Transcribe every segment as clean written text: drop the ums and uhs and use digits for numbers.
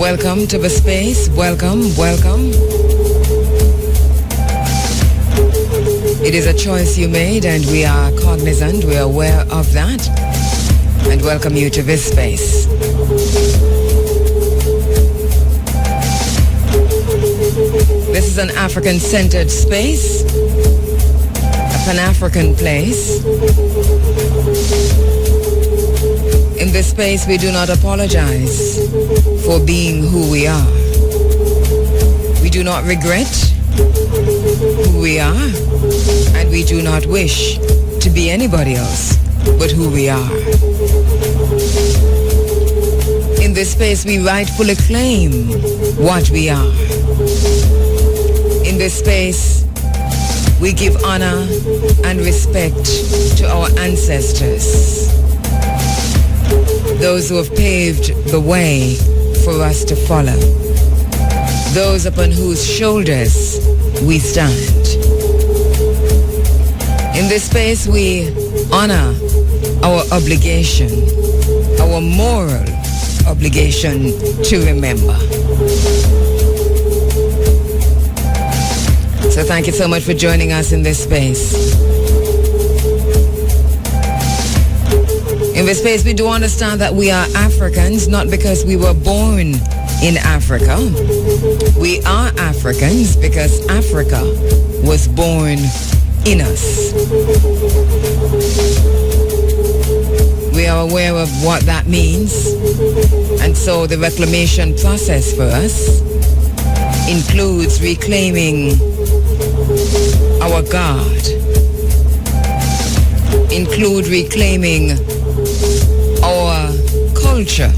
Welcome to the space. Welcome. It is a choice you made, and we are cognizant, we are aware of that, and welcome you to this space. This is an African-centered space, a Pan-African place. In this space, we do not apologize for being who we are. We do not regret who we are, and we do not wish to be anybody else but who we are. In this space, we rightfully claim what we are. In this space, we give honor and respect to our ancestors, those who have paved the way for us to follow, those upon whose shoulders we stand. In this space, we honor our obligation, our moral obligation to remember. So thank you so much for joining us in this space. In this space, we do understand that we are Africans, not because we were born in Africa. We are Africans because Africa was born in us. We are aware of what that means, and so the reclamation process for us includes reclaiming our God, include reclaiming our culture,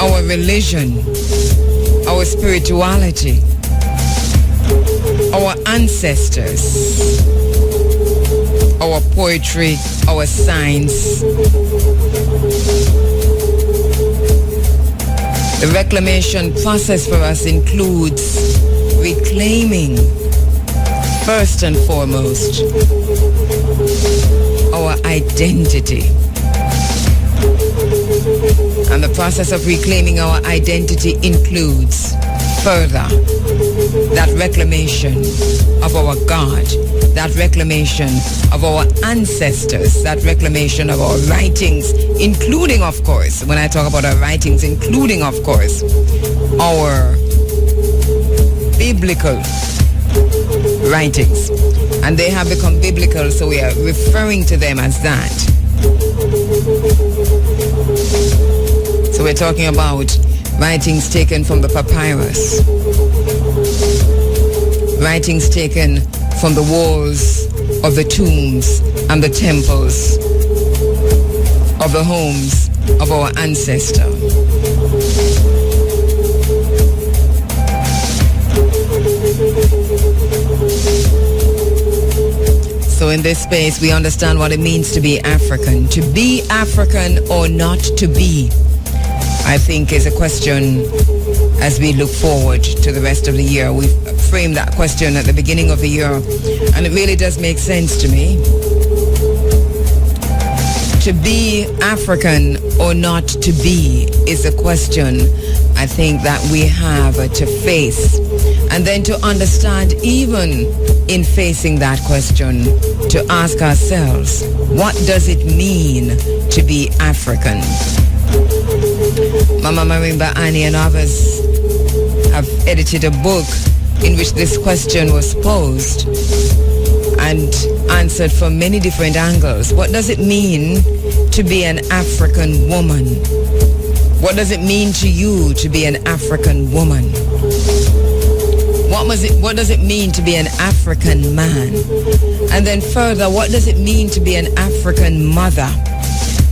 our religion, our spirituality, our ancestors, our poetry, our science. The reclamation process for us includes reclaiming, first and foremost, our identity. And the process of reclaiming our identity includes further that reclamation of our God, that reclamation of our ancestors, that reclamation of our writings, including, of course, when I talk about our writings, including, of course, our biblical writings. And they have become biblical, so we are referring to them as that. So we're talking about writings taken from the papyrus, writings taken from the walls of the tombs and the temples of the homes of our ancestors. So in this space, we understand what it means to be African. To be African or not to be, I think, is a question as we look forward to the rest of the year. We framed that question at the beginning of the year, and it really does make sense to me. To be African or not to be is a question I think that we have to face, and then to understand, even in facing that question, to ask ourselves, what does it mean to be African? Mama Marimba, Annie, and others have edited a book in which this question was posed and answered from many different angles. What does it mean to be an African woman? What does it mean to you to be an African woman? What does it mean to be an African man? And then further, what does it mean to be an African mother?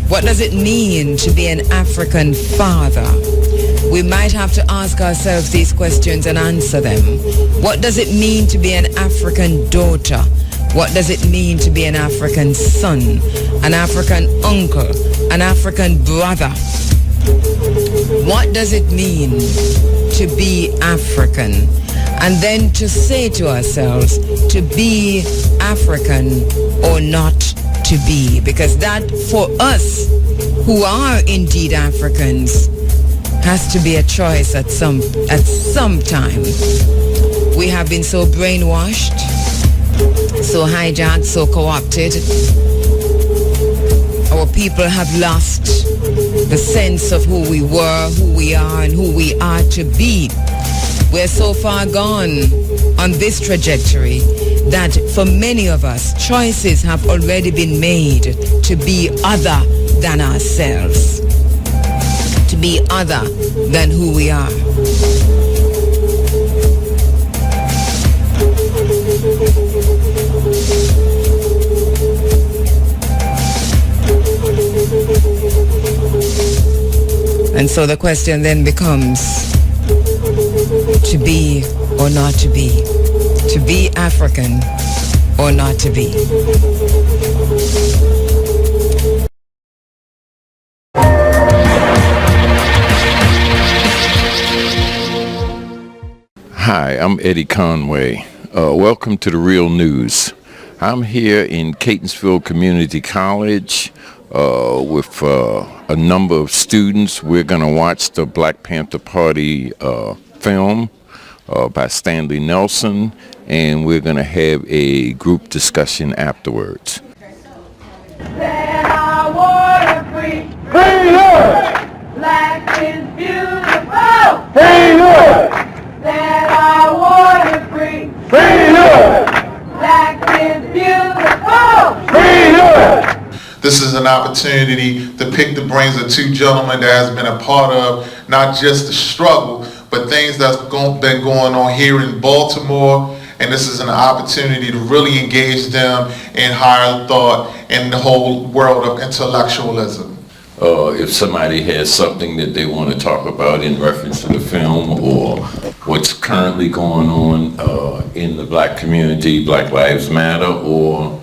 What does it mean to be an African father? We might have to ask ourselves these questions and answer them. What does it mean to be an African daughter? What does it mean to be an African son, an African uncle, an African brother? What does it mean to be African? And then to say to ourselves, to be African or not to be. Because that, for us who are indeed Africans, has to be a choice at some time. We have been so brainwashed, so hijacked, so co-opted. Our people have lost the sense of who we were, who we are, and who we are to be. We're so far gone on this trajectory that for many of us, choices have already been made to be other than ourselves, to be other than who we are. And so the question then becomes, to be or not to be African or not to be. Hi, I'm Eddie Conway. Welcome to The Real News. I'm here in Catonsville Community College with a number of students. We're going to watch the Black Panther Party film by Stanley Nelson, and we're going to have a group discussion afterwards. Set our water free. Black is beautiful. Set our water free. Black is beautiful. This is an opportunity to pick the brains of two gentlemen that has been a part of not just the struggle, but things that's been going on here in Baltimore. And this is an opportunity to really engage them in higher thought and the whole world of intellectualism. If somebody has something that they want to talk about in reference to the film or what's currently going on in the black community, Black Lives Matter, or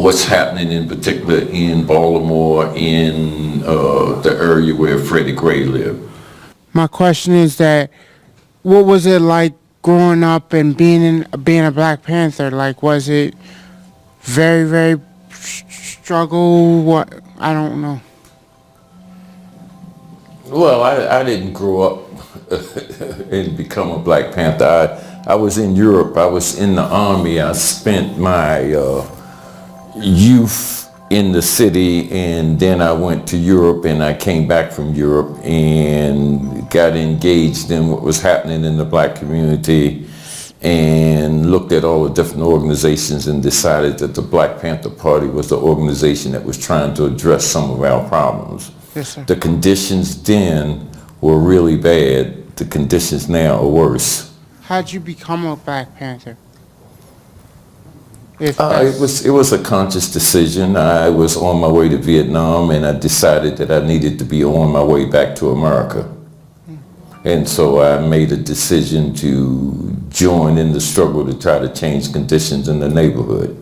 what's happening in particular in Baltimore, in the area where Freddie Gray lived. My question is that, what was it like growing up and being a Black Panther? Like, was it very, very struggle? What? I don't know. Well, I didn't grow up and become a Black Panther. I was in Europe. I was in the Army. I spent my youth in the city, and then I went to Europe, and I came back from Europe and got engaged in what was happening in the black community and looked at all the different organizations and decided that the Black Panther Party was the organization that was trying to address some of our problems. Yes, sir. The conditions then were really bad. The conditions now are worse. How'd you become a Black Panther? It was a conscious decision. I was on my way to Vietnam, and I decided that I needed to be on my way back to America. And so I made a decision to join in the struggle to try to change conditions in the neighborhood.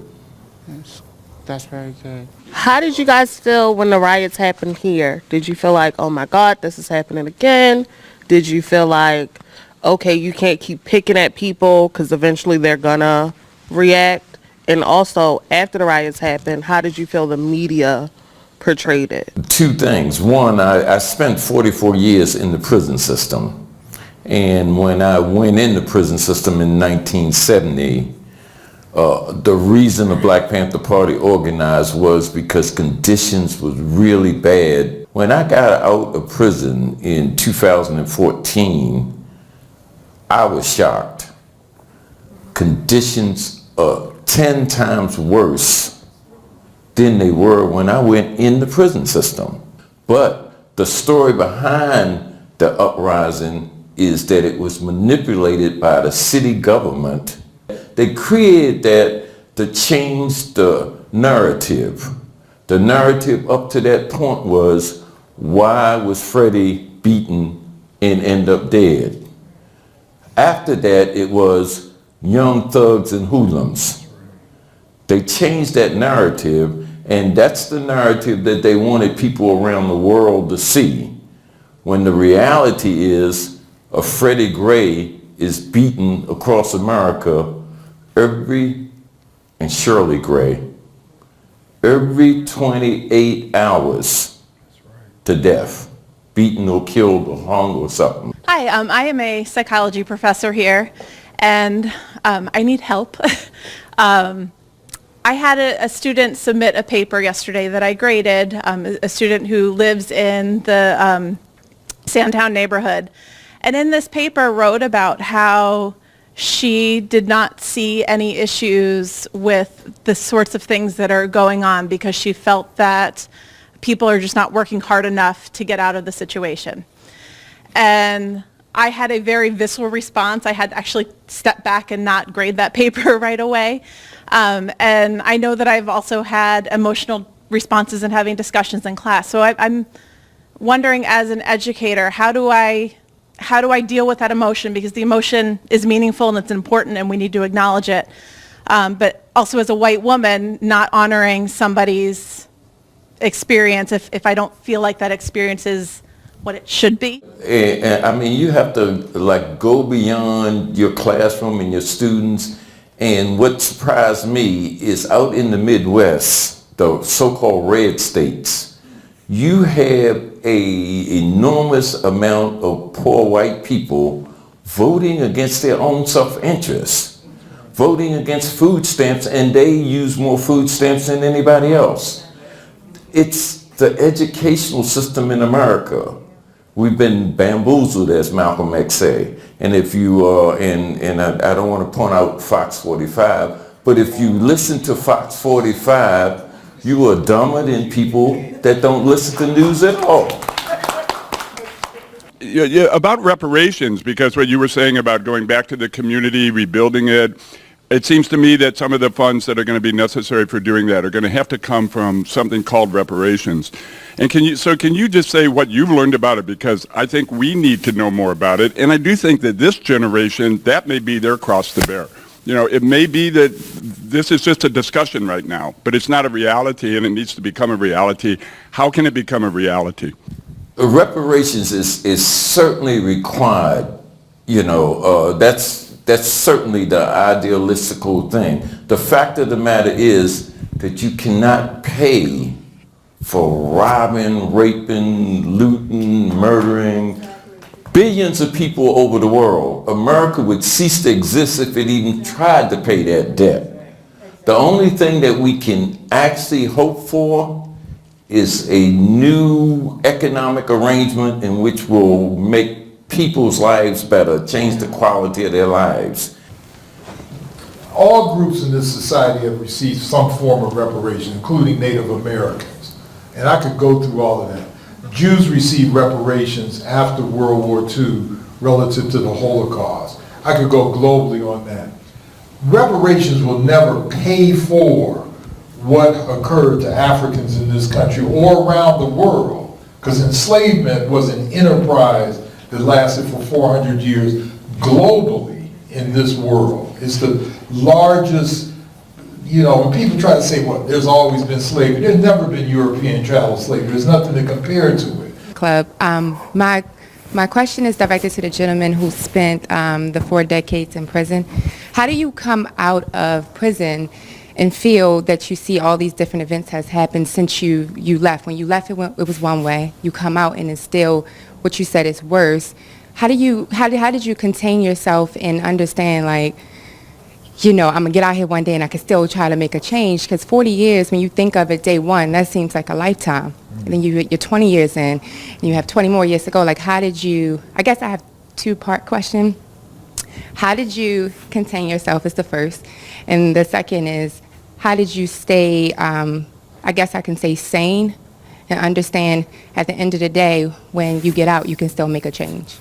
That's very good. How did you guys feel when the riots happened here? Did you feel like, oh my God, this is happening again? Did you feel like, okay, you can't keep picking at people because eventually they're gonna react? And also, after the riots happened, how did you feel the media portrayed it? Two things. One, I spent 44 years in the prison system. And when I went in the prison system in 1970, the reason the Black Panther Party organized was because conditions was really bad. When I got out of prison in 2014, I was shocked. Conditions 10 times worse than they were when I went in the prison system. But the story behind the uprising is that it was manipulated by the city government. They created that to change the narrative. The narrative up to that point was, why was Freddie beaten and end up dead? After that, it was young thugs and hoodlums. They changed that narrative, and that's the narrative that they wanted people around the world to see. When the reality is, a Freddie Gray is beaten across America and Shirley Gray, every 28 hours to death, beaten or killed or hung or something. Hi, I am a psychology professor here, and I need help. I had a student submit a paper yesterday that I graded, a student who lives in the Sandtown neighborhood. And in this paper wrote about how she did not see any issues with the sorts of things that are going on because she felt that people are just not working hard enough to get out of the situation. And I had a very visceral response. I had to actually step back and not grade that paper right away. And I know that I've also had emotional responses and having discussions in class. So I'm wondering, as an educator, how do I deal with that emotion? Because the emotion is meaningful and it's important and we need to acknowledge it. But also as a white woman, not honoring somebody's experience if I don't feel like that experience is what it should be. And I mean, you have to like go beyond your classroom and your students. And what surprised me is out in the Midwest, the so-called red states, you have a enormous amount of poor white people voting against their own self-interest, voting against food stamps, and they use more food stamps than anybody else. It's the educational system in America. We've been bamboozled, as Malcolm X say. And if you and I don't want to point out Fox 45, but if you listen to Fox 45, you are dumber than people that don't listen to news at all. Yeah, about reparations, because what you were saying about going back to the community, rebuilding it, it seems to me that some of the funds that are going to be necessary for doing that are going to have to come from something called reparations. And can you just say what you've learned about it? Because I think we need to know more about it. And I do think that this generation, that may be their cross to bear. You know, it may be that this is just a discussion right now, but it's not a reality and it needs to become a reality. How can it become a reality? Reparations is certainly required. You know, that's certainly the idealistical thing. The fact of the matter is that you cannot pay for robbing, raping, looting, murdering billions of people over the world. America would cease to exist if it even tried to pay that debt. The only thing that we can actually hope for is a new economic arrangement in which will make people's lives better, change the quality of their lives. All groups in this society have received some form of reparation, including Native Americans. And I could go through all of that. Jews received reparations after World War II relative to the Holocaust. I could go globally on that. Reparations will never pay for what occurred to Africans in this country or around the world, because enslavement was an enterprise that lasted for 400 years globally in this world. It's the largest, you know, when people try to say, well, there's always been slavery, there's never been European chattel slavery. There's nothing to compare to it. Club. My question is directed to the gentleman who spent the 4 decades in prison. How do you come out of prison and feel that you see all these different events has happened since you left? When you left, it was one way. You come out and it's still what you said is worse. How did you contain yourself and understand, like, you know, I'm gonna get out here one day and I can still try to make a change? Because 40 years, when you think of it day one, that seems like a lifetime. And then you're 20 years in and you have 20 more years to go. Like, how did you, I guess I have 2-part question. How did you contain yourself is the first. And the second is, how did you stay, I guess I can say, sane and understand at the end of the day, when you get out, you can still make a change?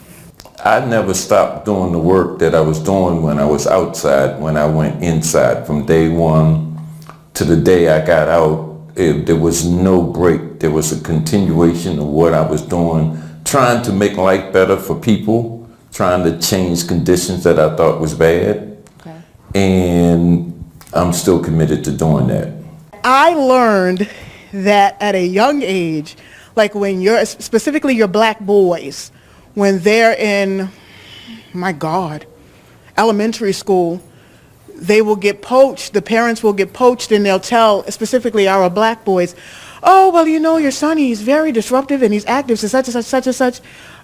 I never stopped doing the work that I was doing when I was outside, when I went inside. From day one to the day I got out, there was no break. There was a continuation of what I was doing, trying to make life better for people, trying to change conditions that I thought was bad. Okay. And I'm still committed to doing that. I learned that at a young age, like when specifically your black boys, when they're in, my God, elementary school, they will get poached, the parents will get poached, and they'll tell, specifically our black boys, oh, well, you know, your son, he's very disruptive and he's active, so such and such, such and such.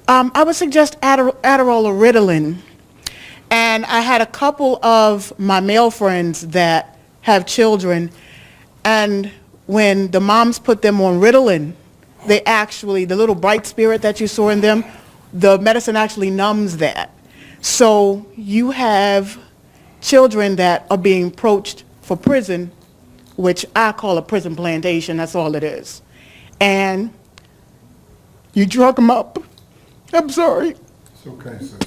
I would suggest Adderall or Ritalin. And I had a couple of my male friends that have children, and when the moms put them on Ritalin, they actually, the little bright spirit that you saw in them, the medicine actually numbs that. So you have children that are being approached for prison, which I call a prison plantation, that's all it is. And you drug them up. I'm sorry. It's okay, sis.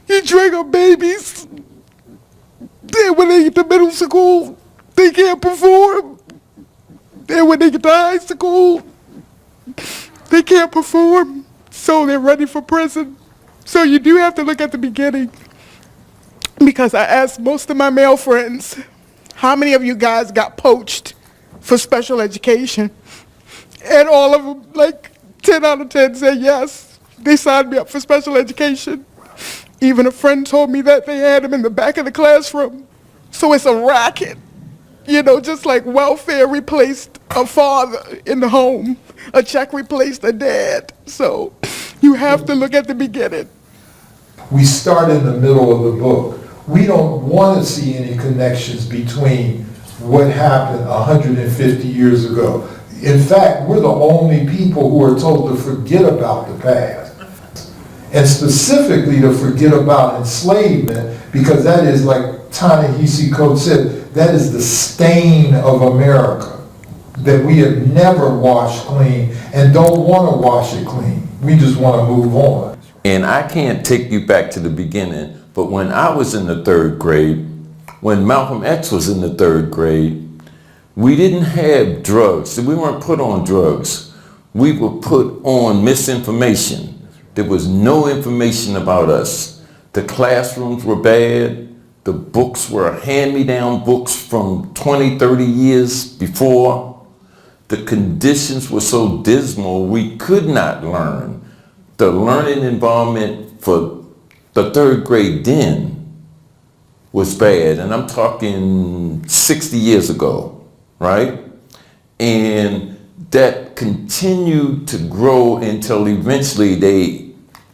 You drag up babies. Then when they get to middle school, they can't perform. Then when they get to high school, they can't perform. So they're ready for prison. So you do have to look at the beginning. Because I asked most of my male friends, how many of you guys got poached for special education? And all of them, like 10 out of 10 said yes. They signed me up for special education. Even a friend told me that they had him in the back of the classroom. So it's a racket. You know, just like welfare replaced a father in the home, a check replaced a dad. So you have to look at the beginning. We start in the middle of the book. We don't want to see any connections between what happened 150 years ago. In fact, we're the only people who are told to forget about the past. And specifically to forget about enslavement, because that is, like Ta-Nehisi Coates said, that is the stain of America that we have never washed clean and don't want to wash it clean. We just want to move on. And I can't take you back to the beginning, but when I was in the 3rd grade, when Malcolm X was in the 3rd grade, we didn't have drugs. We weren't put on drugs. We were put on misinformation. There was no information about us. The classrooms were bad. The books were hand-me-down books from 20, 30 years before. The conditions were so dismal, we could not learn. The learning environment for the 3rd grade then was bad. And I'm talking 60 years ago, right? And that continued to grow until eventually they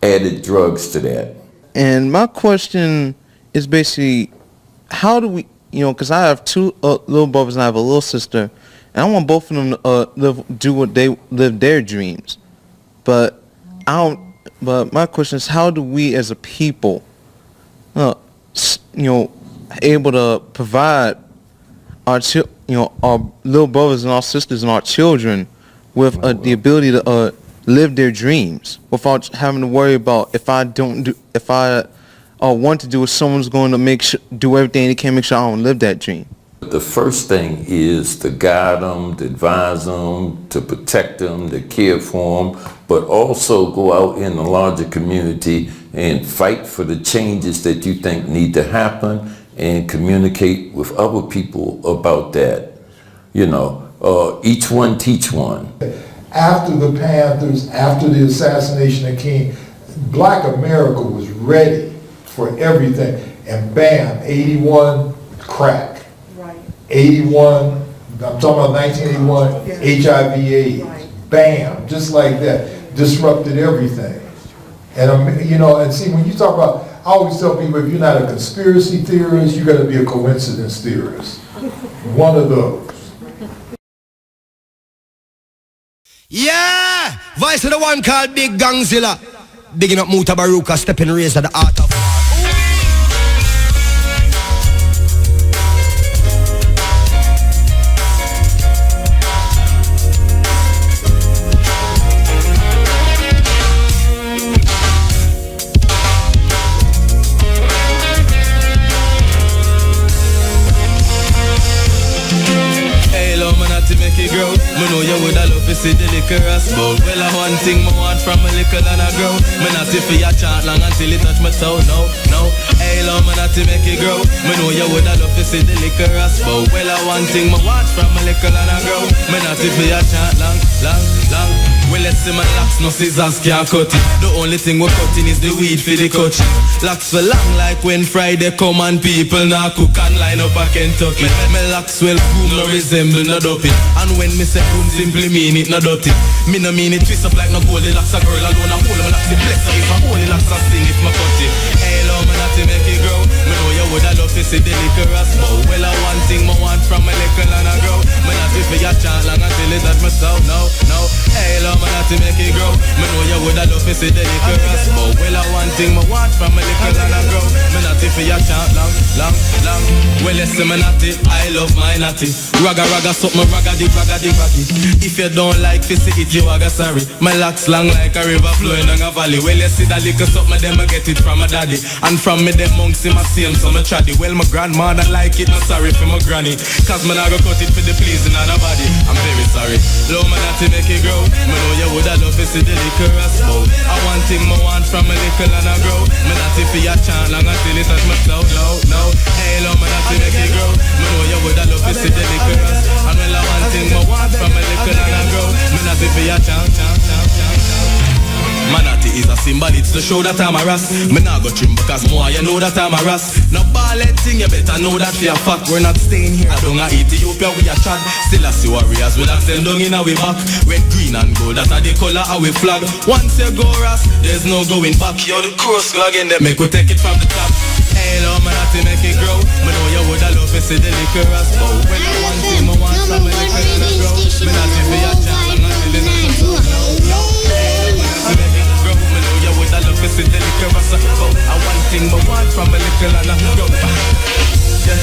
added drugs to that. And my question is basically, how do we, because I have 2 little brothers and I have a little sister, and I want both of them to live their dreams. But my question is, how do we as a people, able to provide our little brothers and our sisters and our children with the ability to live their dreams without having to worry about if I want to do it, someone's going to do everything they can make sure I don't live that dream. The first thing is to guide them, to advise them, to protect them, to care for them, but also go out in the larger community and fight for the changes that you think need to happen and communicate with other people about that. Each one teach one. After the Panthers, after the assassination of King, Black America was ready for everything. And bam, 81, crack. 81, I'm talking about 1981, HIV/AIDS. Right. Bam, just like that, disrupted everything. And and see, when you talk about, I always tell people, if you're not a conspiracy theorist, you got to be a coincidence theorist. One of those. Yeah! Voice of the one called Big Gangzilla. Bigging up Muta Baruka, Steppn Razor, the art of war. Me know you woulda love to see the liquor but well, one thing me want from a liquor than a grow. Me not see for your chant long until it touch my toe. No. Hey, love me not to make it grow. Me know you woulda love to see the liquor but well, one thing me want from a liquor than a grow. Me not see for your chant long. Well, let's see my locks, no scissors can't cut it. The only thing we're cutting is the weed for the cut. Locks for long like when Friday come and people now cook and line up a Kentucky. My locks well groom, no resemble, no dopey. And when me say groom, simply mean it, no dirty. Me no mean it twist up like no goldie locks. A girl alone, a whole of my locks, the bless her. If a holy locks, I sin if my cut it. Hey, love, me not to make it grow. Me know you woulda love to see the liquor as bow. Well, I one thing me want from a little and a grow. Me not to for your chant long until it touch myself. No, no. Hey, love, me not to make it grow. Me know you woulda love to see the liquor as bow. Well, I one thing me want from a little and a grow. Me not to for your chant long, long, long. Well, you see me natty, I love my natty. Ragga, ragga, suck me raggedy, raggedy, raggy. If you don't like to see it, you aga sorry. My locks long like a river flowing down a valley. Well, you see that little something, them I get it from my daddy. And from me, them monks in my same, so me traddy. Well, my grandmother like it, no sorry for my granny. Cause me not go cut it for the pleasing of nobody. I'm very sorry. Love me not to make it grow. Me know you woulda love to see the liquor as bow. I one thing me want from a little and a grow. Me not to for your chant long until it touch my cloud. No, no. Hey, love me not to make it grow. Me know you woulda love to see the liquor as. And well, I one thing me want from a little and a grow. Me not to for your chant, chant, chant, chant, chant. Manatee is a symbol, it's to show that I'm a ras. Me nah go trim because more you know that I'm a ras. No ballet thing, you better know that for a fact. We're not staying here, I don't Ethiopia, we a chad. Still a see warriors, we lock them down in our back. Red, green and gold, that are the color of we flag. Once you go ras, there's no going back. Yo, the cross go again, they make we take it from the top. Hey, love, man, to make it grow. Me know you woulda love to see the liquor as bow. When I want thing, me want some liquor and a grow. Me not to be a child, I'm not feeling it. I love to see the liquor as a go. I want thing but want from a little and a go. Yeah,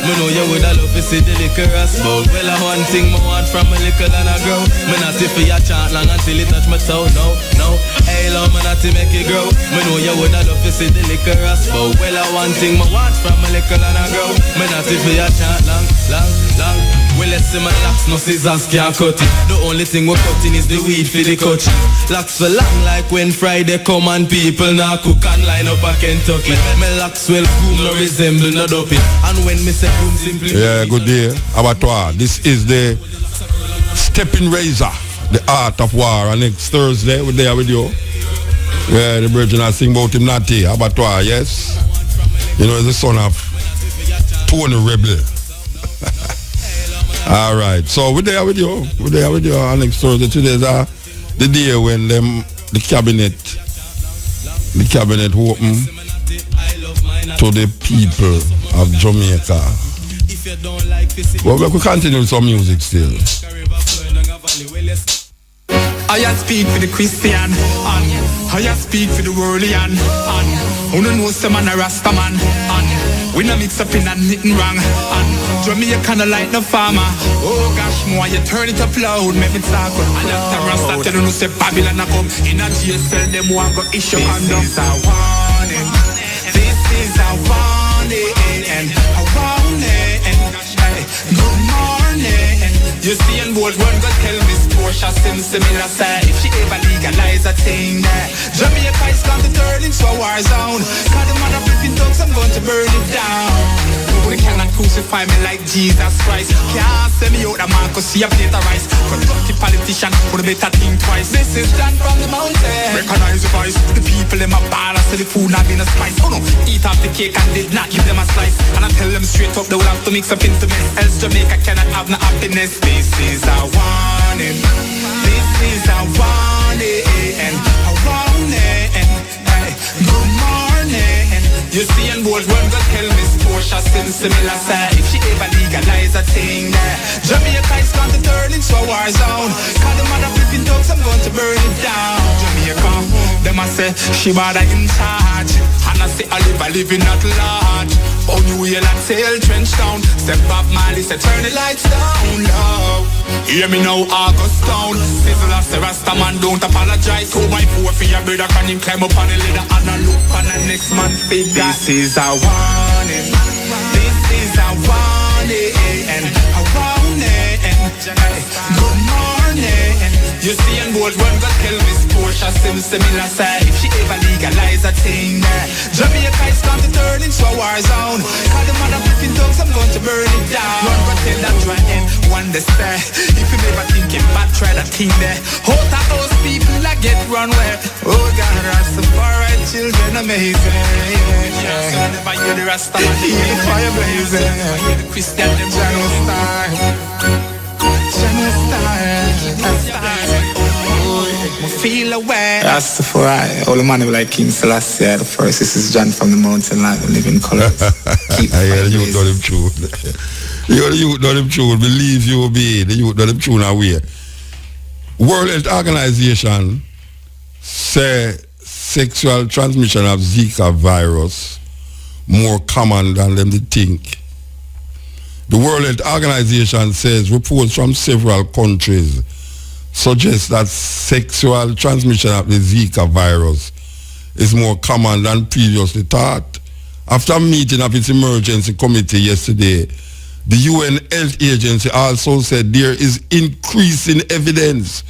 me know you woulda love to see the liquor as bow. Well, I one thing me want from a little and a grow. Me not if you chant long until it touch my toe. No, no. Hey, love, me not to make it grow. Me know you woulda love to see the liquor as bow. Well, I one thing me want from a little and a grow. Me not if you chant long, long, long. Well, let's see my locks, no scissors can't cut it. The only thing we're cutting is the weed for the cut. Locks for long like when Friday come and people now cook and line up a Kentucky. My locks well groom, no resemble, no dopey. And when me say groom simply... Yeah, good day. Abattoir. This is the Steppn Razor, the art of war. And next Thursday, we're there with you. Yeah, the virgin I sing about him Natty. Abattoir, yes. You know, he's the son of Tony Rebel. All right, so we're there with you. We're there with you on next Thursday. Today's the day when the cabinet open to the people of Jamaica. Well, we could continue with some music still. I speak for the Christian, and I speak for the worldly, and who don't know some man a Rasta man, and we no mix up in anything wrong, and Jamaica no like no farmer. Oh gosh, more you turn it up loud, make me talk. And after Rasta tell you no say Babylon a come in a jail cell, them want go issue condom. This is a warning, this is a warning, a warning. Good morning. You see and bold one go tell Miss Portia similar say if she ever legalize a thing there. Jamaica is going to turn into a war zone. Cause the mother flipping dogs, I'm going to burn it down. They cannot crucify me like Jesus Christ. Can't send me out the man cause see a plate of rice. Corrupted politician would better think twice. This is done from the mountain. Recognize the voice. The people in my bar say the food not been a spice. Oh no, eat off the cake and did not give them a slice. And I tell them straight up they will have to mix up into mess. Else Jamaica cannot have no happiness. This is a warning. This is a warning. A warning. Hey, good morning. You see and bold one go tell Miss Portia similar say if she ever legalize a thing there. Jamaica is going to turn into a war zone. Cause the mother flipping dogs, I'm going to burn it down. Jamaica, them I say she bad in charge. And I say I live, living at large. Ponytail and tail trench down. Step up Marley, say turn the lights down low. Hear me now, August Town. Sizzle as the Rasta man, don't apologize. 2x4 for your brother, can him climb up on the ladder and a look on the next man big guy. This is a warning. This is a warning. A warning. Good morning. You see and bold one got tell Miss Portia similar say if she ever legalize a thing Jamaica is come to turn into a war zone. Call the mother flipping dogs, I'm going to burn it down. One got tell that dry end, one the stare. If you never think it bad, try that thing there. Hold that those people that get run where. Oh God, Rastafari children amazing. Yeah. So never hear the Rastafari fire blazing. The Christian them feel away. Rastafari, all the man like King Selassie. The first, this is John from the mountain land, the living colors. Yeah, the youth know them true. The youth know them true. Believe you be. The youth know them true now way. World Health Organization say sexual transmission of Zika virus more common than them think. The World Health Organization says reports from several countries suggest that sexual transmission of the Zika virus is more common than previously thought. After meeting of its emergency committee yesterday, the UN Health Agency also said there is increasing evidence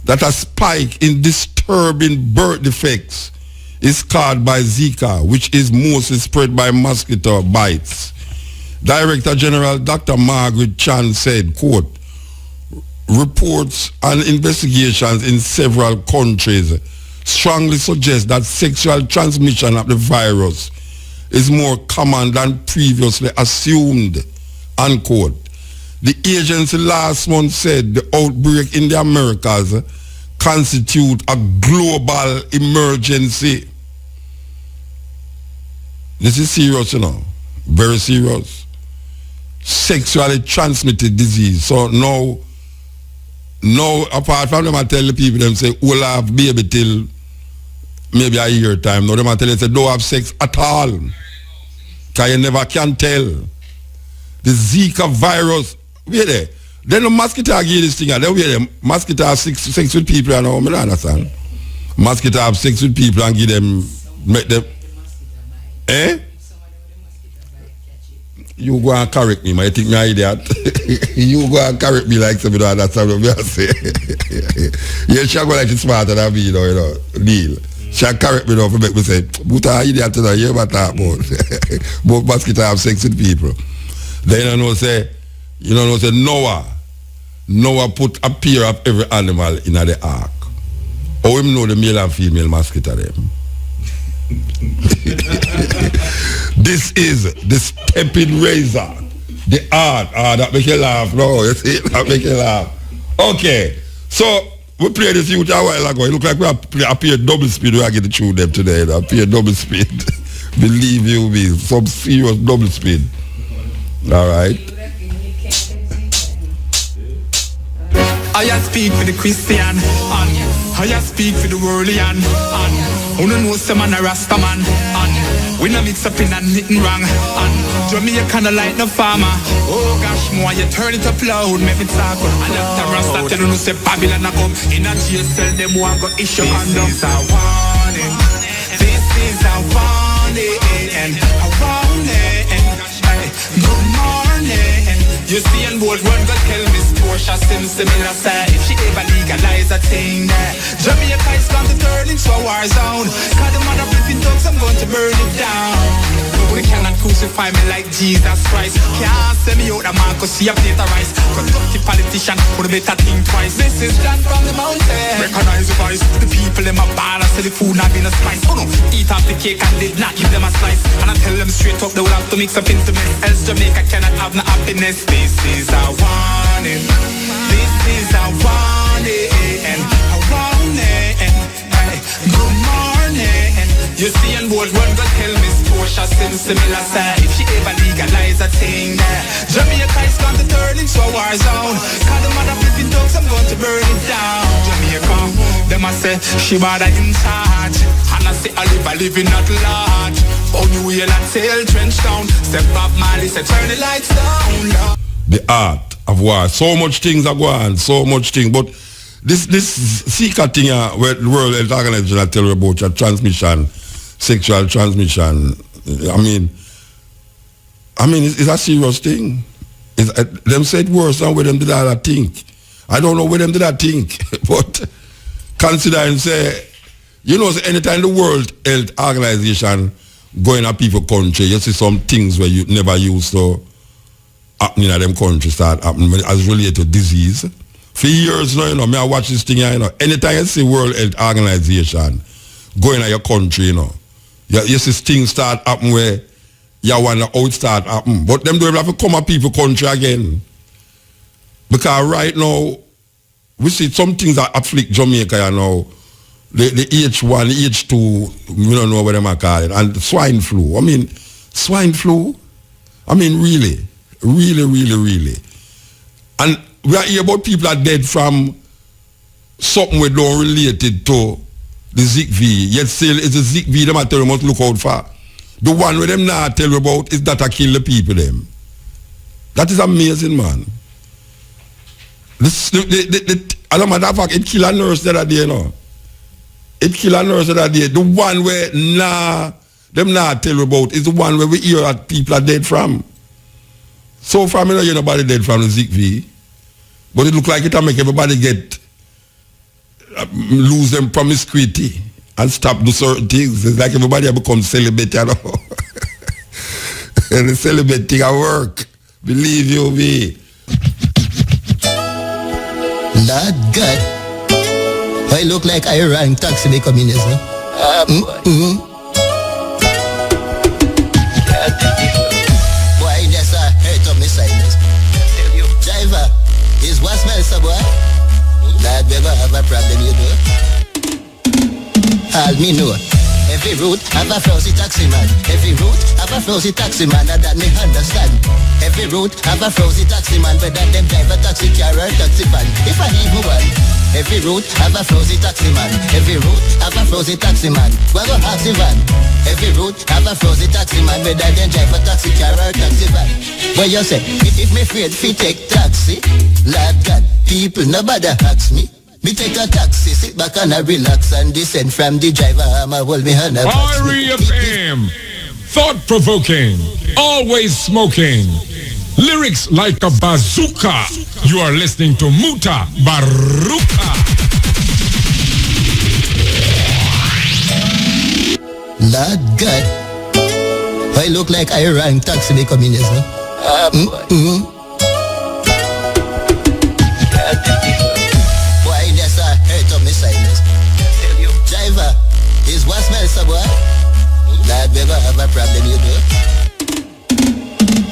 that a spike in disturbing birth defects is caused by Zika, which is mostly spread by mosquito bites. Director General Dr. Margaret Chan said, quote, reports and investigations in several countries strongly suggest that sexual transmission of the virus is more common than previously assumed, unquote. The agency last month said the outbreak in the Americas constitute a global emergency. This is serious, you know, very serious. Sexually transmitted disease. So now apart from them, I tell the people, them say, we'll have baby till maybe a year time. Now them I tell them, say, don't have sex at all. Because you never can tell. The Zika virus, wait there. Then the mosquito give this thing, then wait there. Mosquito have sex with people, and I don't understand. Mosquito have sex with people and give them, make them, You go and correct me, man. You think me an idiot? You go and correct me like somebody don't understand what I say. Yeah, she go like she's smarter than me, you know, Neil. She correct me now for make me say, but an idiot today, you ever talk about? But mosquito have sex with people. Then you know say Noah put a pair of every animal in the ark. How him know the male and female mosquito them? This is the Steppn Razor. The art. That make you laugh. No, you see? That make you laugh. Okay. So, we played this youth a while ago. It look like we appear double speed. We are getting through them today. Appear double speed. Believe you me. Some serious double speed. Alright. I speak for the Christian, I speak for the worldly, who don't know some man a Rasta man, we no mix up in a knitting wrong, Jamaican like no farmer. Oh gosh, more you turn it up loud, make me talk. And after Rasta tell you say Babylon a come in a jail cell, them want go issue condom. This is a warning. This is a warning. A warning. Good morning. You see and bold one go tell Miss Portia similar say if she ever legalize a thing Jamaica is going to turn into a war zone. Cause the mother flipping dogs, I'm going to burn it down. Nobody cannot crucify me like Jesus Christ. Can't send me out the man cause see a plate of rice. Constructive politician would better think twice. This is John from the mountain. Recognize the voice. The people in my bar say the food not been a spice. Oh no, eat off the cake and did not give them a slice. And I tell them straight up they will have to mix up into mess. Else Jamaica cannot have no happiness. This is a warning. This is a warning. A warning. Good morning. You see and bold one go tell Miss Portia similar say if she ever legalize a thing Jamaica is going to turn into a war zone. Cause the mother flipping dogs, I'm going to burn it down. Jamaica, them I say she bad in charge, and I say I live a living at large. Oh, New Year, not sail trench down. Step up, Marley, say turn the lights down. The art of war. So much things are going, so much things. But this seeker thing where the World Health Organization I tell you about your transmission, sexual transmission. I mean, it's a serious thing. Them said worse than where them did I think. I don't know where them did I think, but consider and say, you know, anytime the World Health Organization going to people country, you see some things where you never used to happen in them country start happening as related to disease. For years now, you know, I watch this thing here, you know, anytime you see World Health Organization going to your country, you know, you see things start happening where you wonder how it start happening. But them don't have to come to people country again. Because right now, we see some things that afflict Jamaica, you know, the H1, the H2, we don't know what them are call it, and swine flu. I mean, swine flu, I mean, really. And we are hearing about people are dead from something we don't related to the ZikV. Yet still, it's the ZikV them I tell you must look out for. The one with them now tell you about is that I kill the people them. That is amazing, man. As a matter of fact, it kill a nurse that day, you know. It kill a nurse that day. The one where them not tell you about is the one where we hear that people are dead from. So far, I don't hear nobody dead from the ZikV. But it look like it will make everybody lose them promiscuity and stop do certain things. It's like everybody have become celibate, you know. And the celibate thing at work. Believe you me. Lord God, I look like I ran taxi be communism. Boy, that's a hurt of my sinus. Driver, is what smells so boy? Lord, we ever have a problem, you know? All me know. Every route have a flousy taxi man. Every route have a flousy taxi man, and that me understand. Every route have a flousy taxi man, whether them drive a taxi car or taxi van. If I even one. Every route have a flousy taxi man. Every route have a flousy taxi man. Go taxi van. Every route have a flousy taxi man, whether them drive a taxi car or taxi van. What you say? If me afraid fi take taxi, Lord God, people nobody ask me. Me take a taxi, sit back and I relax and descend from the driver. I'ma hold me hand up. R.E.F.M. Thought-provoking, always smoking. Lyrics like a bazooka. You are listening to Muta Baruka. Lord God, I look like I ran taxi be communism. Driver, is what smells so boy? Lord, we ever have a problem, you know?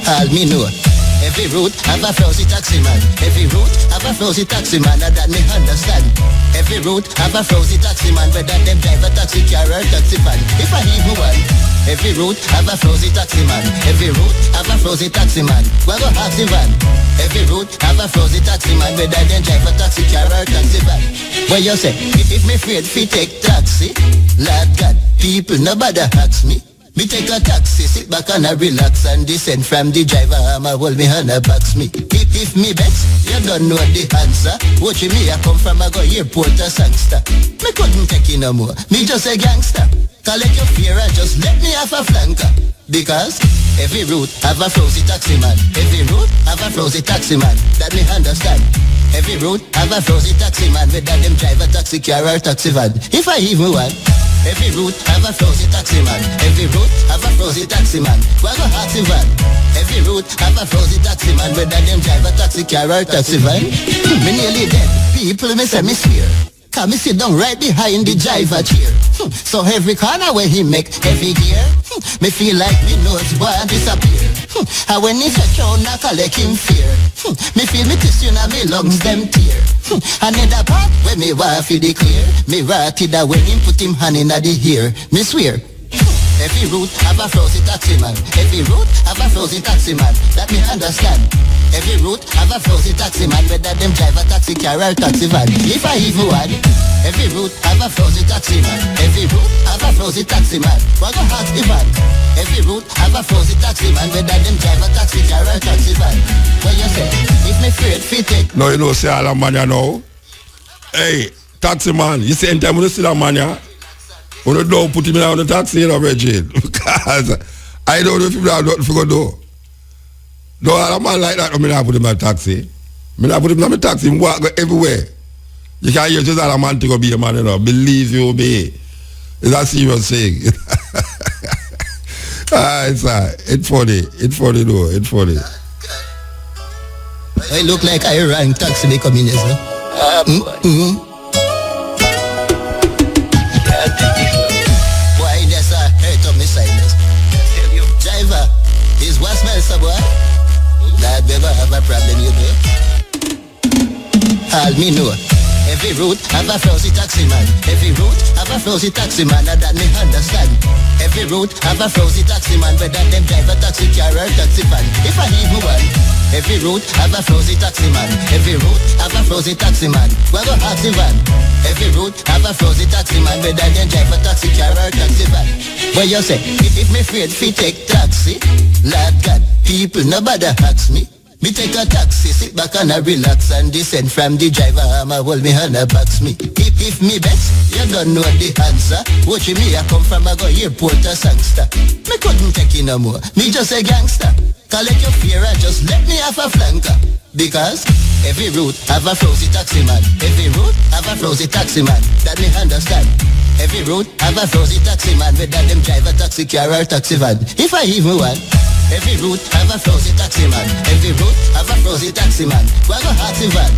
All me know. Every route have a flousy taxi man. Every route have a flousy taxi man, and that me understand. Every route have a flousy taxi man, whether them drive a taxi car or taxi van. If I even one. Every route have a flousy taxi man. Every route have a flousy taxi man. Go taxi van. Every route have a flousy taxi man, whether them drive a taxi car or taxi van. What you say? If me afraid fi take taxi, Lord God, people nobody ask me. Me take a taxi, sit back and I relax and descend from the driver. I'ma hold me hand and box me. If me bet, you don't know the answer. Watching me, I come from a go airport a sangster. Me couldn't take it no more. Me just a gangster. Collect your fear and just let me have a flanker. Because every route have a flousy taxi man. Every route have a flousy taxi man. That me understand. Every route have a flousy taxi man, whether them drive a taxi car or taxi van. If I even want. Every route have a flousy taxi man. Every route have a flousy taxi man. Go taxi van. Every route have a flousy taxi man, whether them drive a taxi car or taxi van. Me nearly dead. People me say me swear. Cause me sit down right behind the driver chair. So every corner where he make every gear, me feel like me nose want disappear. And when he touch on I collect him fear. Me feel me tissue and me lungs them tear. Another part where me want to declare. Me rotted that when him put him hand in the ear. Me swear. Every route have a flousy taxi man. Every route have a flousy taxi man. That me understand. Every route have a flousy taxi man, whether them drive a taxi car or taxi van. If I even want. Every route have a flousy taxi man. Every route have a flousy taxi man. Go taxi van. route have a frozen taxi man, whether them drive a taxi car or taxi van. What you say? If me afraid fit it. No, you know, say all a man you know. Hey, taxi man, you see anytime when you see that man ya, when you don't put him in on the taxi, you know, Regine. Because I don't know if people have nothing to go do. No, all a man like that, I mean, I put him in a taxi. I mean, I put him in a taxi, him walk everywhere. You can't hear just all a man to go be a man, you know. Believe you me. It's a serious thing. It's funny. It's funny though. It's funny. I look like I ran taxi they come in, yes, no? Why there's a hurt of me sinus? Driver, is what smells so boy? That never have a problem, you know? All me know. Every route have a flousy taxi man. Every route have a flousy taxi man, and that me understand. Every route have a flousy taxi man, whether them drive a taxi car or taxi van. If I even one. Every route have a flousy taxi man. Every route have a flousy taxi man. We go taxi van. Every route have a flousy taxi man, whether them drive a taxi car or taxi van. What you say? If me afraid fi take taxi, Lord God, people nobody ask me. Me take a taxi, sit back and I relax and descend from the driver. I'ma hold me hand and box me. If me bet, you don't know the answer. Watch me, I come from a go airport a sangster. Me couldn't take it no more, me just a gangster. Collect your fear and just let me have a flanker. Because every route have a flousy taxi man. Every route have a flousy taxi man. That me understand. Every route have a flousy taxi man, whether them drive a taxi car or taxi van. If I even want. Every route have a flousy taxi man. Every route have a flousy taxi man. We go taxi van.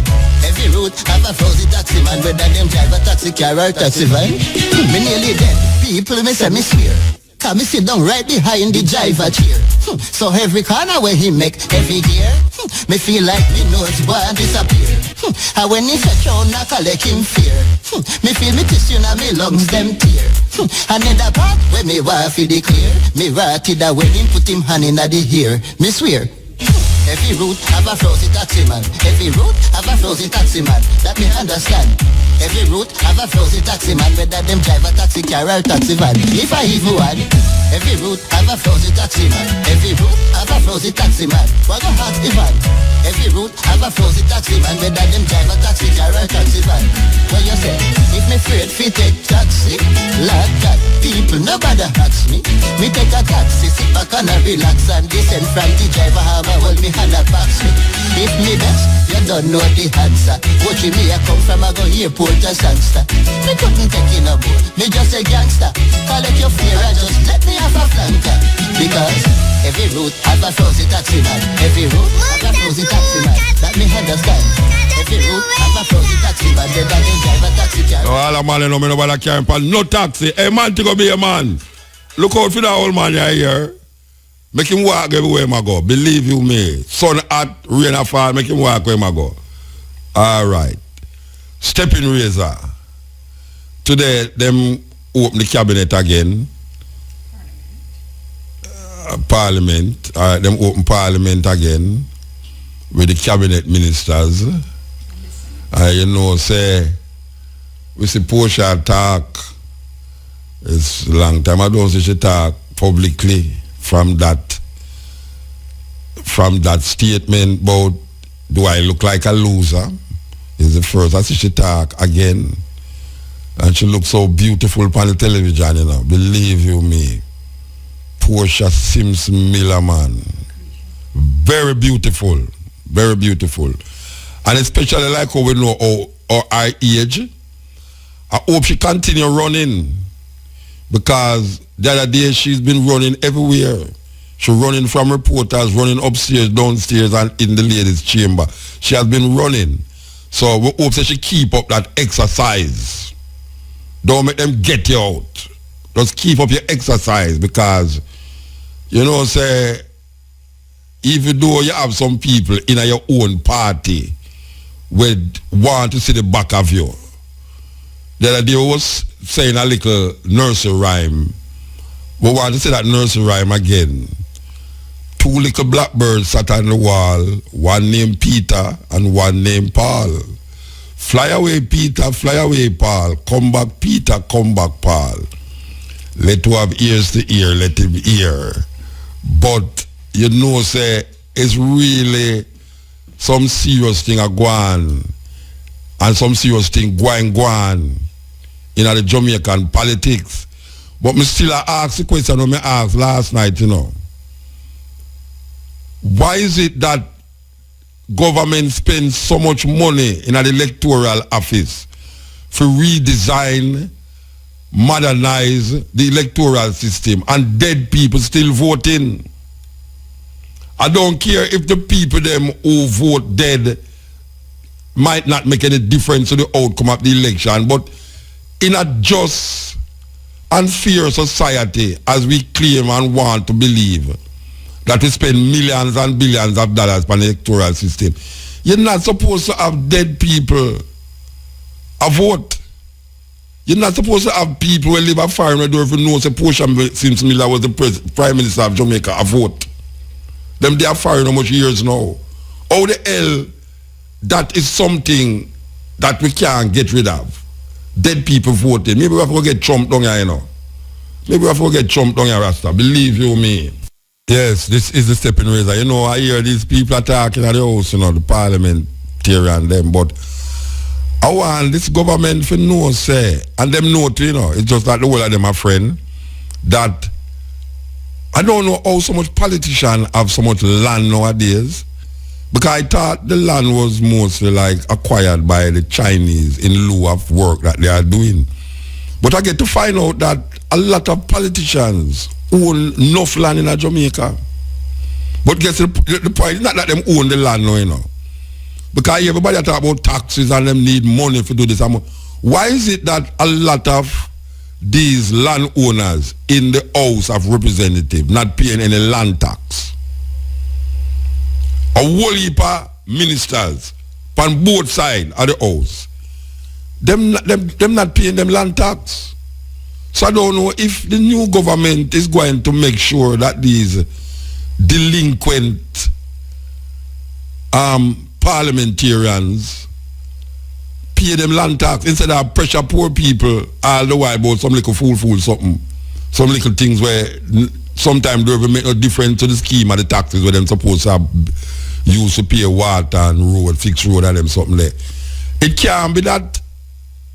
Every route have a flousy taxi man, whether them drive a taxi car or taxi van. Me nearly dead. People me say me swear. Cause me sit down right behind the driver chair. So every corner where he make every gear, me feel like me nose boy disappear. And when he fetch on I collect him fear. Me feel me tissue na me lungs them tear. And in the part where me wife declare, me ratted that when him put him hand in the ear. Me swear. Every route have a flousy taxi man. Every route have a flousy taxi man. That me understand. Every route have a flousy taxi man, whether them drive a taxi car or taxi van. If I even one. Every route have a flousy taxi man. Every route have a flousy taxi man. What go taxi van? Every route have a flousy taxi man, whether them drive a taxi car or taxi van. What you say? If me afraid fi take taxi, Lord God, people nobody ask me. Me take a taxi, sit back and I relax and descend from the driver have a hold me hand and box me. If me best, you don't know the answer. Watch me, I come from a go airport a sangster. Me couldn't take it no more, me just a gangster. Collect your fear and just let me have a flanker. Because every route have a flousy taxi man. Every route have a flousy taxi man. That me understand. Every route have a flousy taxi man. They don't drive a taxi car. No, all a man, you know, me nobody carry no taxi. Hey man, to go be a man. Look out for that old man here. Make him walk everywhere I go. Believe you me. Sun hot, rain a fall, make him walk where I go. Alright. Steppn Razor. Today, them open the cabinet again. Parliament. Them open Parliament again with the cabinet ministers. You know, say, we see Portia talk. It's a long time. I don't see she talk publicly from that statement about do I look like a loser is the first. I see she talk again and she looks so beautiful on the television, you know. Believe you me, Portia Simpson Miller, man, very beautiful, and especially like how we know our age. I hope she continue running, because the other day she's been running everywhere. She's running from reporters, running upstairs, downstairs, and in the ladies' chamber. She has been running. So we hope that she keep up that exercise. Don't make them get you out. Just keep up your exercise, because, you know, say, even though you have some people in your own party would want to see the back of you. The other day I was saying a little nursery rhyme. We want to say that nursery rhyme again. Two little blackbirds sat on the wall, one named Peter and one named Paul. Fly away, Peter, fly away, Paul. Come back, Peter, come back, Paul. Let who have ears to hear, let him hear. But you know, say, it's really some serious thing a go on, and some serious thing going in the Jamaican politics. But me still ask the question I asked last night, you know. Why is it that government spends so much money in an electoral office to redesign, modernize the electoral system, and dead people still voting? I don't care if the people them who vote dead might not make any difference to the outcome of the election, but in a just and fair society, as we claim and want to believe, that we spend millions and billions of dollars on the electoral system, you're not supposed to have dead people a vote. You're not supposed to have people who live a fire and door if you know say Portia Simpson Miller was the Prime Minister of Jamaica a vote. Them they are firing how much years now. How the hell that is something that we can't get rid of? Dead people voting. Maybe we have to get Trump down here, you know. Maybe we have to get Trump down here, Rasta. Believe you me. Yes, this is the Steppn Razor. You know, I hear these people are talking at the house, you know, the parliamentarian them, but I want this government to know, say, and them know too, you know, it's just that the whole of them are friend, that I don't know how so much politicians have so much land nowadays, because I thought the land was mostly like acquired by the Chinese in lieu of work that they are doing. But I get to find out that a lot of politicians own enough land in Jamaica. But guess the point is not that them own the land now, you know. Because everybody talk about taxes and them need money to do this. Why is it that a lot of these landowners in the House of Representatives not paying any land tax? A whole heap of ministers on both sides of the house, them not paying them land tax. So I don't know if the new government is going to make sure that these delinquent parliamentarians pay them land tax instead of pressure poor people all the while about some little fool something. Some little things where sometimes they don't make no difference to the scheme of the taxes where them supposed to have used to pay water and road, fix road and them something there. It can't be that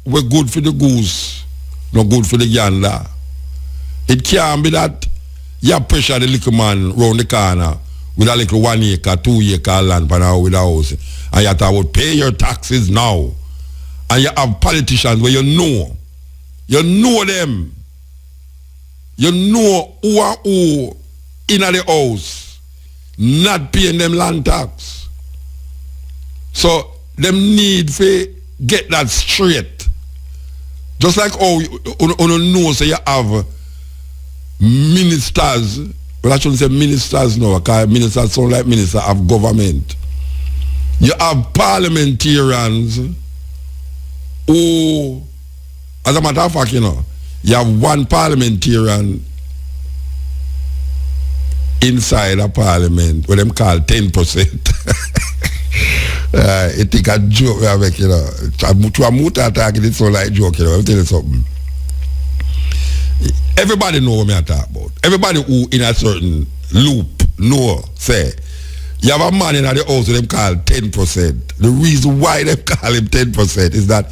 we're good for the goose, not good for the gander. It can't be that you pressure the little man round the corner with a little 1 acre, 2 acre land with a house. And you have to pay your taxes now. And you have politicians where you know them. You know who are who in the house not paying them land tax. So them need to get that straight. Just like how you know so you have ministers, well I shouldn't say ministers now, because ministers sound like minister of government. You have parliamentarians who, as a matter of fact, you know, you have one parliamentarian inside a parliament what them call 10%. It think a joke we make, you know. To a muta talking it so like joke, you know. I'll tell you something. Everybody know what I talk about. Everybody who in a certain loop know, say, you have a man in the house them call 10%. The reason why they call him 10% is that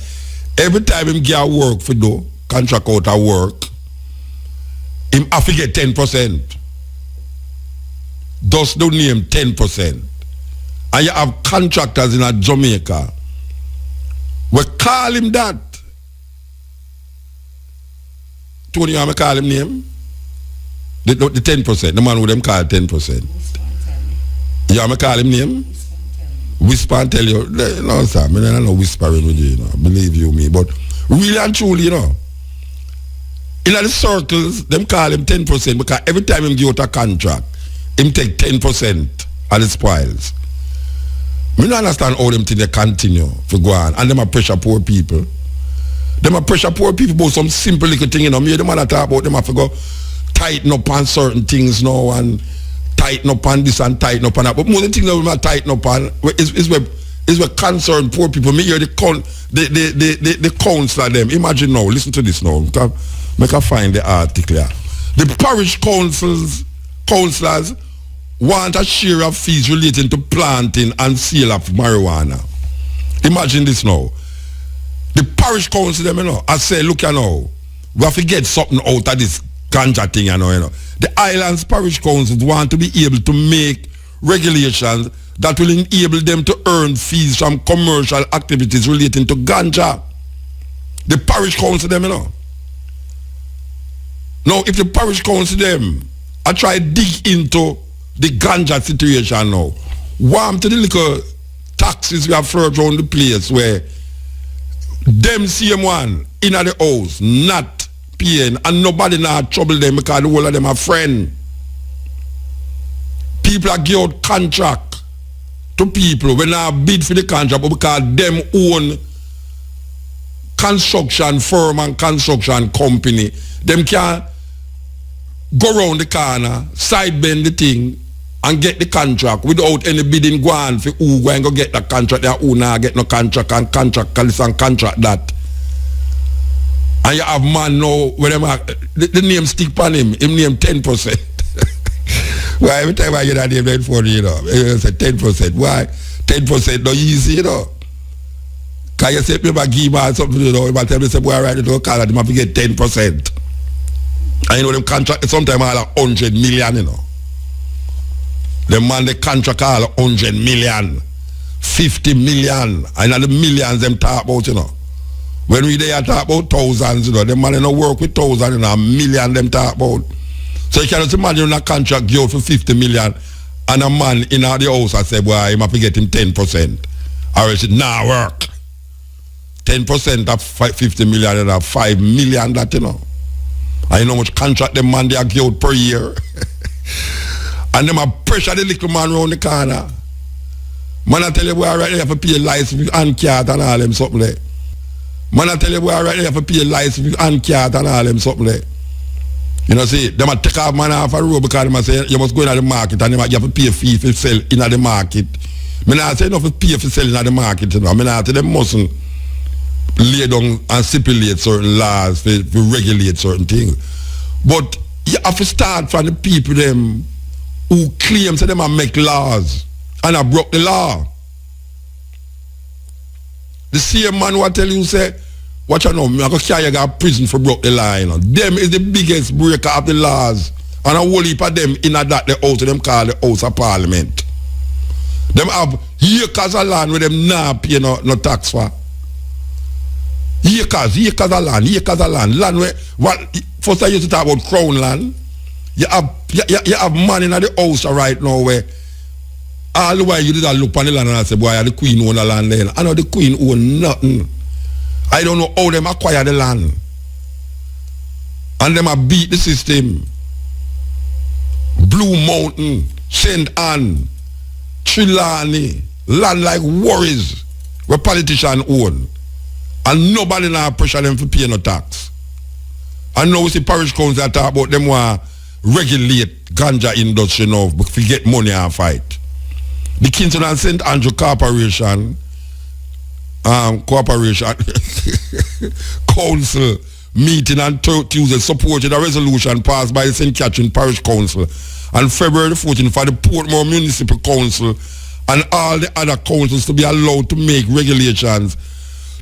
every time him get work for do, contract out a work, him have to get 10%. Thus the name 10%. And you have contractors in Jamaica. We call him that. Tony, you want me call him name? The 10%, the man who them call 10%. You want me call him name? Whisper and tell you. No, sir, I don't know whispering with you, you know. Believe you me. But really and truly, you know, in the circles, them call him 10% because every time him give out a contract, him take 10% of the spoils. I don't understand how them things they continue to go on. And them are pressure poor people. Them are pressure poor people about some simple little thing, you know. Me, them are talk about them have to go tighten up on certain things now and tighten up on this and tighten up on that. But most of the things that we might tighten up on is where concern poor people. Me hear the council of them. Imagine now, listen to this now. Make I find the article here. The parish councils councillors want a share of fees relating to planting and sale of marijuana. Imagine this now. The parish council, them, you know, I say, look, you know, we have to get something out of this ganja thing, you know. The islands parish councils want to be able to make regulations that will enable them to earn fees from commercial activities relating to ganja. The parish council, them, you know. Now, if the parish council, them, I try to dig into the ganja situation now, warm to the little taxes we have floated around the place where them same one in the house not paying and nobody not trouble them because the whole of them are friend. People are give out contract to people when they bid for the contract but because them own construction firm and construction company, them can go around the corner, side bend the thing and get the contract without any bidding go on for who go and go get the contract. Their owner get no contract and contract this and contract that. And you have man now, when the name stick on him name 10%. Why every time I get that name, that for you know, I say 10%. Why? 10% not easy, you know. Because you say people give me something, you know, if I tell me, say, boy, I write it to a call, they have to get 10%. And you know, them contract, sometimes all 100 million, you know. The man, the contract all 100 million, 50 million, and the millions them talk about, you know. When we there talk about thousands, you know, the man don't work with thousands, you know, a million them talk about. So you can just imagine a contract give for 50 million, and a man in the house I say, boy, he must get him 10%. Or he said, nah, work. 10% of 50 million and 5 million that, you know. And you know how much contract them man they are give per year. And them a pressure the little man around the corner. Man I tell you, boy, right there you have to pay license and card and all them something there. Man I tell you, boy, right there you have to pay license and card and all them something there. You know, see, them a take off man off a road because them a say you must go in the market and you have to pay a fee for sell in the market. Me not say enough to pay for selling in the market, you know. Me not say them mustn't lay down and stipulate certain laws to regulate certain things. But you have to start from the people them who claim that them a make laws and I broke the law. The same man who tell you say, watch out now, I'm going to carry you to prison for broke the law. You know. Them is the biggest breaker of the laws. And a whole heap of them in that the house them call the House of Parliament. Them have acres of land where them not pay no tax for. Acres of land. Land where, first I used to talk about crown land. You have man in the house right now where all the while you did look on the land and I say, boy, the queen own the land there. I know the queen own nothing. I don't know how them acquire the land. And them a beat the system. Blue Mountain, St. Anne, Trelawney, land like Warriors where politicians own. And nobody now pressure them for pay no tax. And now we see parish council talk about them want regulate ganja industry now but forget money and fight. The Kingston and St. Andrew Corporation Council meeting on Tuesday supported a resolution passed by the St. Catherine Parish Council on February 14th for the Portmore Municipal Council and all the other councils to be allowed to make regulations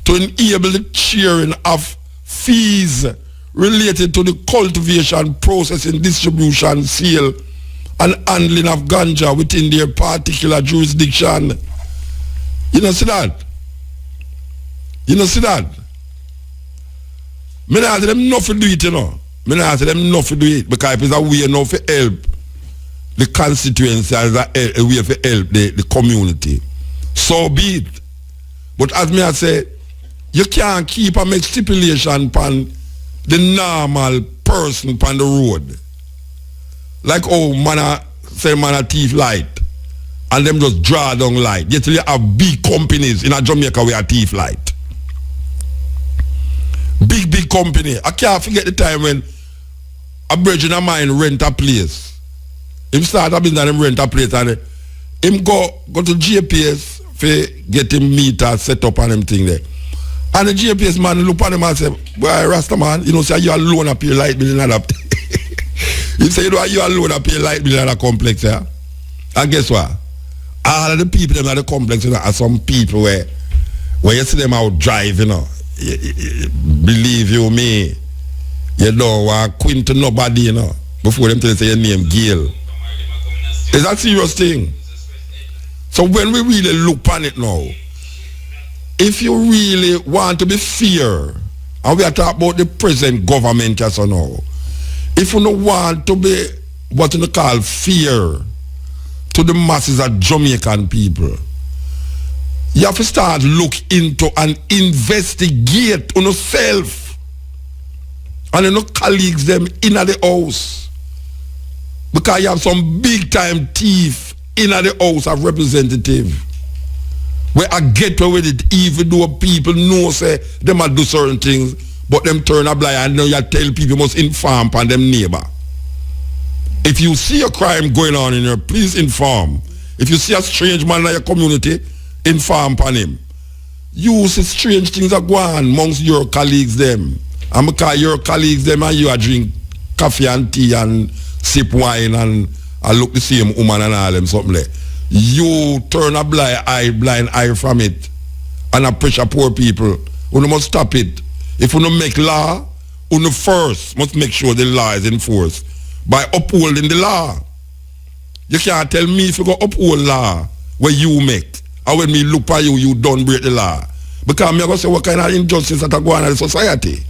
to enable the sharing of fees related to the cultivation, processing, distribution, sale, and handling of ganja within their particular jurisdiction. You know see that? You know see that? Me not say them not to do it, you know. Me not say them not to do it because it's a way now to help the constituency as a way to help the community. So be it. But as me I say, you can't keep and make stipulation upon the normal person upon the road. Like man say man a thief light and them just draw down light. Yet you have big companies in a Jamaica where a thief light. Big company. I can't forget the time when a brethren of mine rent a place. Him start a business and him rent a place and him go to GPS for get him meter set up and him thing there. And the GPS man look at him and say, boy, Rasta man, you know, say you alone up your light bill and that. You say, you know, you alone that pay light bill at a complex, yeah? And guess what? All of the people in the complex, you know, are some people where you see them out drive, you know, believe you me, you don't want to quint to nobody, you know, before them tell you say your name Gail. It's a serious thing. So when we really look on it now, if you really want to be fair, and we are talking about the present government as of now, if you don't want to be what you call fair to the masses of Jamaican people, you have to start look into and investigate on yourself and your colleagues them in the house, because you have some big time thief in the house of representative where I get away with it, even though people know say them a do certain things, but them turn a blind and now you tell people must inform on them neighbor. If you see a crime going on in here, please inform. If you see a strange man in your community, inform on him. You see strange things are going on amongst your colleagues them. And because your colleagues them and you are drink coffee and tea and sip wine and I look the same woman and all them something like. You turn a blind eye from it and a pressure poor people. You must stop it. If you don't make law, you first must make sure the law is enforced by upholding the law. You can't tell me if you go uphold law where you make, or when me look at you, you don't break the law. Because I'm going to say what kind of injustice that are going on in the society.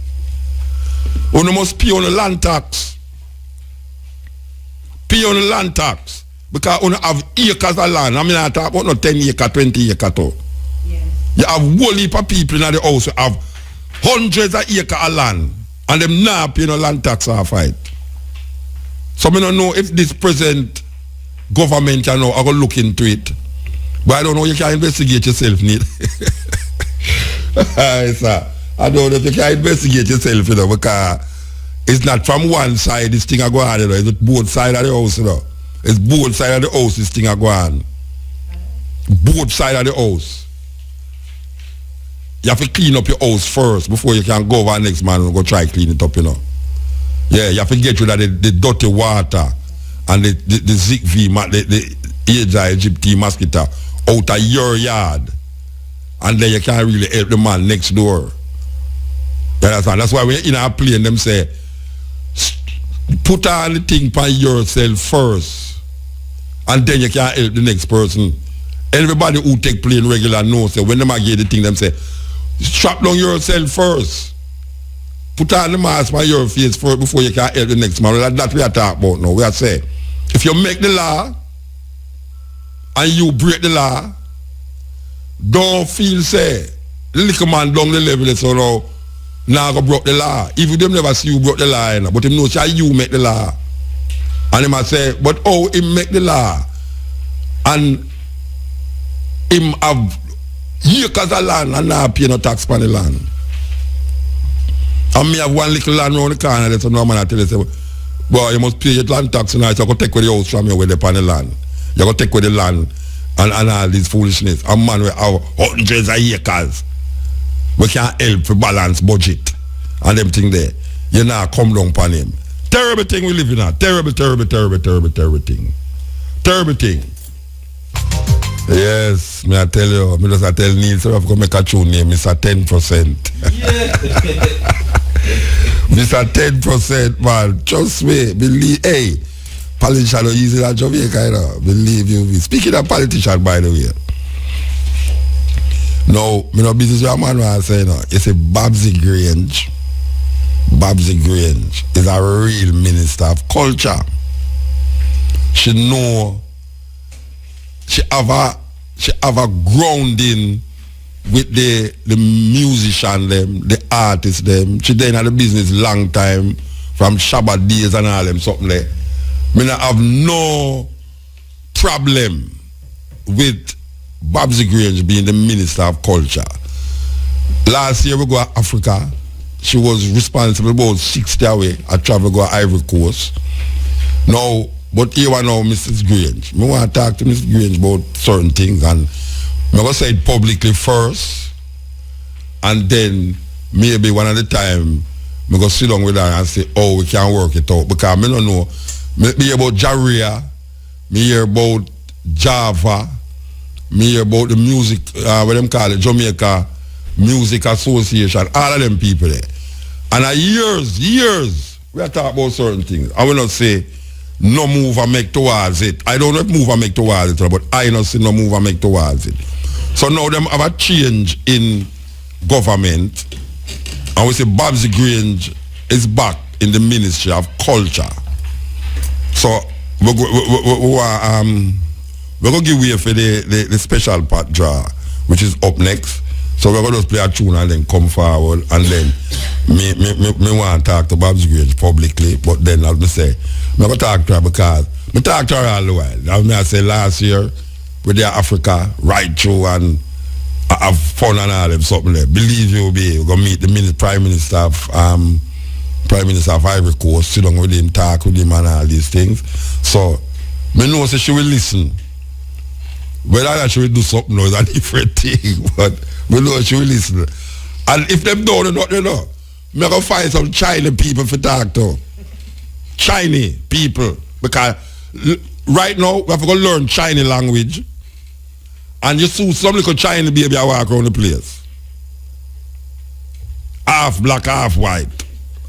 You must pay on the land tax. Pay on the land tax. Because you have acres of land. I mean, I talk about no 10 acres, 20 acres too. Yes. You have whole heap of people in the house who have hundreds of acres of land. And them not paying no land tax or fight. So I don't know if this present government, you know, are going to look into it. But I don't know, you can investigate yourself, Neil. Sir, I don't know if you can investigate yourself, you know, because it's not from one side this thing are going on, you know, it's both sides of the house, you know. It's both sides of the house this thing are going on. Both sides of the house. You have to clean up your house first before you can go over next man and go try clean it up, you know. Yeah, you have to get rid of the dirty water and the ZV, the Aedes aegypti mosquito out of your yard. And then you can't really help the man next door. You understand? That's why when you're in a plane, them say, put on the thing by yourself first. And then you can help the next person. Everybody who take plane regular knows that when they get the thing, them say, strap down yourself first. Put on the mask by your face first before you can help the next man. That's what we are talking about now. We are saying, if you make the law and you break the law, don't feel say, the little man down the level is so now go broke the law. Even them never see you broke the law, you know, but him know say you make the law. And him might say, but oh, him make the law. And him have acres of land and now pay no tax on the land. And me have one little land around the corner that's no man I tell you, say, boy, you must pay your land tax tonight, so you go take away the house from you with the land. You go take away the land and all this foolishness. A man will have hundreds of acres. We can't help to balance budget and them thing there. You know, come down upon him. Terrible thing we live in now. Terrible thing. Terrible thing. Yes, me I tell you, me just I tell Neil, so I've got to make a tune name, Mr. 10%. Mr. 10%, man. Trust me, believe, hey, politician are easy in Jamaica, you know. Believe you me. Speaking of politician, by the way. Now, me no business with a man I say, no. You say Babsy Grange is a real minister of culture. She know, she have a grounding with the musician them, the artists them. She done in the business long time, from Shabbat days and all them something like. Me not have no problem with Babsy Grange being the Minister of Culture. Last year we go to Africa. She was responsible about 60 away. I travel go to Ivory Coast. Now, but here now, Mrs. Grange. I want to talk to Mrs. Grange about certain things, and I'm going to say it publicly first, and then maybe one at a time, I'm going to sit down with her and say, oh, we can work it out, because I don't know Me hear about Jaria, me hear about Java, me hear about the music, what them call it, Jamaica Music Association, all of them people there. And years, we are talking about certain things. I will not say no move and make towards it. I don't know if move and make towards it, but I not see no move and make towards it. So now them have a change in government, and we say Babsy Grange is back in the Ministry of Culture. So we're going to give way for the special part draw, which is up next. So we're going to just play a tune and then come forward, and then me want to talk to Babsy Grange publicly, but then as I say, I'm going to talk to her because I talk to her all the while. I say last year, with their Africa right through and have fun and all them something there. Believe you be, we're going to meet the Prime Minister of Ivory Coast, sit down with him, talk with him and all these things. So, me know so she will listen. Whether she will do something is a different thing, but we know she will listen. And if them don't know, me going to find some Chinese people for talk to. Chinese people. Because right now, we have to go learn Chinese language. And you see some little Chinese baby I walk around the place. Half black, half white.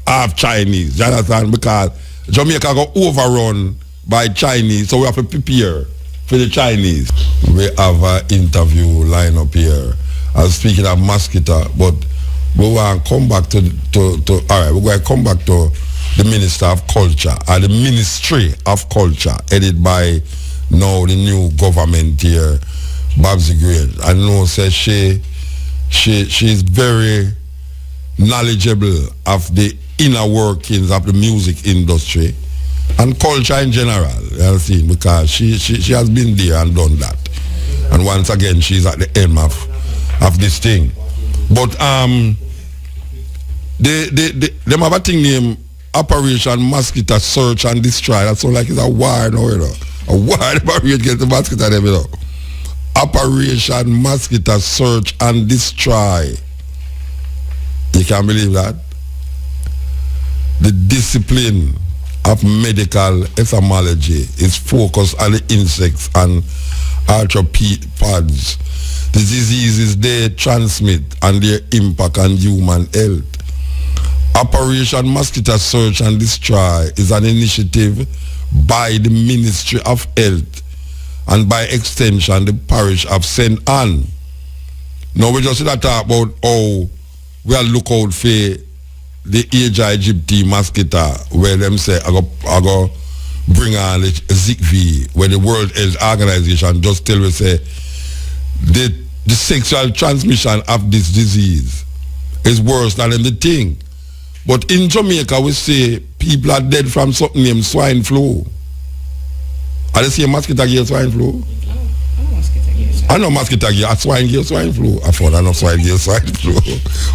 Half Chinese. You understand? Because Jamaica got overrun by Chinese, so we have to prepare for the Chinese. We have an interview line up here. I was speaking of mosquito, but we want to come back to all right, we're going to come back to the Minister of Culture, or the Ministry of Culture, headed by now the new government here, Babsy Grange. I know say she's very knowledgeable of the inner workings of the music industry and culture in general, you see, because she has been there and done that. And once again, she's at the end of this thing. But them have a thing named Operation Mosquito Search and Destroy. That sounds like it's a war now, you know. A war against the mosquito, you know. Operation Mosquito Search and Destroy. You can't believe that? The discipline of medical etymology is focused on the insects and arthropods, the diseases they transmit and their impact on human health. Operation Mosquito Search and Destroy is an initiative by the Ministry of Health and by extension the parish of St. Anne. Now we just talk about how we are look out for the Aegypti mosquito, where them say I go bring on the ZIKV, where the World Health Organization just tell me say the sexual transmission of this disease is worse than the thing. But in Jamaica we say people are dead from something named swine flu. Are they saying mosquito give swine flu? I know mosquito give swine give swine flu. I thought I know swine give swine flu.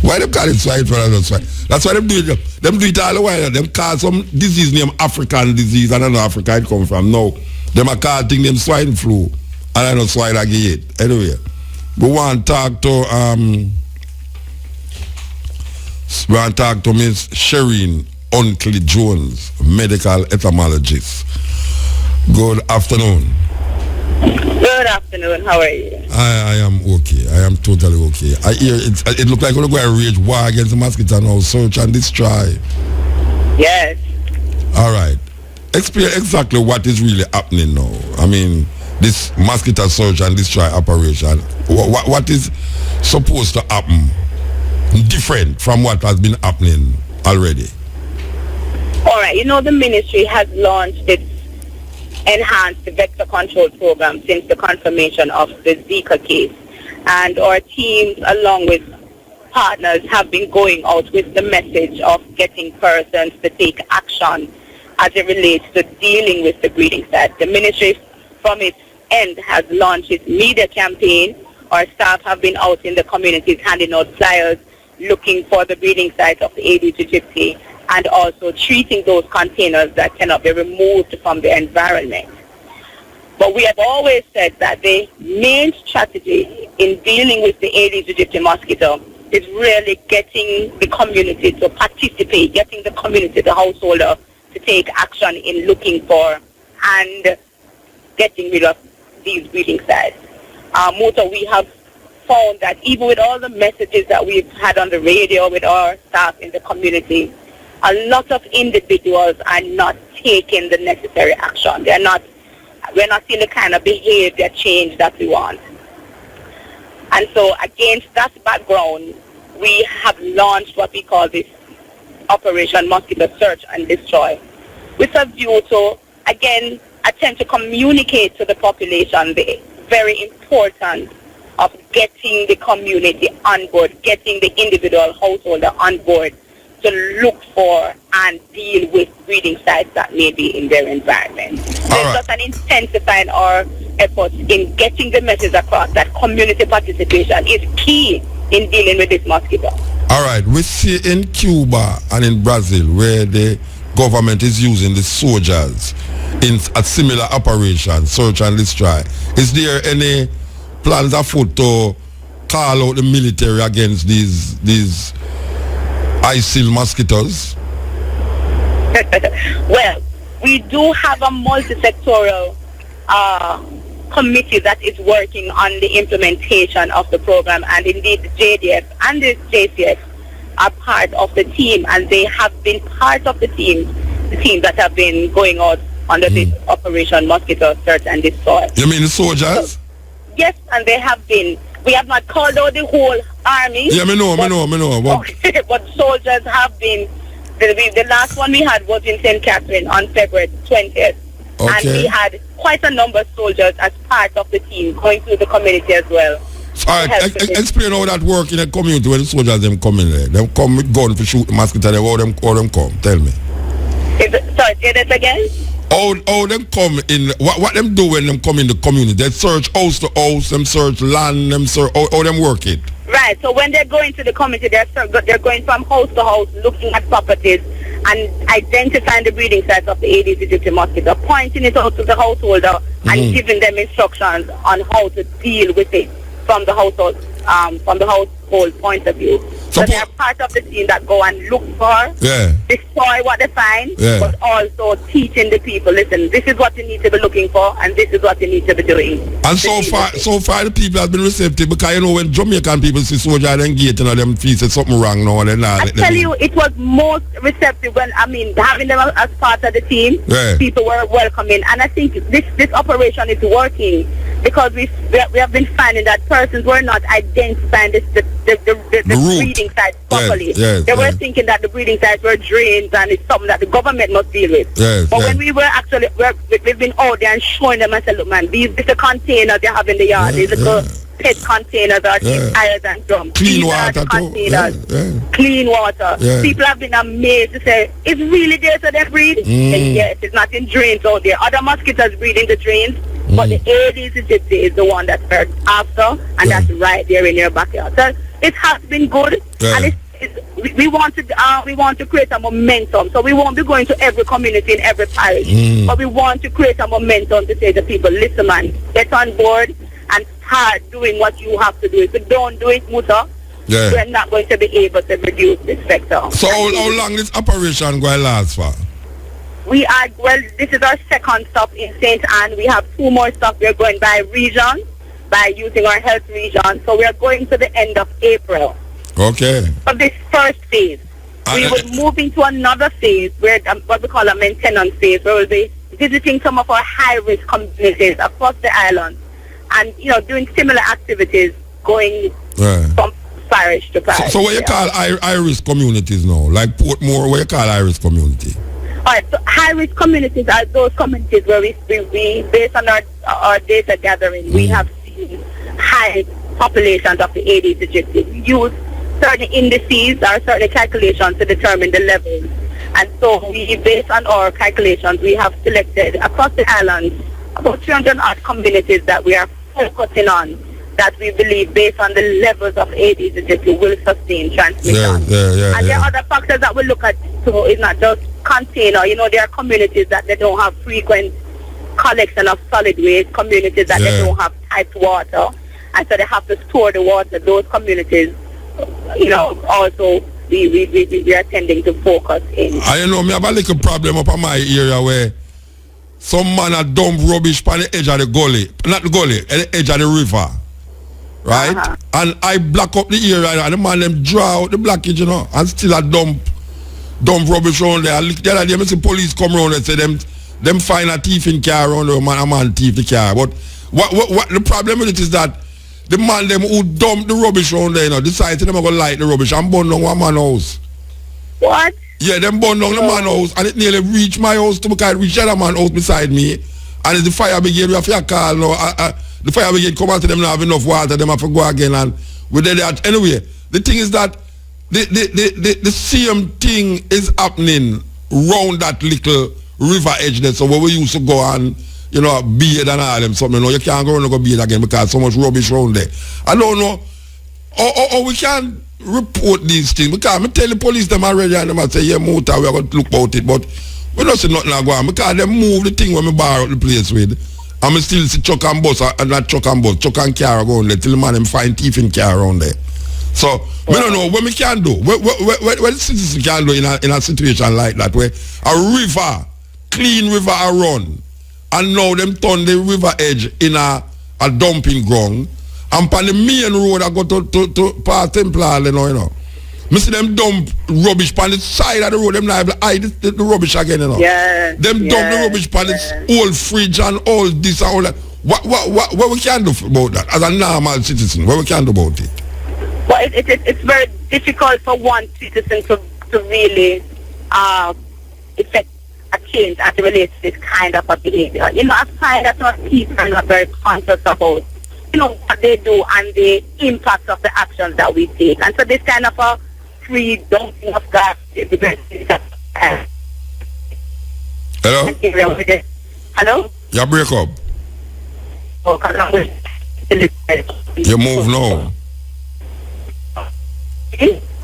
Why them call it swine flu and not swine? That's why them do it. Them do it all the while. Them call some disease named African disease. I don't know Africa it come from. No. Them are called thing named swine flu. And I know swine I give it. Anyway. We want to talk to Miss Shereen Uncle Jones, medical etymologist. Good afternoon. Good afternoon. How are you? I am okay. I am totally okay. I hear it looks like we're going to wage war against the mosquito now. Search and destroy. Yes. All right. Explain exactly what is really happening now. I mean, this mosquito search and destroy operation. What is supposed to happen different from what has been happening already? All right. You know, the ministry has launched its enhanced vector control program since the confirmation of the Zika case. And our teams, along with partners, have been going out with the message of getting persons to take action as it relates to dealing with the breeding site. The ministry, from its end, has launched its media campaign. Our staff have been out in the communities handing out flyers, looking for the breeding site of the Aedes aegypti, and also treating those containers that cannot be removed from the environment. But we have always said that the main strategy in dealing with the Aedes aegypti mosquito is really getting the community to participate, getting the community, the householder, to take action in looking for and getting rid of these breeding sites. Muta, we have found that even with all the messages that we've had on the radio with our staff in the community, a lot of individuals are not taking the necessary action. We're not seeing the kind of behavior change that we want. And so against that background, we have launched what we call this Operation Mosquito Search and Destroy, with a view to, again, attempt to communicate to the population the very importance of getting the community on board, getting the individual householder on board to look for and deal with breeding sites that may be in their environment. So it's just an intensifying our efforts in getting the message across that community participation is key in dealing with this mosquito. All right, we see in Cuba and in Brazil where the government is using the soldiers in a similar operation, search and destroy. Is there any plans afoot to call out the military against these ISIL mosquitoes? Well, we do have a multi-sectoral committee that is working on the implementation of the program, and indeed the JDF and the JCF are part of the team, and they have been part of the team that have been going out under this Operation Mosquito Search and Destroy. You mean the soldiers? Yes, and they have been. We have not called out the whole army. Yeah, me know. Okay, but soldiers have been. The last one we had was in St. Catherine on February 20th. Okay. And we had quite a number of soldiers as part of the team going through the community as well. All right, explain how that work in a community when the soldiers them come in there. Them come with gun to shoot the mosquito. How them come? Tell me. Sorry, say that again? How them come in? What them do when them come in the community? They search house to house. Them search land. Them search. How them work it? Right. So when they're going to the community, they're going from house to house, looking at properties and identifying the breeding sites of the Aedes aegypti mosquito, pointing it out to the householder and giving them instructions on how to deal with it from the household point of view. So they're part of the team that go and look for, destroy what they find, but also teaching the people, listen, this is what you need to be looking for, and this is what you need to be doing. And so far the people have been receptive, because you know when Jamaican people see soldiers and gate and them feel something wrong now, and I tell you, it was most receptive when, having them as part of the team, people were welcoming, and I think this operation is working, because we have been finding that persons were not identifying the breeding sites properly. They were thinking that the breeding sites were drains and it's something that the government must deal with. But when we were actually, we've been out there and showing them and said, look man, these are the containers they have in the yard. These are pet containers or cheap tires and drums. Clean water too. Clean water. People have been amazed to say, it's really there so they breed? And yes, it's not in drains out there. Other mosquitoes breed in the drains. But the Aedes aegypti is the one that's first after, and that's right there in your backyard. So it has been good, and we want to create a momentum. So we won't be going to every community in every parish, but we want to create a momentum to say to people, listen man, get on board and start doing what you have to do. If you don't do it, Muta, we're not going to be able to reduce this vector. So how long this operation going to last for? This is our second stop in St. Anne. We have 2 more stops. We're going by region, by using our health region. So we are going to the end of April. Okay. Of this first phase. We will move into another phase, where what we call a maintenance phase, where we'll be visiting some of our high-risk communities across the island and, doing similar activities, going from parish to parish. So what you call high-risk communities now? Like Portmore, what you call high-risk community? All right, so high-risk communities are those communities where we based on our data gathering, we have seen high populations of the Aedes aegypti. We use certain indices or certain calculations to determine the levels. And so based on our calculations, we have selected across the island about 300 odd communities that we are focusing on, that we believe based on the levels of Aedes aegypti will sustain transmission. And there are other factors that we look at, so it's not just container. There are communities that they don't have frequent collection of solid waste, communities that they don't have piped water, and so they have to store the water. Those communities, also we are tending to focus in. I know me have a little problem up in my area where some man a dump rubbish on the edge of the gully, not the gully, the edge of the river, right? And I block up the area and the man them draw out the blockage, you know, and still a dump rubbish around there. The other day I see police come around and say them find a thief in car around there, a man thief the car. But what the problem with it is that the man them who dump the rubbish around there, you know, decide to them go light the rubbish and burn down one man's house. What? Yeah, them burn down the man's house and it nearly reached my house to because it reached the other man's house beside me. And it's the fire brigade, we have to call now. The fire brigade come out to them, not have enough water, them have to go again and we did that. Anyway, the thing is that the same thing is happening round that little river edge there. So where we used to go and, you know, bathe and all them something, you know, you can't go and go bathe again because so much rubbish around there. I don't know how we can report these things because I tell the police them already and them say, yeah, motor, we are going to look about it, but we don't see nothing like that because they move the thing when we bar out the place with. And we still see truck and bus, and not truck and bus, truck and car around there till the man them find thief in car around there. So, we don't know what we can do. What the citizens can do in a situation like that where a river, clean river are run, and now them turn the river edge in a dumping ground, and on the main road I go to past Templar, you know. Me see them dump rubbish on the side of the road, them not able to hide the rubbish again, you know. Yeah. Them dump the rubbish on the old fridge and all this and all that. What we can do about that as a normal citizen? What we can do about it? Well, it's very difficult for one citizen to really effect a change as it relates to this kind of a behavior. You know, I find that some people are not very conscious about, you know, what they do and the impact of the actions that we take. And so this kind of a free dumping of gas is the best. Hello? Hello? You break up. You move now.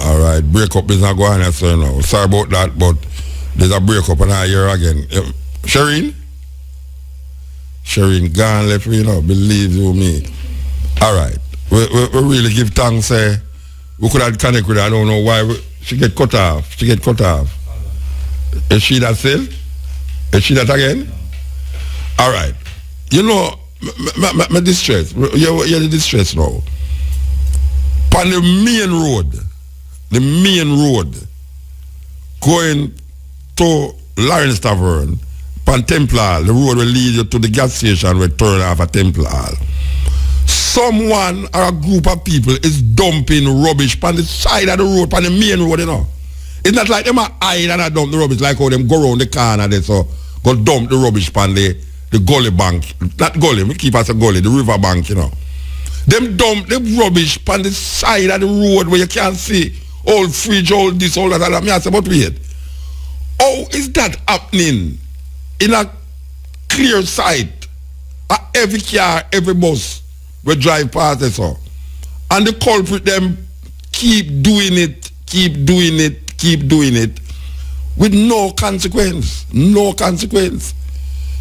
All right, break up is not going on, so now. Sorry about that, but there's a break up and I hear again. Shireen gone left me, you know, believe you me. All right, we really give thanks. We could have connected with her. I don't know why she get cut off. Is she that still? Is she that again? All right. You know, my distress. You're the distress now. On the main road, going to Lawrence Tavern, on Templar, the road will lead you to the gas station where turn off at Templar. Someone or a group of people is dumping rubbish on the side of the road, on the main road, you know. It's not like them are hide and dump the rubbish, like how them go around the corner there, so go dump the rubbish on the gully bank. Not gully, we keep us a gully, the river bank, you know. Them dump the rubbish on the side of the road where you can't see old fridge, all this, all that, and I say, but wait, how is that happening in a clear sight? Every car, every bus will drive past it, so. And the culprit them keep doing it with no consequence.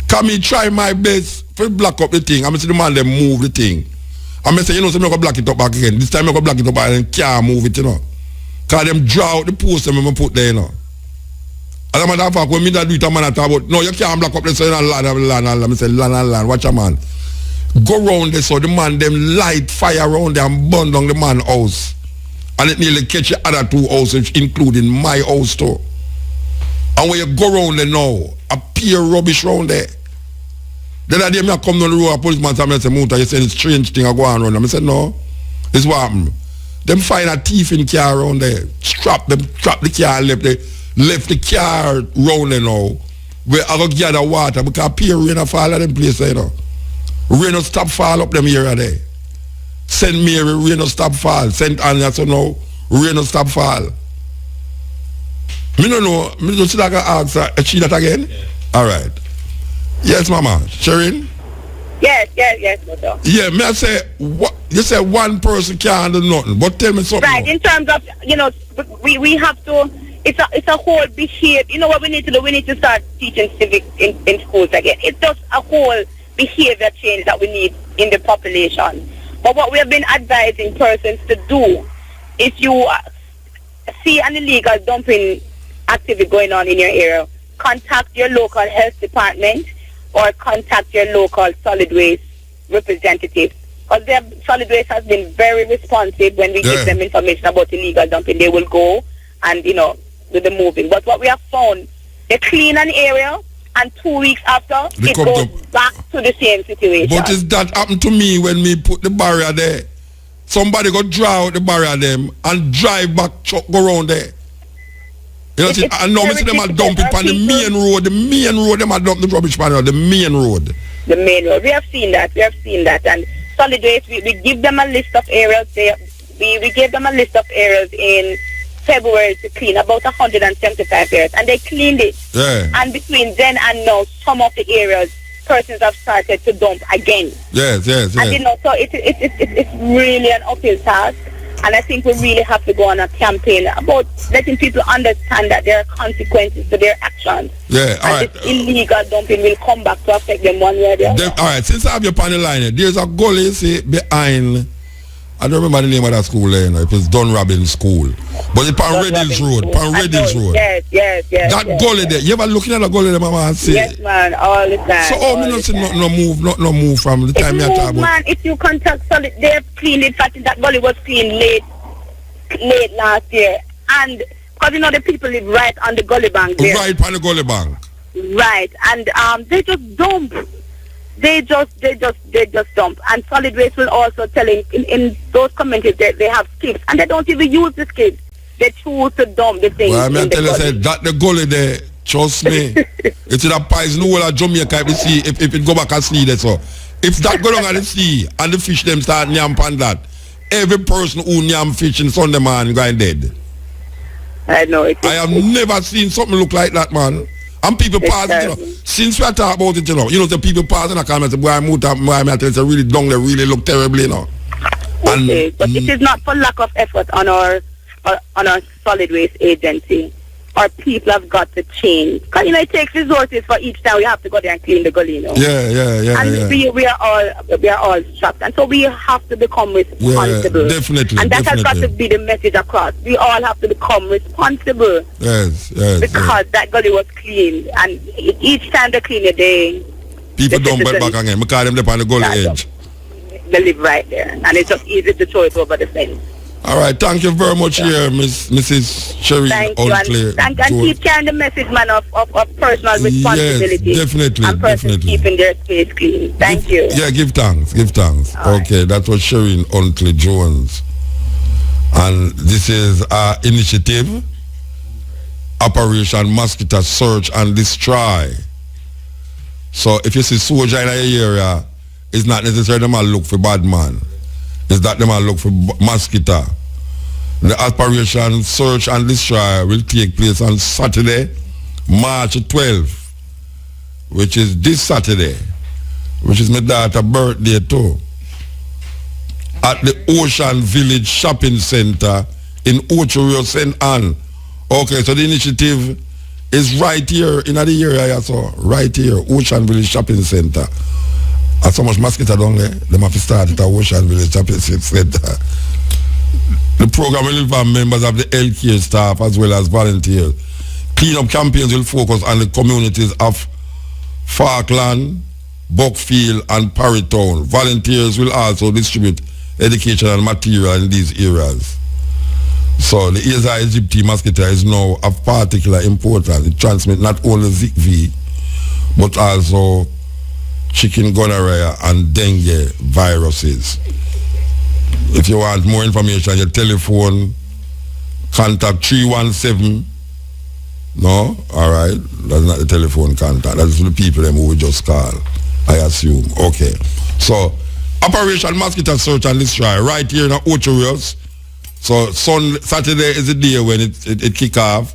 Can me try my best to block up the thing. I'm see the man them move the thing. I'm say, you know, so I'm going to block it up back again. This time I'm going to block it up and can't move it, you know. Because them draw out the post them and put there, you know. As a matter of fact, when me that do it, a man talk about, no, you can't block up the side and land. I say, land, watch a man. Go round there so the man them light fire around there and burn down the man house. And it nearly catch the other two houses, including my house too. And when you go round there now, appear rubbish round there. Then I day I come down the road, a policeman tell me, say, Muta, you say this strange thing I go on around. I said, no, this what happened. Them find a thief in car around there, trap the car, left the car round there now, where I go gather water, because appear rain a fall at them place there, you know. Rain no stop fall up them area there. St. Mary, rain no stop fall. St. Anna, so now, rain no stop fall. Me no know, me just like I ask her, is she that again? Yeah. All right. Yes, Mama. Shireen? Yes, Mother. Yeah, me I say, you say one person can't do nothing, but tell me something. Right, in terms of, you know, we have to, it's a whole behavior. You know what we need to do? We need to start teaching civics in schools again. It's just a whole behavior change that we need in the population. But what we have been advising persons to do is you see an illegal dumping activity going on in your area, contact your local health department or contact your local solid waste representative. Because their solid waste has been very responsive when we give them information about illegal dumping. They will go and, do the moving. But what we have found, they clean an area and 2 weeks after, it goes back to the same situation. But is that happened to me when me put the barrier there? Somebody go draw out the barrier them and drive back, truck go around there. You know, see, I know me see them a dump it on the main road. The main road, them a dump the rubbish pan on the main road. The main road. We have seen that. And solid waste, we give them a list of areas. We gave them a list of areas in February to clean, about 175 areas, and they cleaned it. Yeah. And between then and now, some of the areas, persons have started to dump again. Yes. And so it's really an uphill task. And I think we really have to go on a campaign about letting people understand that there are consequences to their actions. Yeah, all right. This illegal dumping will come back to affect them one way or the other. All right, since I have your panel line, there's a gully, say, behind, I don't remember the name of that school there, if it's Dunrabin School. But it's on Red Hills Road, Yes. That gully there, you ever looking at the gully there, mama, and say? Yes, man, all the time. So, me not see no move from the time you talk about. Man, if you contact solid, they've cleaned it. That gully was cleaned late last year. And, because the people live right on the gully bank there. Right on the gully bank. Right, and they just dump. They just dump. And solid waste will also tell in those communities that they have skips, and they don't even use the skips. They choose to dump the things. Well, I tell you, say, that the gully there, trust me, it's in a pies no whole of Jamaica if we see if it go back and see that. So if that go down at the sea and the fish them start nyam pan that, every person who nyam fish in Sunday morning going dead. I know it. I have never seen something look like that, man. And people pass it, since we are talking about it, the people pass and I come and say, boy, I tell you, really down there, really look terribly, Okay, but it is not for lack of effort on our solid waste agency. Our people have got to change. Because, it takes resources for each time we have to go there and clean the gully, Yeah. And we are all strapped. And so we have to become responsible. Yeah, definitely. And that has got to be the message across. We all have to become responsible. Yes. Because that gully was cleaned. And each time they clean it, people don't get back again. Because them live on the gully edge. They live right there. And it's just easy to throw it over the fence. All right, thank you very much here, Mrs. Sherry. Thank you, and keep carrying the message, man, of personal responsibility. Yes, definitely, and persons keeping their space clean. Thank you. Yeah, give thanks. All okay, right. That was Sherry Untley Jones. And this is our initiative, Operation Mosquito Search and Destroy. So if you see soldier in the area, it's not necessarily them look for bad man. Is that them look for mosquito. The Operation Search and Destroy will take place on Saturday, March 12th, which is this Saturday, which is my daughter's birthday too, at the Ocean Village Shopping Center in Ocho, St. Anne. Okay, so the initiative is right here in the area, so right here, Ocean Village Shopping Center. So much mosquito down there, they have to start at Ocean Village Shopping Center. The program will involve members of the healthcare staff as well as volunteers. Cleanup campaigns will focus on the communities of Falkland, Buckfield and Parrytown. Volunteers will also distribute educational material in these areas. So the Aedes aegypti mosquito is now of particular importance. It transmits not only ZV, but also chicken gonorrhea and dengue viruses. If you want more information, your telephone, contact 317. No? Alright. That's not the telephone contact. That's the people them who we just call, I assume. Okay. So, Operation Mosquito Search and Destroy right here in Ocho Rios. So, Saturday is the day when it kick off.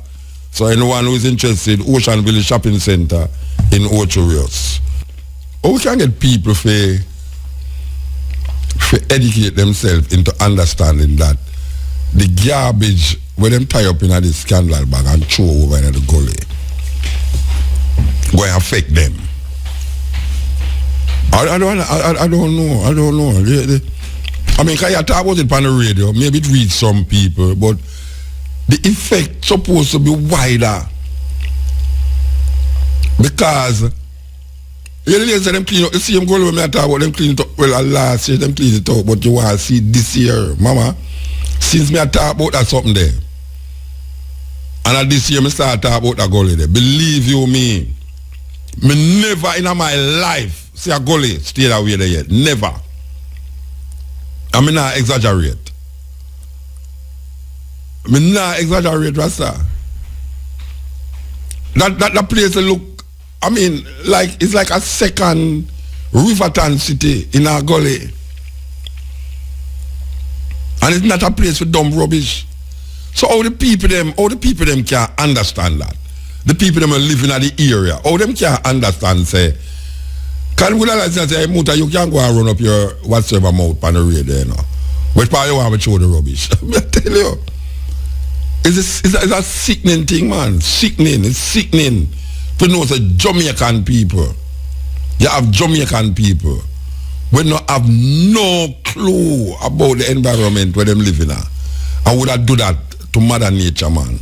So, anyone who is interested, Ocean Village Shopping Center in Ocho Rios. How we can get people to educate themselves into understanding that the garbage where them tie up in this scandal bag and throw over in the gully going to affect them. I don't know. I mean, can you talk about it on the radio? Maybe it reaches some people, but the effect supposed to be wider. Because you realize that them clean up, you see them go over me and talk about them clean it up, well last year them clean it up, but you want to see this year, mama, since me I talk about that something there, and this year me start talk about that gully there, believe you me never in my life see a gully stay that way there yet, never. I mean not exaggerate. Me not exaggerate, Rasta. That place look, I mean, like it's like a second Riverton city in a gully. And it's not a place for dumb rubbish. So how the people them can understand that. The people them are living in the area. How them can understand say, can we like say, Muta, you can't go and run up your whatsoever mouth on the radio, you know. Which part you want to show the rubbish? I tell you. It's a sickening thing, man. Sickening. It's sickening. To know the Jamaican people. You have Jamaican people. We not have no clue about the environment where them living at. And would I do that to Mother Nature, man?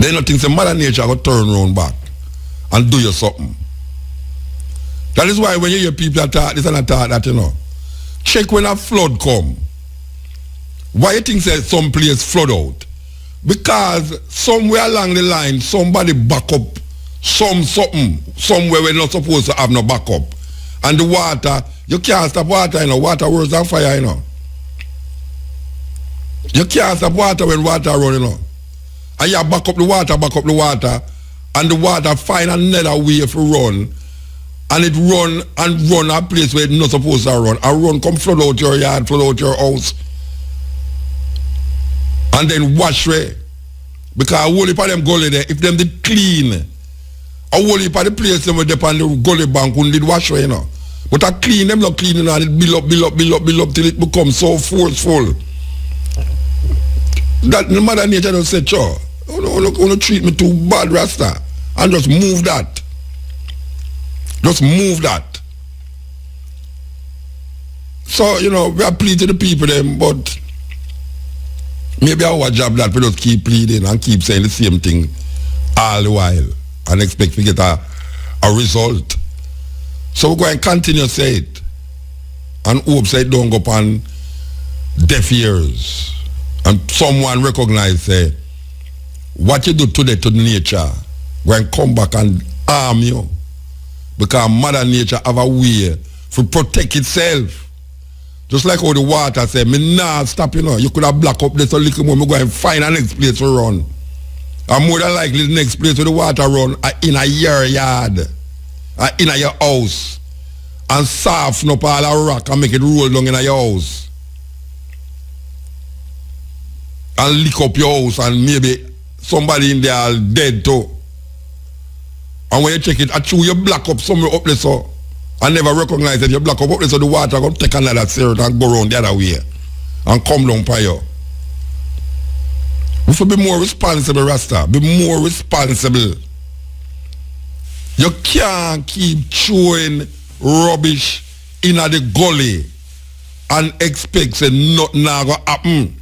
They don't think the Mother Nature will turn around back and do you something. That is why when you hear people attack this and attack that, you know, check when a flood come. Why you think that some place flood out? Because somewhere along the line somebody back up something somewhere we're not supposed to have no backup. And the water, you can't stop water, you know, water worse than fire, you know. You can't stop water when water run, you know. And you back up the water, and the water find another way to run. And it run a place where it's not supposed to run. And run come flood out your yard, flood out your house. And then wash away. Because a whole heap of them gully there, if them did clean, a whole heap of the place them were on the gully bank wouldn't did wash away, you know. But I clean them not cleaning and it build up till it becomes so forceful. That the Mother Nature don't say, sure, don't treat me too bad, Rasta. And just move that. Just move that. So, you know, we are pleading to the people them, but maybe our job that we just keep pleading and keep saying the same thing all the while and expect to get a result. So we're going to continue to say it and hope say it don't go upon deaf ears and someone recognize say what you do today to nature when come back and harm you because Mother Nature have a way to protect itself. Just like how the water say, me nah stop, you know. You could have blocked up this a little more, me go and find a next place to run. And more than likely the next place where the water run in a your yard. In your house. And soften up all the rock and make it roll down in your house. And lick up your house and maybe somebody in there dead too. And when you check it, actually you block up somewhere up there so. I never recognize that you block up so the water going to take another syrup and go around the other way and come down by you. We should be more responsible, Rasta. Be more responsible. You can't keep throwing rubbish in the gully and expect that nothing going to happen.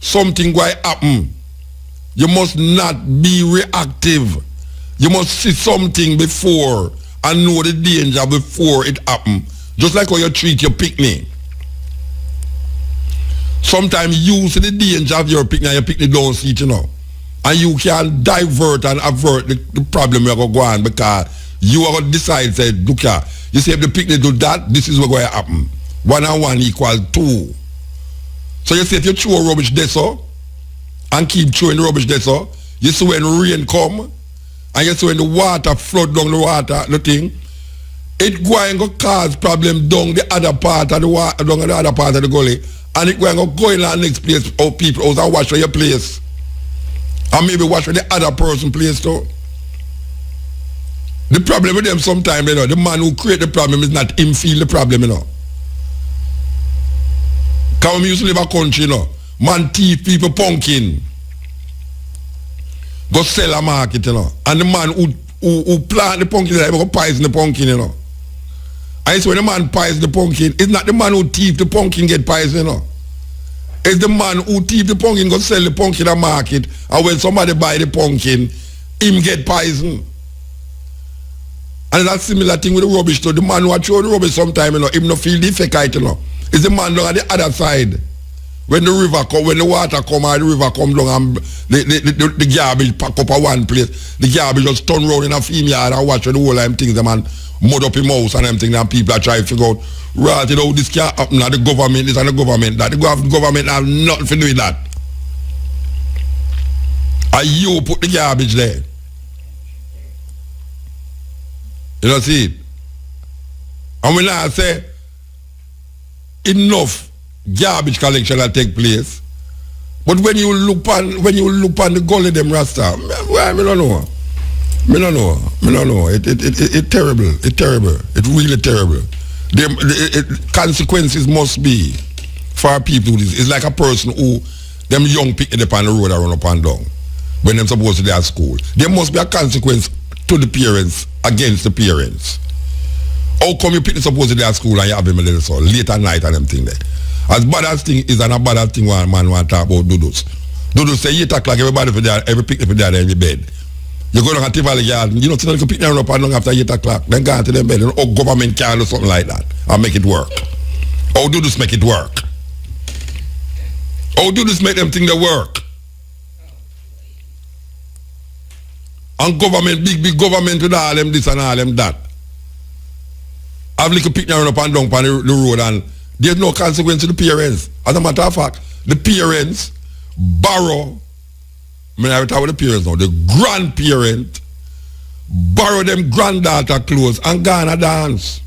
Something going to happen. You must not be reactive. You must see something before and know the danger before it happens. Just like how you treat your picnic. Sometimes you see the danger of your picnic and your picnic don't see it, you know. And you can divert and avert the problem you're going to go on because you are going to decide, say, look here, you say if the picnic do that, this is what's going to happen. 1 and 1 equals 2. So you say if you throw rubbish there so, and keep throwing rubbish there so, you see when rain come, and you see when the water flood down the thing, it going to cause problem down the other part of the water, down the other part of the gully, and it going to go in the next place of people out and wash your place. And maybe wash the other person place too. The problem with them sometimes, you know, the man who create the problem is not him feel the problem, you know. Because we used to live a country, you know, man thief people pumpkin. Go sell a market, you know. And the man who plant the pumpkin, he go poison the pumpkin, you know. And it's when the man poison the pumpkin, it's not the man who thief the pumpkin get poison, you know. It's the man who thief the pumpkin go sell the pumpkin in a market, and when somebody buy the pumpkin, him get poison. And that's similar thing with the rubbish too. The man who throw the rubbish sometime, you know, him no feel the effect, you know. It's the man down on the other side. When the river come, when the water come and the river come down and the garbage pack up at one place, the garbage just turn around in a female yard and watch the whole them things, the man mud up his mouse and them things, and people are trying to figure out, right, you know, this can't happen at the government, this and the government, that the government have nothing to do with that. And you put the garbage there. You know, see it? And when I say enough garbage collection that take place, but when you look on the gully them Rasta, well, I don't know. It's terrible. It's terrible. It's really terrible. Consequences must be for people. It's like a person who them young people up on the road and run up and down when they're supposed to be at school. There must be a consequence to the parents against the parents. How come you pick the supposed to be at school and you have him a little so late at night and them thing there? As bad as thing is and a bad as thing one man want to talk about Dudus. Dudus say 8 o'clock everybody for there, every picnic for there in the bed. You go down at Tivoli Garden, you know, so you can pick them up and down after 8 o'clock, then go to them bed, and government can do something like that and make it work. How do this make it work? How do this make them think they work? And government, big government with all them this and all them that. Have little pick them up and down on the road and there's no consequence to the parents. As a matter of fact, the parents borrow, I mean I talk about the parents now, the grandparent borrow them granddaughter clothes and Ghana dance.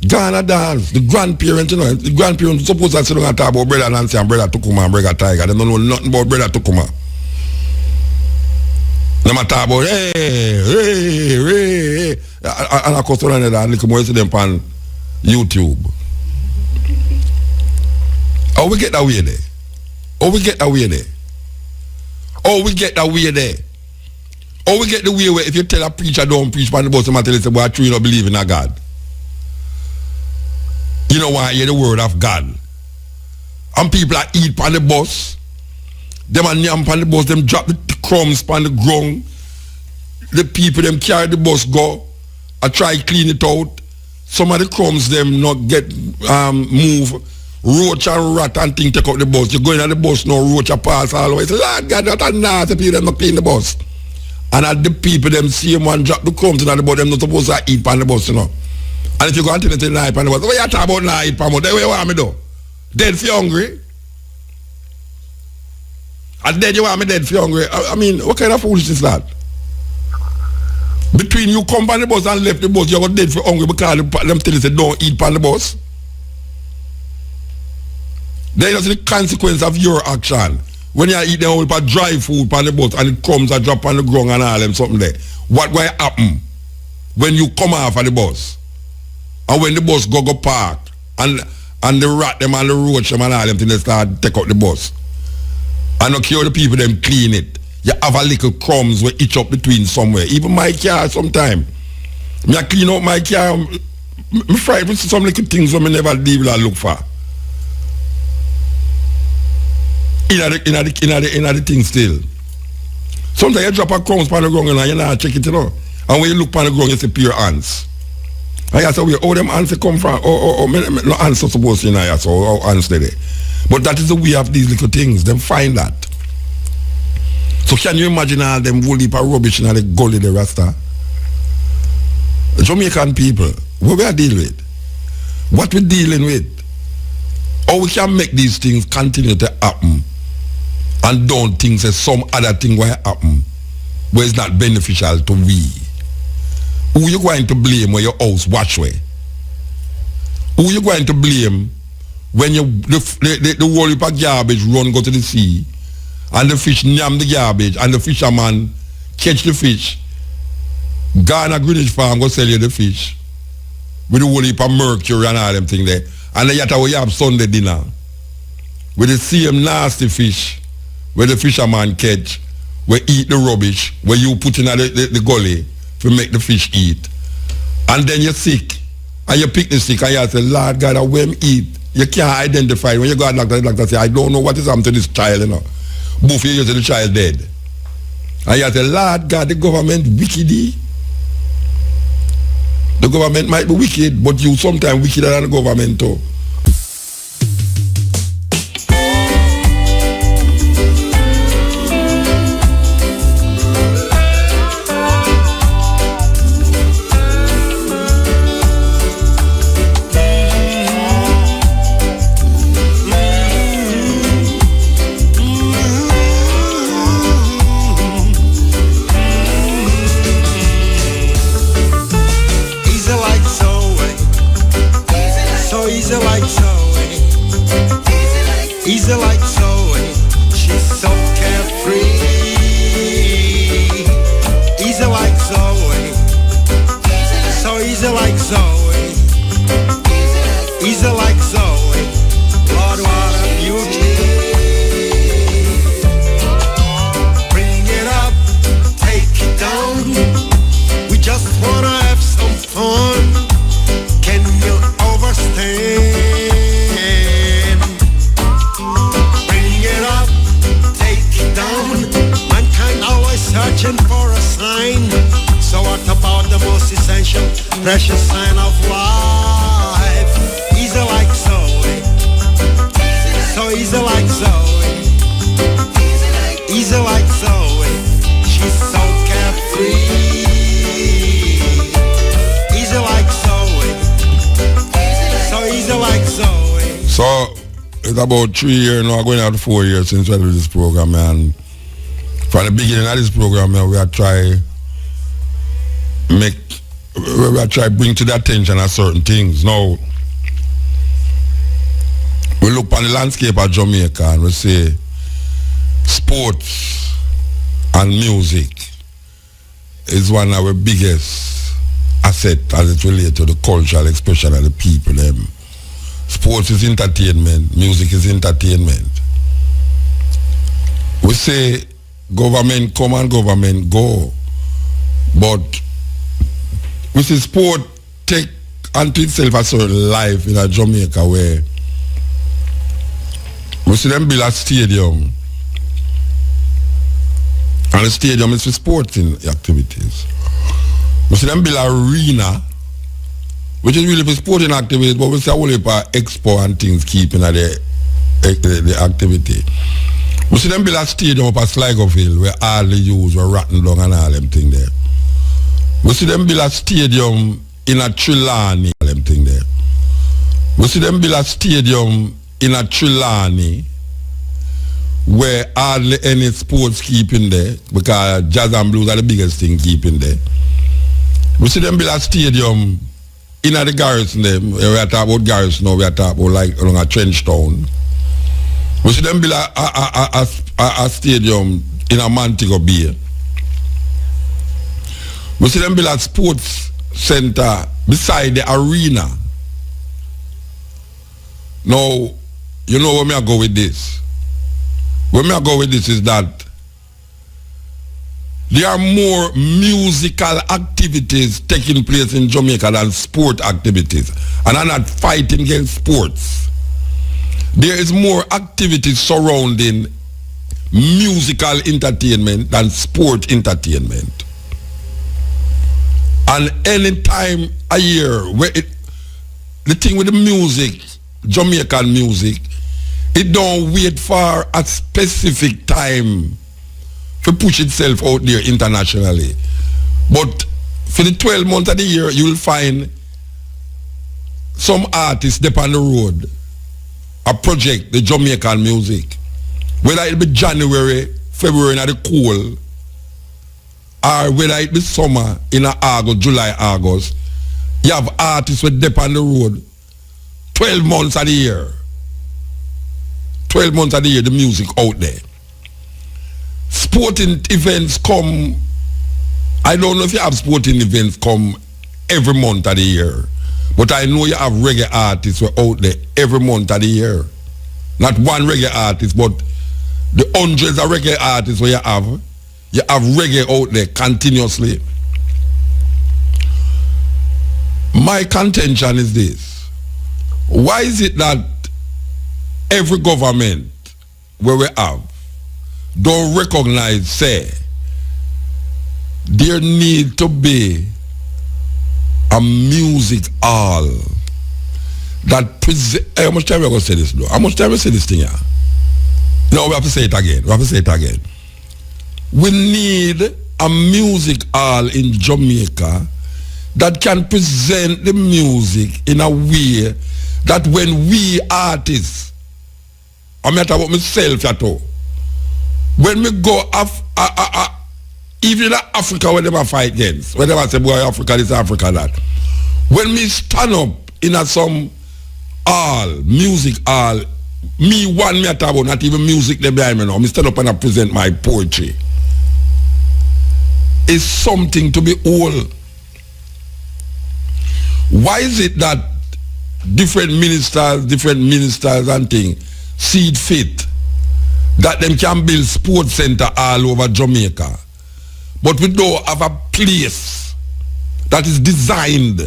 Ghana dance. The grandparents, you know, the grandparents supposed to sit down and talk about brother Nancy and brother Tukuma and brother Tiger. They don't know nothing about brother Tukuma. They might talk about hey. And of course, and little more see them on YouTube. How we get that way there? How we get that way there? How we get that way there? How we get the way where if you tell a preacher don't preach on the bus, and tell you say, boy, I truly don't believe in a God. You know why? Hear the word of God. And people are eat on the bus. Them and yam on the bus, them drop the crumbs on the ground. The people them carry the bus go. I try clean it out. Some of the crumbs them not get move. Roach and rat and thing take out the bus. You go in on the bus now, roach a pass all the way. Say, Lord God, that and nasty people them not clean the bus. And at the people them see him and drop the crumbs in the bus, them not supposed to eat on the bus, you know. And if you go and tell them to lie on the bus, what you talk about lie on the bus? What you want me do? Dead if you hungry? And dead you want me dead if you hungry? I mean, what kind of foolishness is that? Between you come on the bus and left the bus, you got dead for hungry because them tell you say don't eat on the bus. Then you see the consequence of your action. When you eat them whole part dry food on the bus and it comes and drop on the ground and all them something there. What will happen when you come off of the bus? And when the bus go park and the rat them and the roach them and all them things they start take out the bus. And not care the people them clean it. You have a little crumbs where itch up between somewhere. Even my car sometime. I clean out my car. I'm frightened with some little things that I never leave and look for. In the thing still. Sometimes you drop a crumbs on the ground and you not check it, you know. And when you look on the ground, you see pure ants. And you say, where them ants come from? No ants are supposed to be in so how ants they there. But that is the way of these little things. Them find that. So can you imagine all them whole heap of rubbish in the gully the Rasta? Jamaican people, what we are dealing with? What we dealing with? How we can make these things continue to happen and don't think that some other thing will happen where it's not beneficial to we? Who you going to blame when your house wash way? Who you going to blame when the whole heap of garbage run go to the sea and the fish yam the garbage and the fisherman catch the fish, Ghana Greenwich Farm go sell you the fish with the whole heap of mercury and all them thing there, and then you have Sunday dinner with the same nasty fish where the fisherman catch, where eat the rubbish, where you put in the gully to make the fish eat, and then you're sick and you pick the stick and you say, Lord God, I will eat. you can't identify. When you go to the doctor say, I don't know what is happened to this child, you know. Both years the child dead. And you say, Lord God, the government wicked. The government might be wicked, but you sometimes wickeder than the government too. Easy like Zoe, she's so carefree. Easy like Zoe, so easy like Zoe. Easy like Zoe, Lord, what a beauty. Bring it up, take it down. We just wanna have some fun. Can you overstand? Searching for a sign. So what about the most essential, precious sign of life? Easy like Zoe, so easy like Zoe. Easy like Zoe, she's so carefree. Easy like Zoe, so easy like Zoe. So it's about 3 years now, going out to 4 years since we did this program, and from the beginning of this program, we are try bring to the attention of certain things. Now, we look on the landscape of Jamaica and we say sports and music is one of our biggest assets as it relates to the cultural expression of the people. Sports is entertainment, music is entertainment. We say government come and government go, but we see sport take unto itself a certain life in a Jamaica where we see them build a stadium, and the stadium is for sporting activities. We see them build an arena, which is really for sporting activities, but we see a whole heap of expo and things keeping at the activity. We see them build a stadium up at Sligo Hill where all the youths were rotten down and all them thing there. We see them build a stadium in a Trelawney, all them thing there. We see them build a stadium in a Trelawney where hardly any sports keeping there because jazz and blues are the biggest thing keeping there. We see them build a stadium in a the Garrison there. We are talking about Garrison now, we are talking about like along a trench town. We see them build a stadium in a Montego Bay. We see them build a sports center beside the arena. Now, you know where me I go with this? Where me I go with this is that there are more musical activities taking place in Jamaica than sport activities. And I'm not fighting against sports. There is more activities surrounding musical entertainment than sport entertainment. And any time a year, where the thing with the music, Jamaican music, it don't wait for a specific time to push itself out there internationally. But for the 12 months of the year, you will find some artists up on the road a project the Jamaican music. Whether it be January, February in the cold, or whether it be summer in August, July, August, you have artists with dip on the road 12 months of the year. 12 months of the year, the music out there. Sporting events come, I don't know if you have sporting events come every month of the year, but I know you have reggae artists who are out there every month of the year. Not one reggae artist, but the hundreds of reggae artists where you have reggae out there continuously. My contention is this. Why is it that every government where we have don't recognize, say, there need to be a music hall that present. How much time we going to say this, though? How much time we say this thing here? No, we have to say it again. We need a music hall in Jamaica that can present the music in a way that when we artists, I'm not talking about myself at all, when we go even in Africa, when they fight against, when they say, boy, Africa this, Africa that, when we stand up in some hall, music hall, me talk about not even music they behind me now, me stand up and I present my poetry. It's something to be all. Why is it that different ministers and things see it fit that them can build sports center all over Jamaica, but we don't have a place that is designed,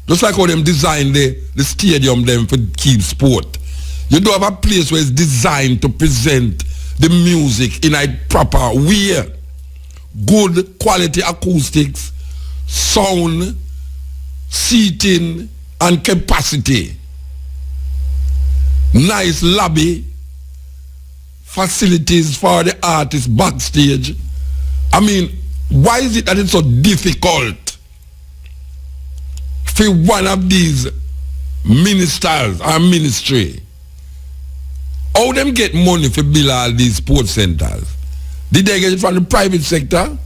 just like how them design the stadium them for keep sport. You don't have a place where it's designed to present the music in a proper way. Good quality acoustics, sound, seating, and capacity. Nice lobby, facilities for the artists backstage. I mean, why is it that it's so difficult for one of these ministers or ministry? How them get money for build all these sports centers? Did they get it from the private sector?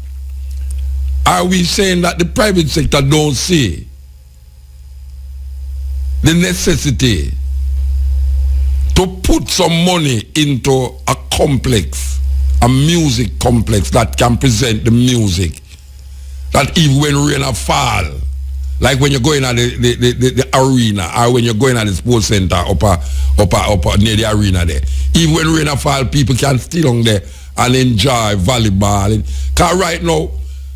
Are we saying that the private sector don't see the necessity to put some money into a complex, a music complex that can present the music, that even when rain fall, like when you're going at the arena or when you're going at the sports center up near the arena there, even when rain fall, people can still on there and enjoy volleyball. Because right now,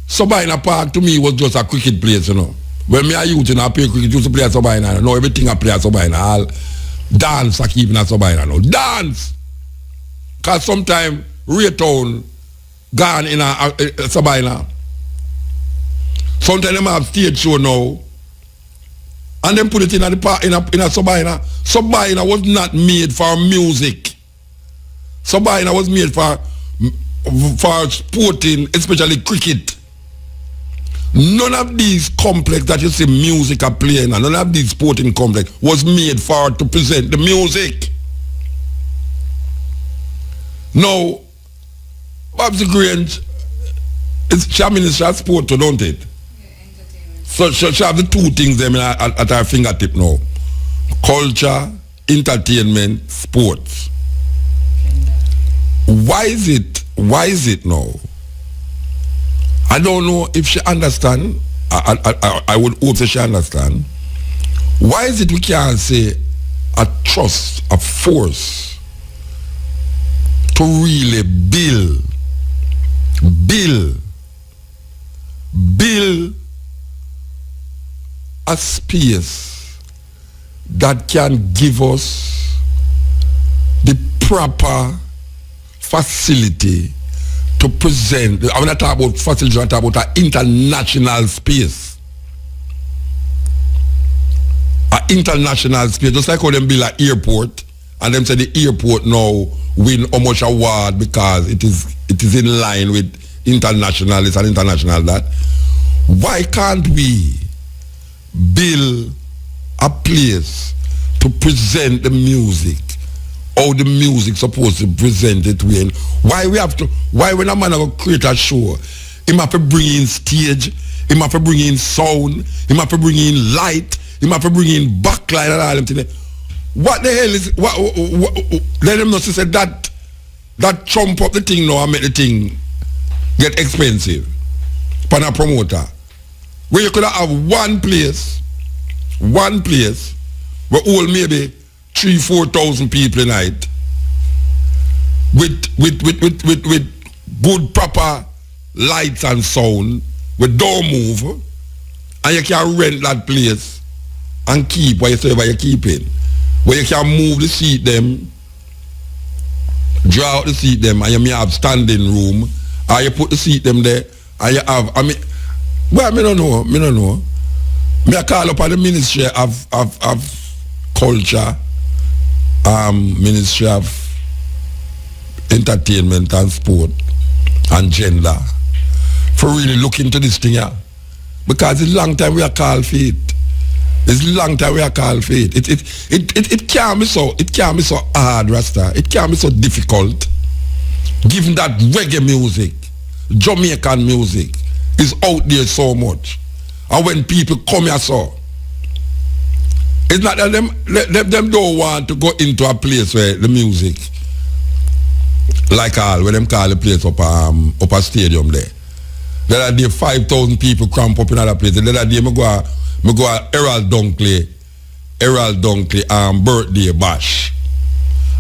Sabina Park to me was just a cricket place, you know. When me a youth and I play cricket, used to play at Sabina. Now everything I play at Sabina. All dance I keep at Sabina now. Dance! Because sometimes Raytown gone in a Sabina. Sometimes them have stage show now. And then put it in a Sabina. Sabina was not made for music. Sabina was made for sporting, especially cricket. None of these complex that you see music are playing, and none of these sporting complex was made for to present the music. Now, Babsy Grange, she a minister of sport too, don't it? So she have the two things them at her fingertip now. Culture, entertainment, sports. Why is it now? I don't know if she understand. I would hope that she understand. Why is it we can't say a trust, a force to really build a space that can give us the proper facility to present. I'm not talking about facility, I'm talking about an international space. An international space, just like how them build an airport, and them say the airport now win how much award because it is in line with international, it's an international that. Why can't we build a place to present the music? How the music supposed to present it when? Why when a man go create a show, he have to bring in stage, he have to bring in sound, he have to bring in light, he have to bring in backlight and all them things. What the hell is let them not say that trump up the thing now and make the thing get expensive for a promoter. Where you could have one place where all maybe 3,000-4,000 people a night with good proper lights and sound, with don't move, and you can rent that place and keep what you say you're keeping. where you can move the seat them, draw out the seat them, and you may have standing room, or you put the seat them there, and you have, I don't know. Me I call up on the Ministry of Culture, Ministry of Entertainment and Sport and Gender, for really look into this thing here. Because it's a long time we are called for it. It's a long time we are called for it. It can't be so hard, Rasta. It can't be so difficult. Given that reggae music, Jamaican music is out there so much. And when people come here so, it's not that them don't want to go into a place where the music, like where them call the place up a stadium there. The other day 5,000 people cramp up in other place. The other day me go a Errol Dunkley birthday bash.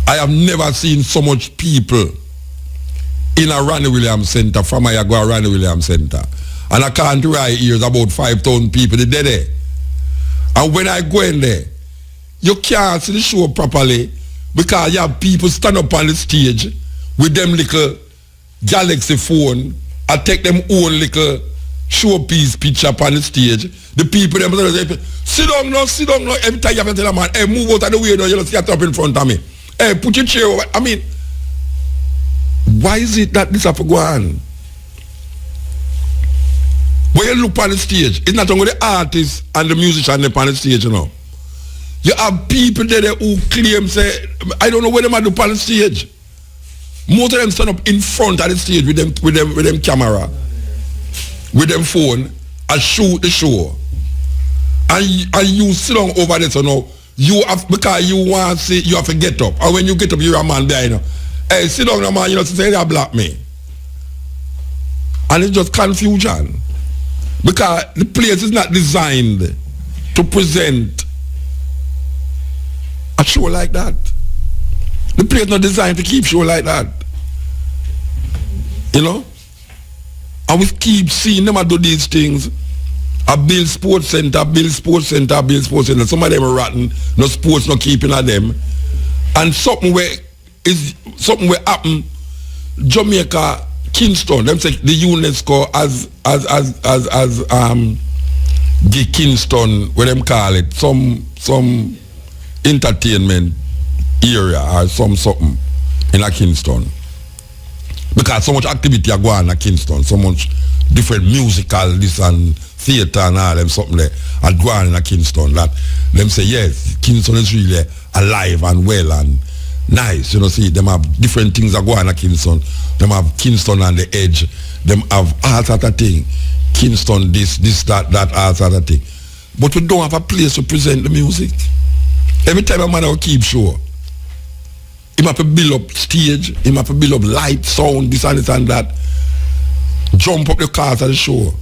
I have never seen so much people in a Ronnie Williams Center from I go a Ronnie Williams Center. And I can't right here is about 5,000 people they there. And when I go in there, you can't see the show properly because you have people stand up on the stage with them little Galaxy phone and take them own little showpiece picture up on the stage. The people them say, sit down now. Every time you have to tell a man, hey, move out of the way now, you don't sit up in front of me. Hey, put your chair over. I mean, why is it that this have to go on? When you look on the stage, it's not only the artists and the musicians up on the stage, you know. You have people there who claim, say, I don't know where they are on the stage. Most of them stand up in front of the stage with them camera, with them phone, and shoot the show. And you sit down over there, so now, you have, because you want to see, you have to get up. And when you get up, you're a man there, you know. Hey, sit down, man, you know, say they black me. And it's just confusion. Because the place is not designed to present a show like that. The place is not designed to keep show like that. You know? And we keep seeing them do these things. A build sports center. Some of them are rotten. No sports, no keeping of them. And something where happen, Jamaica, Kingston, them say the UNESCO as the Kingston, what them call it, some entertainment area or something in a Kingston. Because so much activity are going on in Kingston, so much different musical, this and theatre and all them something there are going on in a Kingston that them say yes, Kingston is really alive and well and nice, you know, see, them have different things that go on in Kingston. Them have Kingston on the edge. Them have all sort of thing. Kingston this, that, all sort of thing. But we don't have a place to present the music. Every time a man will keep show, he have to build up stage, he have to build up light, sound, this and that. Jump up the cars of the show.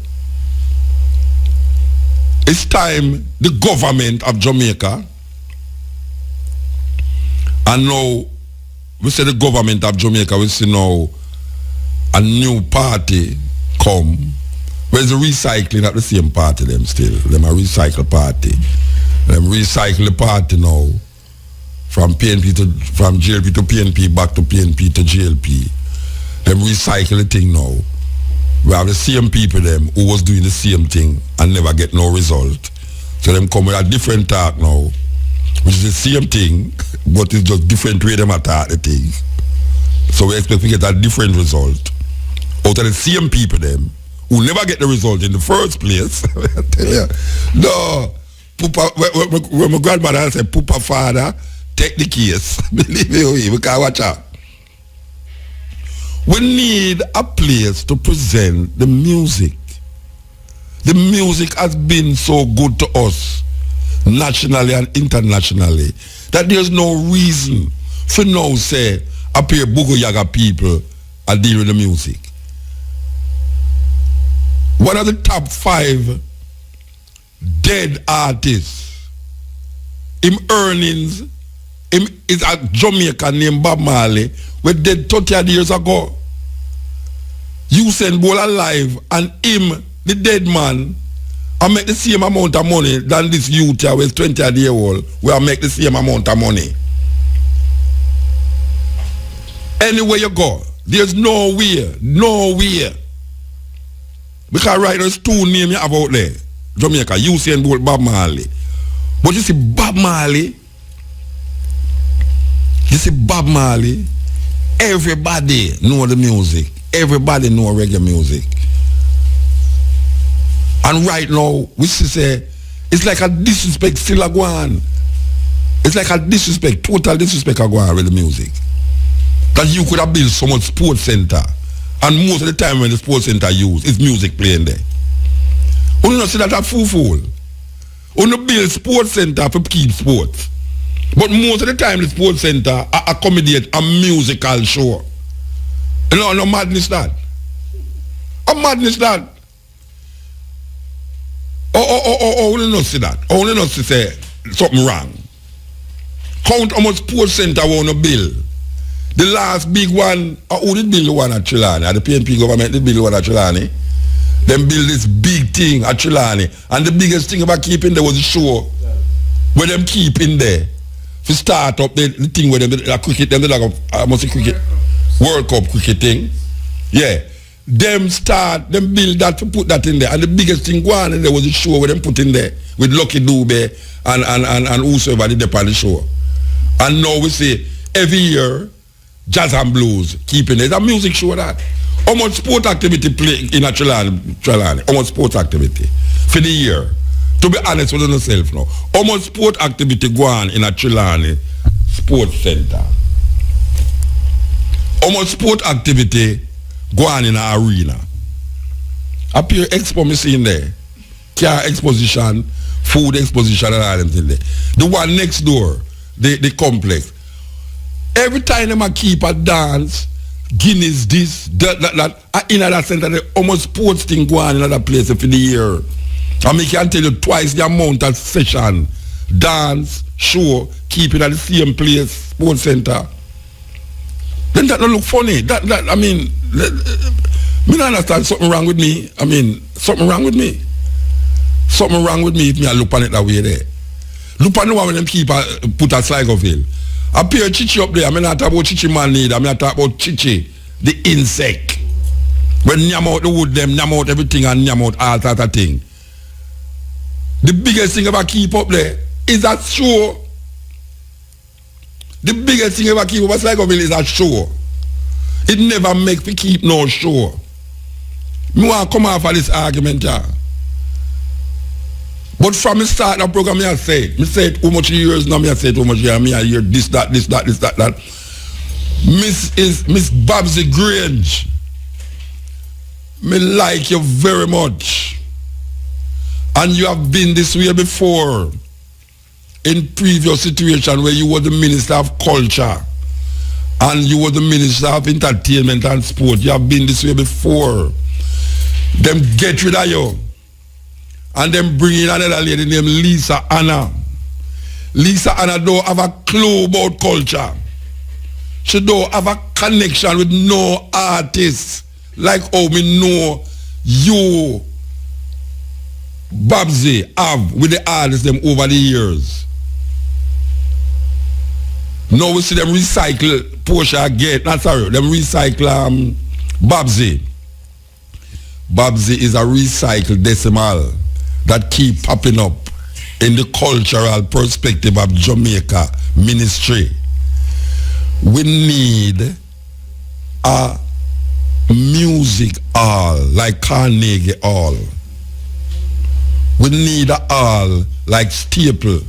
It's time the government of Jamaica, and now we say the government of Jamaica, we see now a new party come. Where's the recycling at the same party them still? Them a recycle party. Them recycle the party now from PNP from JLP to PNP back to PNP to JLP. Them recycle the thing now. We have the same people them who was doing the same thing and never get no result. So them come with a different talk now, which is the same thing, but it's just different way them attack the thing. So we expect to get a different result out of the same people them who never get the result in the first place. I tell you, no, Poopa, when my grandmother said, Poopa father, take the case. Believe me, we can't watch out. We need a place to present the music. The music has been so good to us, nationally and internationally, that there's no reason for now say a pair of Bugo Yaga people are dealing with the music. One of the top 5 dead artists, him earnings, him is a Jamaican named Bob Marley, were dead 30 years ago. Usain Bolt alive and him, the dead man, I make the same amount of money than this youth here who is 20 years old, where I make the same amount of money. Anywhere you go, there's nowhere. Because right now there's two names you have out there. Jamaica, Usain Bolt, Bob Marley. But you see Bob Marley, everybody know the music. Everybody know reggae music. And right now, we say, it's like a disrespect still a go on. It's like a disrespect, total disrespect a go on with the music. That you could have built so much sports center. And most of the time when the sports center use, it's music playing there. You don't see that a fool. You don't build sports center for keep sports. But most of the time the sports center accommodate a musical show. You know, no madness that. A madness that. Oh, you don't see that. Oh, you don't see say something wrong. Count how much sports center want to build. The last big one, who did build the one at Trelawney? The PNP government did build the one at Trelawney. Them build this big thing at Trelawney. And the biggest thing about keeping there was the show where them keep in there to start up the thing where them cricket, them cricket, World Cup cricket thing. Yeah. Them build that to put that in there. And the biggest thing going in there was the show where them put in there with Lucky Dube and whosoever did on the show. And now we say every year Jazz and Blues keeping it. It's a music show that. How much sport activity play in a Trelawney? How much sport activity for the year? To be honest with yourself now. How much sport activity go on in a Trelawney sports center? How much sport activity go on in an arena? Up here expo me see in there. Car exposition, food exposition and all them things there. The one next door, the complex. Every time them a keep a dance, Guinness this, that, in that center, how much sports thing go on in other places for the year. And I can tell you twice the amount of session, dance, show, keeping at the same place, sports center. Then that don't look funny. I don't understand something wrong with me. Something wrong with me. Something wrong with me if I look on it that way there. Look on the one when them keep put a Sligoville. I appear Chichi up there. I'm not talking about Chichi man need. I'm not talking about Chichi, the insect. When nyam out the wood, them nyam out everything and nyam out all that of thing. The biggest thing ever keep up there is a show. The biggest thing ever keep up at Sligoville is a show. It never make me keep no show. Me want to come off of this argument here. But from the start of the program, I said how much years now, I said how much years, I hear this, that. Miss Babsy Grange, me like you very much. And you have been this way before in previous situation where you were the Minister of Culture and you were the Minister of Entertainment and Sport. You have been this way before. Them get rid of you. And then bring in another lady named Lisa Anna. Lisa Anna don't have a clue about culture. She don't have a connection with no artist like how we know you, Babsy, have with the artists them over the years. Now we see them recycle Portia again. Not sorry, them recycle Babsy. Babsy is a recycled decimal that keep popping up in the cultural perspective of Jamaica ministry. We need a music hall like Carnegie Hall. We need a hall like Steppn.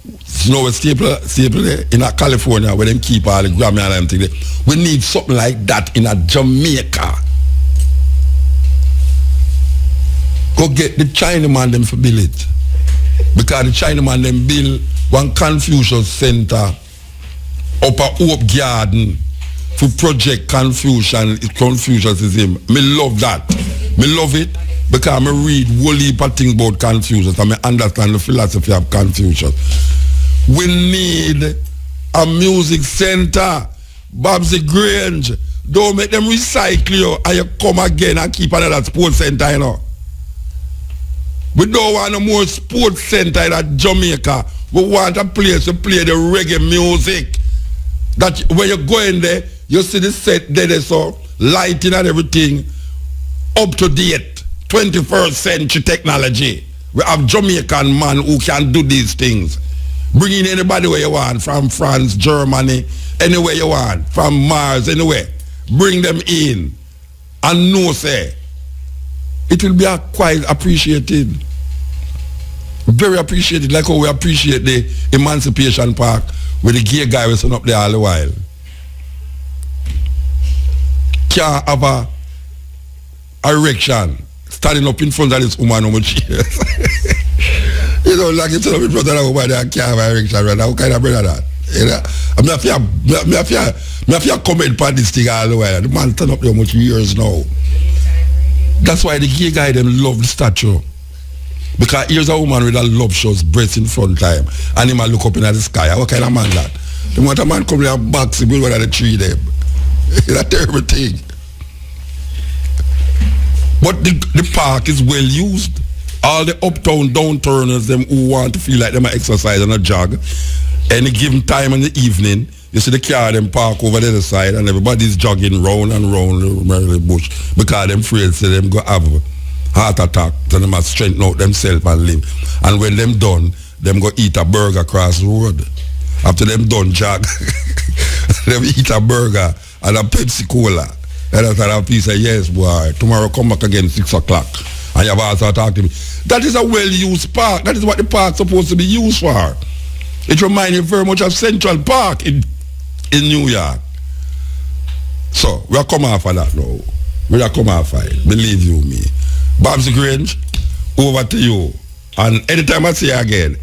You know what Steppn in California where them keep all the Grammy and them things. We need something like that in a Jamaica. Go get the Chinaman them for build it. Because the Chinaman them build one Confucius Center up a Hope Garden for Project Confucianism. Me love that. Me love it because I read whole heap of things about Confucius and I understand the philosophy of Confucius. We need a music center. Babsy Grange. Don't make them recycle you and you come again and keep another sports center, you know. We don't want no more sports center in Jamaica. We want a place to play the reggae music. That when you go in there, you see the set there, so lighting and everything up to date, 21st century technology. We have Jamaican man who can do these things. Bring in anybody where you want, from France, Germany, anywhere you want, from Mars, anywhere. Bring them in. And no say, it will be quite appreciated. Very appreciated, like how we appreciate the Emancipation Park with the gay guy was up there all the while. Can't have a erection standing up in front of this woman on the chairs. You know, like you tell me brother over there can't have an erection right now. What kind of brother that? You know? I feel comment on this thing all the while. The man stand up there much years now. That's why the gay guy them love the statue. Because here's a woman with a love shows breast in front time and he might look up in the sky. What kind of man that? The want a man come there and box him with one of the tree them. It's a terrible thing. But the park is well used. All the uptown downturners them who want to feel like them are exercise and a jog. Any given time in the evening, you see the car them park over the other side and everybody's jogging round and round the bush because them afraid so them go have heart attack, so them must strengthen out themselves and live. And when them done, them go eat a burger across the road. After them done jog, them eat a burger and a Pepsi Cola. And after that piece say, yes boy, tomorrow come back again 6 o'clock. And you have also talk to me. That is a well-used park. That is what the park's supposed to be used for. It reminds me very much of Central Park in New York. So, we'll come off of that now. We'll come off of it. Believe you me. Babs Grange, over to you. And anytime I see you again,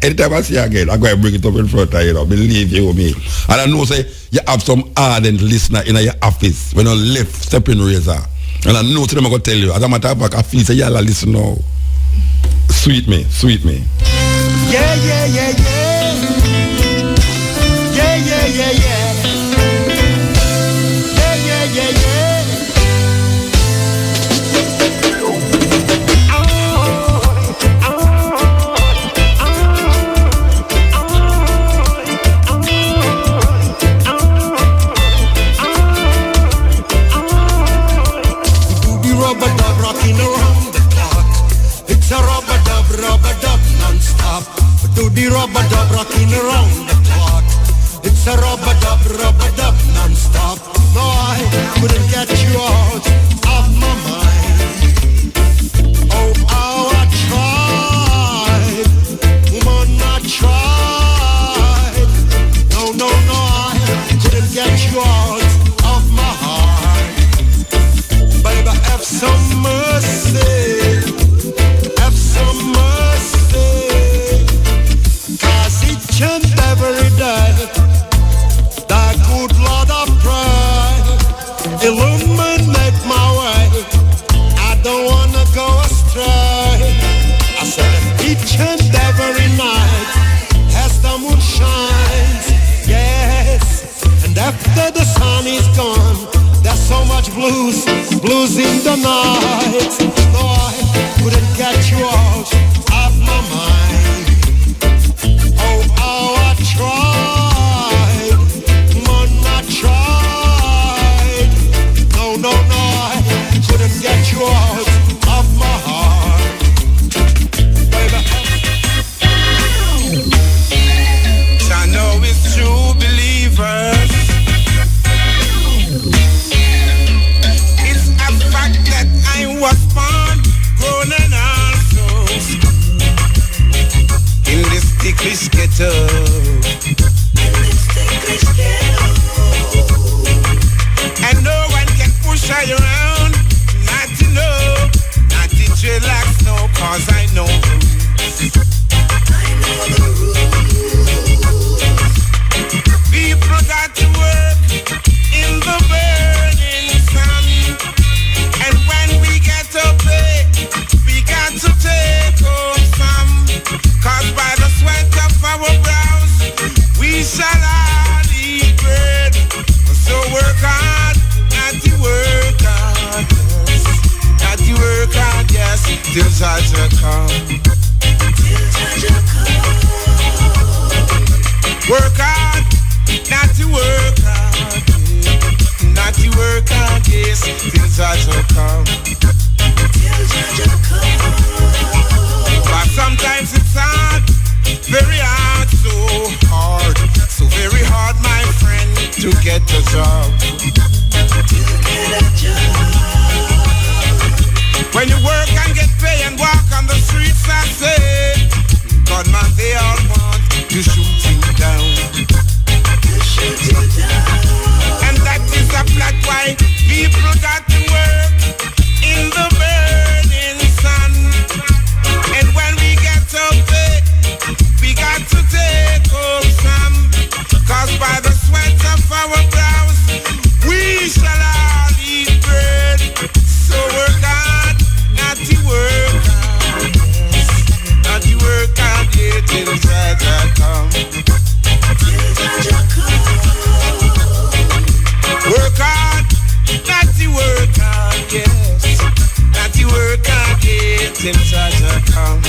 I'm going to bring it up in front of you, know, believe you me. And I know, say, you have some ardent listener in your office when you left Steppn Razor. And I know to them I'm going to tell you, as a matter of fact, I feel say, y'all listen now. Sweet me. Yeah, yeah, yeah, yeah. Yeah, yeah, yeah, yeah. Yeah, yeah, yeah, yeah. Rub-a-dub rocking around the clock. It's a rub-a-dub non-stop. Do the rub-a-dub rocking around the clock. It's a rub-a-dub non-stop. No, I couldn't get you out of my mind. Oh, how I tried. Woman, I tried. No, I couldn't get you out of my heart. Baby, have some mercy, have some mercy. 'Cause each and every day, thy good Lord I pray, illuminate my way. I don't wanna go astray. I said each and every night, as the moon shines, yes. And after the sun is gone, there's so much blues in the night. No, I couldn't get you out of my mind. Oh, how I tried, man, I tried. No, I couldn't get you out of my heart. Baby, I know it's true believers. I was born, grown and also in this ticklish ghetto. And no one can push I around, not to know, not to dreadlocks, no, 'cause I know the rules. People got to work in the burning sun. And when we get to pay, we got to take home some. 'Cause by the sweat of our brows, we shall all eat bread. So work hard, not to work hard, yes. Not to work hard, yes, till Jah come. they all want to shoot you down. And that is a plot why people got to work in the burning sun. And when we get up there, we got to take home some. Cause by the sweat of our brows, we shall all eat bread. So work hard, not to work hard. Not to work hard, yeah, till Jaja come. Work hard, not to work hard, yes. Not to work hard, yeah, till Jaja come.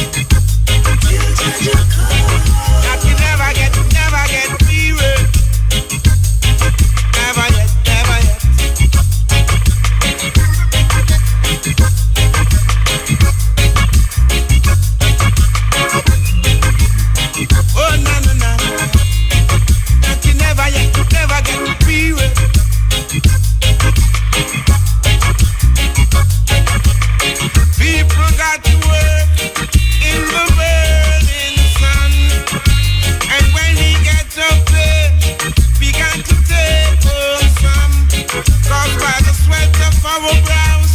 Not to never get weary. Never yet, never yet. Oh, no, no, no. Not to never yet, never get weary. People got to work in the burning sun. And when we get up there, we got to take home some. Cause by the sweat of our brows,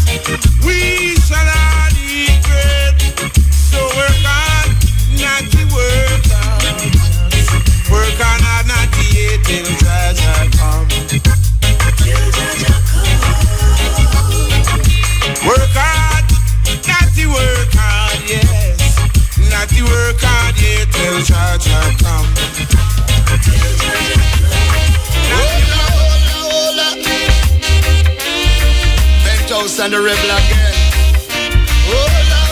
we shall all eat bread. So work hard, not to work hard. Work hard, not to eat till Jaja come. Work hard, not to work hard, yes. Not to work hard, yeah, till Jaja come. Hola. Bentos and the rebel again. Hola.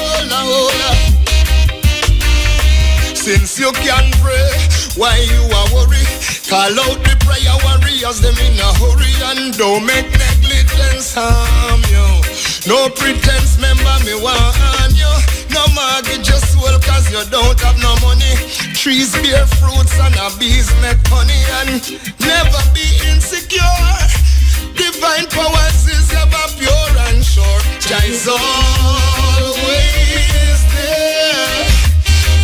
Since you can pray, why you are worried? Call out the prayer warriors, them in a hurry. And don't make negligence harm you. No pretense, member, me want you. No mortgage your soul cause you don't have no money. Trees bear fruits and a bees make honey. And never be insecure. Divine powers is ever pure and sure. Jah is always there.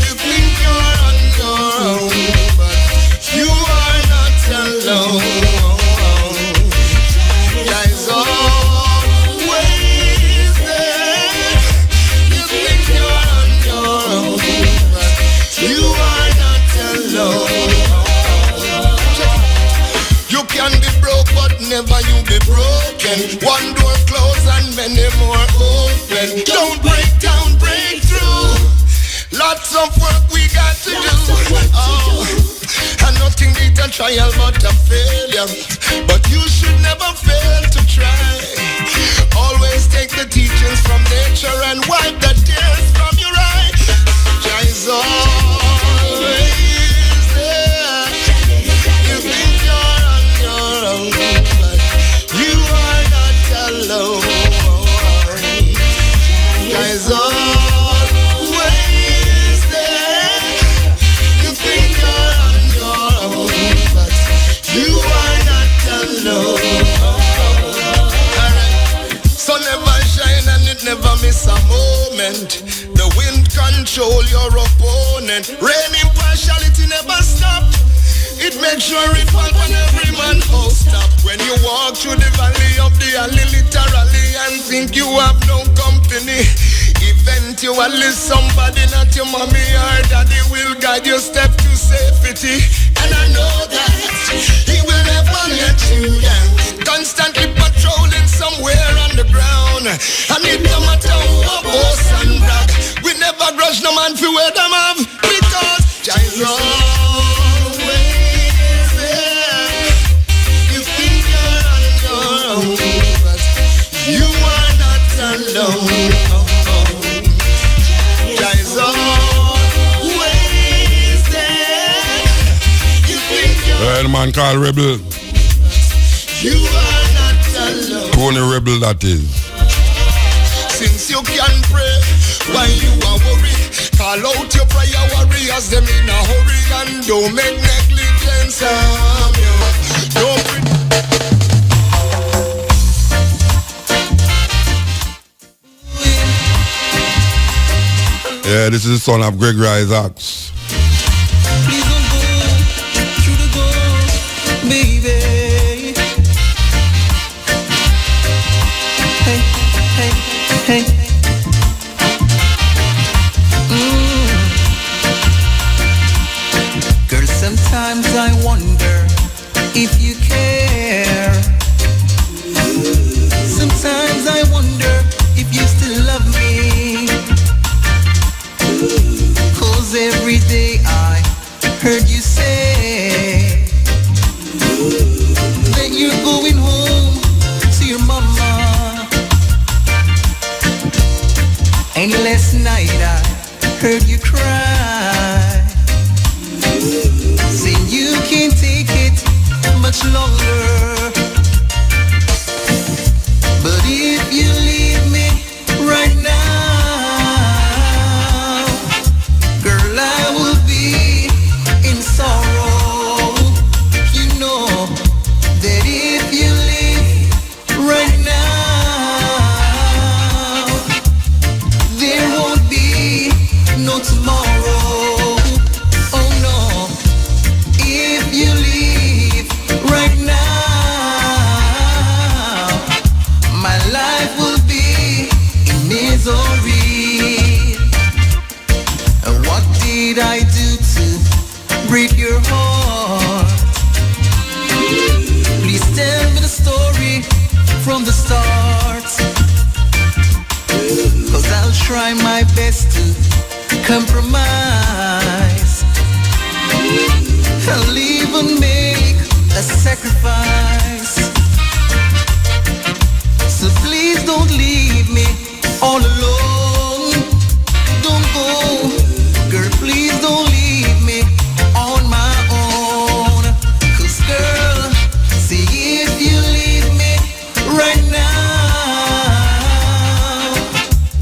You think you're on your own, but you are not alone. Jah is always there. You think you're on your own, but you are not alone. You can be broke, but never you be broken. One door closed and many more open. Don't break down, break through. Lots of work we got to do. Oh, and nothing beat a trial but a failure. But you should never fail to try. Always take the teachings from nature and wipe the tears from your eye. Jah is always there. You think you're on your own, but you are not alone. Jah is always there. You think you're on your own, but you are not alone. Alright. So never shine and it never miss a moment. The wind control your opponent. Rain impartiality never stop. It makes sure it fall on every man house top. When you walk through the valley of the alley literally and think you have no company, eventually somebody, not your mommy or daddy, will guide your step to safety. And I know that he will never let you down. Constantly patrolling somewhere on the ground. And it no matter what boss and brag, we never grudge no man for where them have. Because Jah is always there. You think you're on your own, but you are not alone. Jah is always there. You think you're The man called Rebel. You are not alone. Tony Rebel, that is. Since you can pray, why you are worried? Call out your prayer warriors, them in a hurry. And don't make negligence harm you. Don't Yeah, this is the son of Gregory Isaacs. Sometimes I wonder if you care. Sometimes I wonder if you still love me. 'Cause every day I heard you say that you're going home to your mama. And last night I heard you cry, saying you can't take it much longer. But if you leave me right now, girl, I will be in sorrow. You know that if you leave right now, there won't be no tomorrow. Oh no, if you leave right now, my life will be in misery. And what did I do to break your heart? Please tell me the story from the start. 'Cause I'll try my best to compromise. I'll even make a sacrifice. So please don't leave me all alone. Don't go, girl, please don't leave me on my own. 'Cause girl, see if you leave me right now,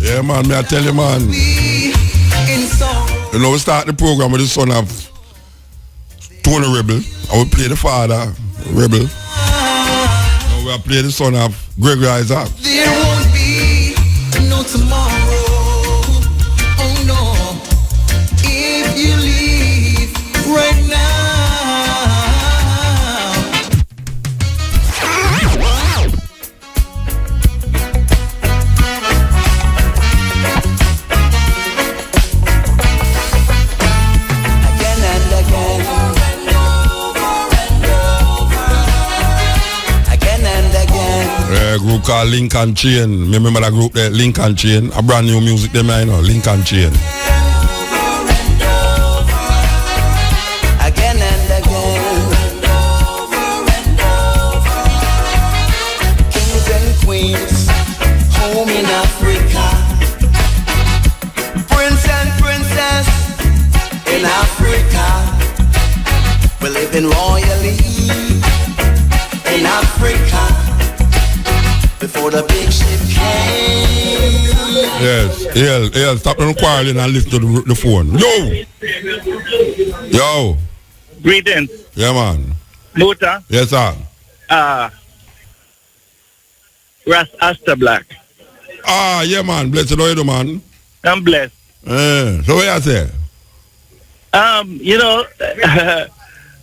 Yeah, man, may I tell you, man. be in sorrow. You know, we start the program with the son of Tony Rebel. I will play the father, Rebel. Now we will play the son of Gregory Isaac. There won't be no tomorrow. Oh no, if you leave right now. Again and again. Again and again. A group called Lincoln Chain. Remember that group there, Lincoln Chain? A brand new music them, I know, Lincoln Chain. Again and again. Kings and queens, home in Africa. Prince and princess in Africa. We live in royally in Africa. Before the big ship came. Yes, stop them quarreling and listen to the phone. Yo! Greetings. Yeah, man. Muta. Yes, sir. Rasta Black. Ah, yeah, man. Blessed are you, do, man. I'm blessed. So what you say? You know,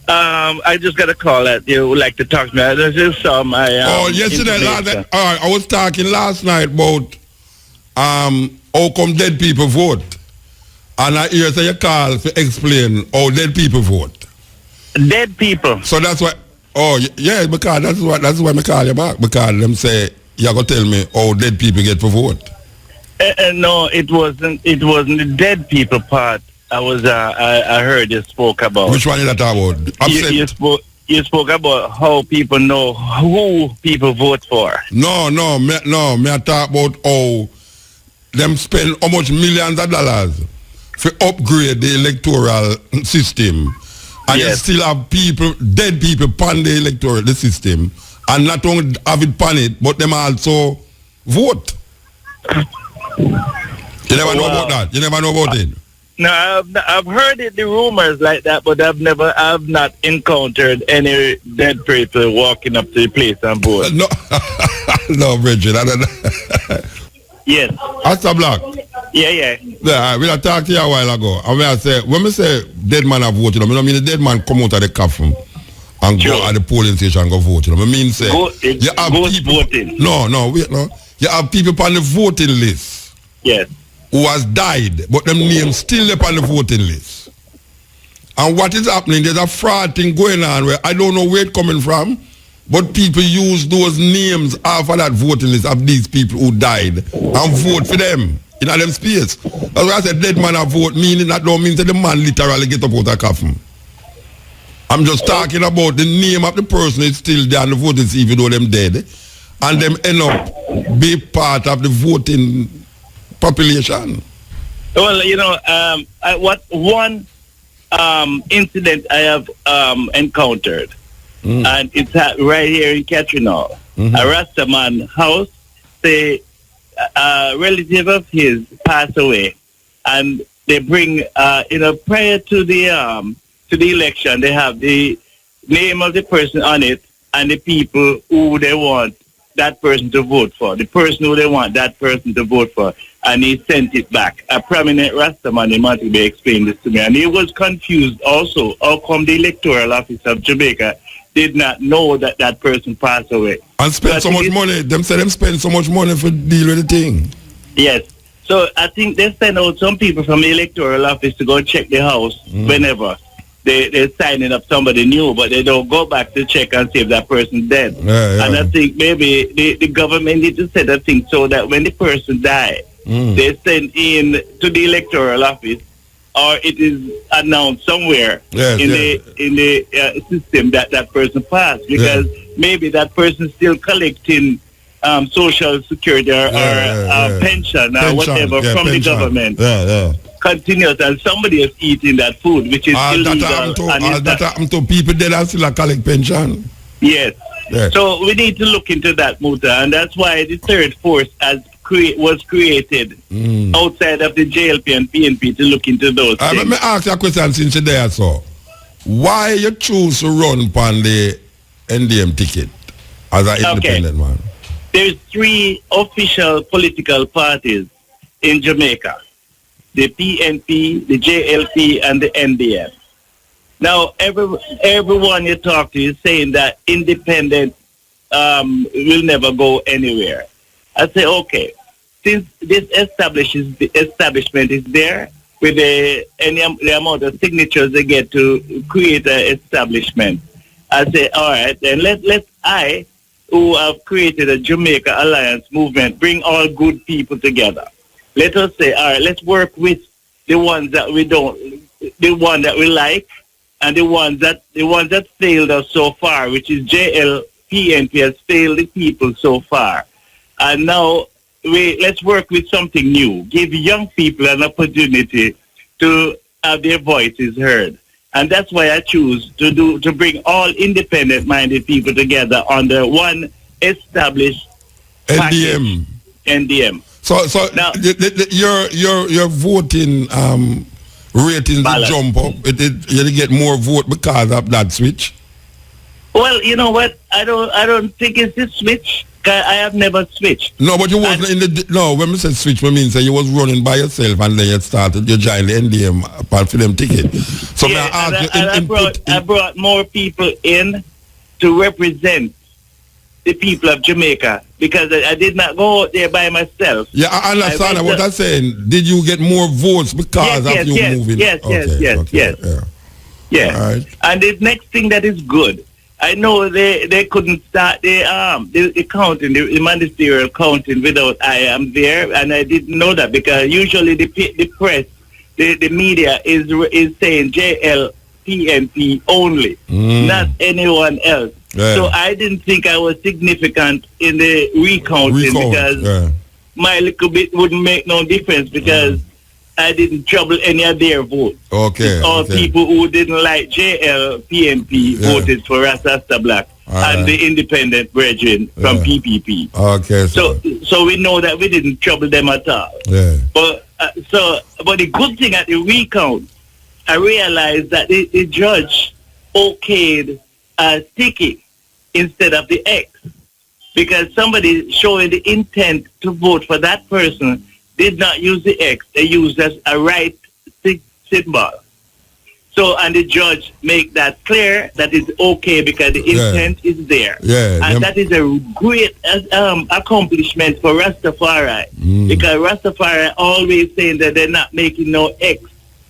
I just got a call that you would like to talk to me. I just saw my yesterday, I was talking last night about how come dead people vote. And I hear say you call to explain how dead people vote. Dead people? So that's why, yeah, because that's why I call you back. Because them say, you going to tell me how dead people get to vote. No, it wasn't the dead people part. I heard you spoke about. Which one is that about? You spoke about how people know who people vote for. No, me I talk about how them spend how much millions of dollars to upgrade the electoral system. And you still have people, dead people pan the system. And not only have it pan it, but them also vote. You never know about that? You never know about it? No, I've heard the rumors like that, but I've not encountered any dead people walking up to the place and vote. No, no, Bridget, I don't know. Yes. Asta Black. Yeah. Yeah, we talked to you a while ago. And when I say dead man have voted, I mean the dead man come out of the coffin and go at the polling station and go vote. I mean say you have people voting. No, wait. You have people on the voting list. Yes. Who has died, but them names still up on the voting list. And what is happening, there's a fraud thing going on where I don't know where it's coming from, but people use those names off of that voting list of these people who died and vote for them in them space. That's why I said dead man a vote, meaning that don't mean that the man literally get up out of coffin. I'm just talking about the name of the person is still there on the voting list even though them dead. And them end up be part of the voting population. Well, you know, one incident I have encountered, and it's right here in Katrina. A Rastaman house, a relative of his passed away, and they bring, prior to the election, they have the name of the person on it and the people who they want that person to vote for, the person who they want that person to vote for, and he sent it back. A prominent Rastaman in Montego explained this to me, and he was confused also. How come the electoral office of Jamaica did not know that that person passed away? And spend so much money. Them say them spend so much money for deal with the thing. Yes. So I think they send out some people from the electoral office to go check the house whenever. They're signing up somebody new, but they don't go back to check and see if that person's dead. And I think maybe the government need to set a thing so that when the person dies, they send in to the electoral office, or it is announced somewhere in the system that that person passed, because maybe that person is still collecting social security or pension or whatever from the government. Continuous, and somebody is eating that food, which is illegal. That happened to people that are still a collect pension. Yes. So we need to look into that, Muta, and that's why the third force was created outside of the JLP and PNP to look into those things. Let me ask you a question since you're there, so. Why you choose to run upon the NDM ticket as an independent man? There's 3 official political parties in Jamaica. The PNP, the JLP, and the NDM. Now, everyone you talk to is saying that independent will never go anywhere. I say, okay, since this establishment is there, with the amount of signatures they get to create an establishment, I say, all right, then let's who have created a Jamaica Alliance movement, bring all good people together. Let us say, all right, let's work with the ones that we don't, the one that we like, and the ones that failed us so far, which is PNP has failed the people so far. And now let's work with something new. Give young people an opportunity to have their voices heard. And that's why I choose to bring all independent-minded people together under one established NDM. NDM. So now, your voting ratings jump up. You get more vote because of that switch. Well, you know what? I don't think it's a switch. I have never switched. No, but you wasn't in the. No, when we said switch, we mean say you was running by yourself and then you joined the NDM apart for them ticket. So yeah, I brought more people in to represent the people of Jamaica, because I did not go out there by myself. Yeah, I understand what I'm saying. Did you get more votes because of you moving? Yes. Yeah. Right. And the next thing that is good, I know they couldn't start the counting, the ministerial counting without I am there, and I didn't know that, because usually the press, the media is saying JLPNP only, not anyone else. Yeah. So I didn't think I was significant in the recounting because my little bit wouldn't make no difference, because I didn't trouble any of their votes. Okay. All people who didn't like JLPNP voted for Rasta Black and the independent brethren from PPP. Okay. So we know that we didn't trouble them at all. Yeah. But the good thing at the recount, I realized that the judge okayed a ticket instead of the X, because somebody showing the intent to vote for that person did not use the X. They used as a right symbol. So, and the judge make that clear that it's okay because the intent is there. Yeah. And that is a great accomplishment for Rastafari, because Rastafari always saying that they're not making no X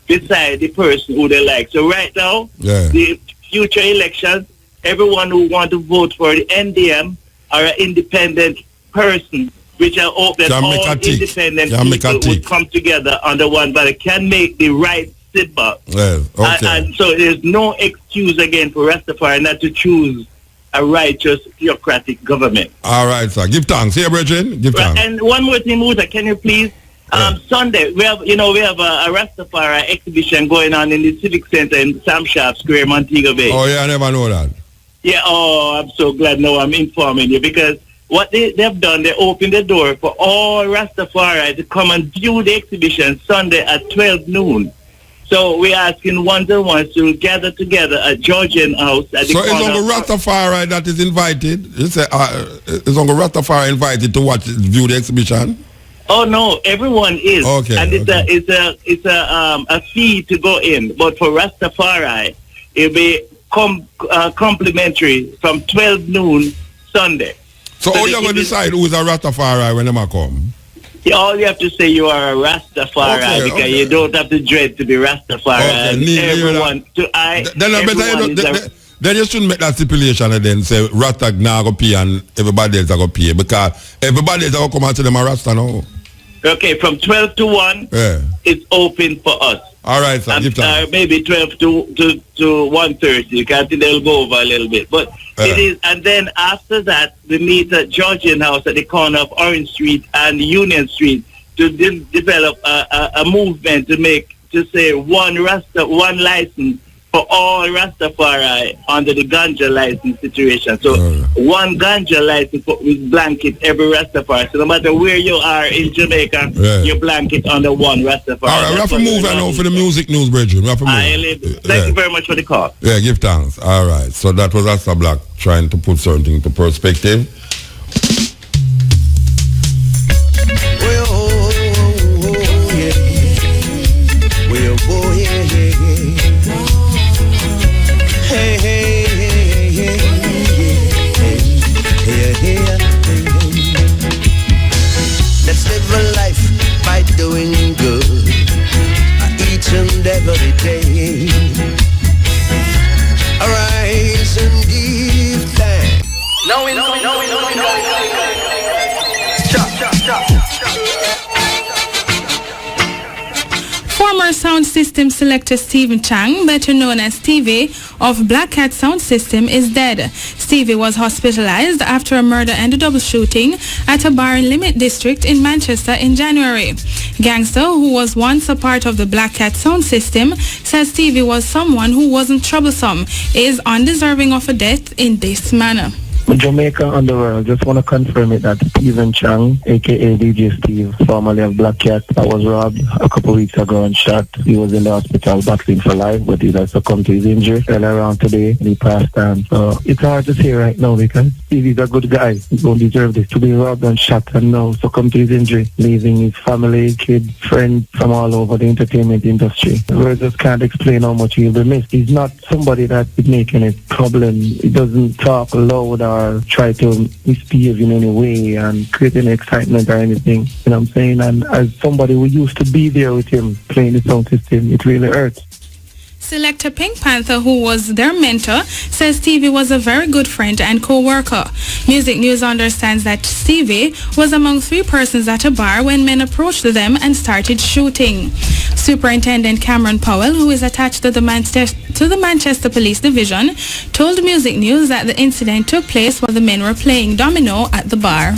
decide the person who they like. So right now, the future elections, everyone who want to vote for the NDM are an independent person, which I hope that all independent people would come together under one body, can make the right symbol. And so there's no excuse again for Rastafari not to choose a righteous theocratic government. All right, sir. Give thanks. Here, Bridget. Give thanks. And one more thing, Muta, can you please? Sunday, we have a Rastafari exhibition going on in the Civic Center in Sam Sharp Square, Montego Bay. Oh, yeah, I never know that. Yeah, I'm so glad now I'm informing you, because what they've done, they opened the door for all Rastafari to come and view the exhibition Sunday at 12 noon. So we're asking ones and ones to gather together at Georgian House at the corner. So it's Uncle Rastafari that is invited? Is Uncle Rastafari invited to view the exhibition? Oh no, everyone is. Okay. And it's a fee to go in, but for Rastafari, it'll be complimentary from 12 noon Sunday. So how you going to decide who's a Rastafari when they come? All you have to say you are a Rastafari, because you don't have to dread to be Rastafari. Then you shouldn't make that stipulation and then say Rasta now go pay and everybody else go pay, because everybody else go come and say them a Rasta now. Okay, from 12 to 1, it's open for us. All right, sir. Maybe 12 to 1:30. You can think they'll go over a little bit. But it is, and then after that, we meet at Georgian House at the corner of Orange Street and Union Street to develop a movement to say one Rasta, one license for all Rastafari under the ganja license situation. So one ganja license with blanket every Rastafari. So no matter where you are in Jamaica, you blanket under one Rastafari. All right, we have to move on now for the music news, Bridget. Thank you very much for the call. Yeah, give thanks. All right, so that was Rasta Black trying to put certain things into perspective. Let's live a life by doing good each and every day. Arise and give thanks. Former sound system selector Stephen Chang, better known as Stevie, of Black Cat Sound System, is dead. Stevie was hospitalized after a murder and a double shooting at a bar in Limit District in Manchester in January. Gangster, who was once a part of the Black Cat Sound System, says Stevie was someone who wasn't troublesome, is undeserving of a death in this manner. Jamaica and the world, just want to confirm it that Stephen Chang, aka DJ Steve, formerly of Black Cat, that was robbed a couple of weeks ago and shot. He was in the hospital battling for life, but he has succumbed to his injury earlier on today and he passed on. So it's hard to say right now because Stevie's a good guy. He don't deserve this to be robbed and shot and now succumb to his injury, leaving his family, kids, friends from all over the entertainment industry. We just can't explain how much he'll be missed. He's not somebody that is making a problem. He doesn't talk loud or try to misbehave in any way and create any excitement or anything. You know what I'm saying? And as somebody who used to be there with him playing the sound system, it really hurts. Selector Pink Panther, who was their mentor, says Stevie was a very good friend and co-worker. Music News understands that Stevie was among 3 persons at a bar when men approached them and started shooting. Superintendent Cameron Powell, who is attached to the Manchester Police Division, told Music News that the incident took place while the men were playing domino at the bar.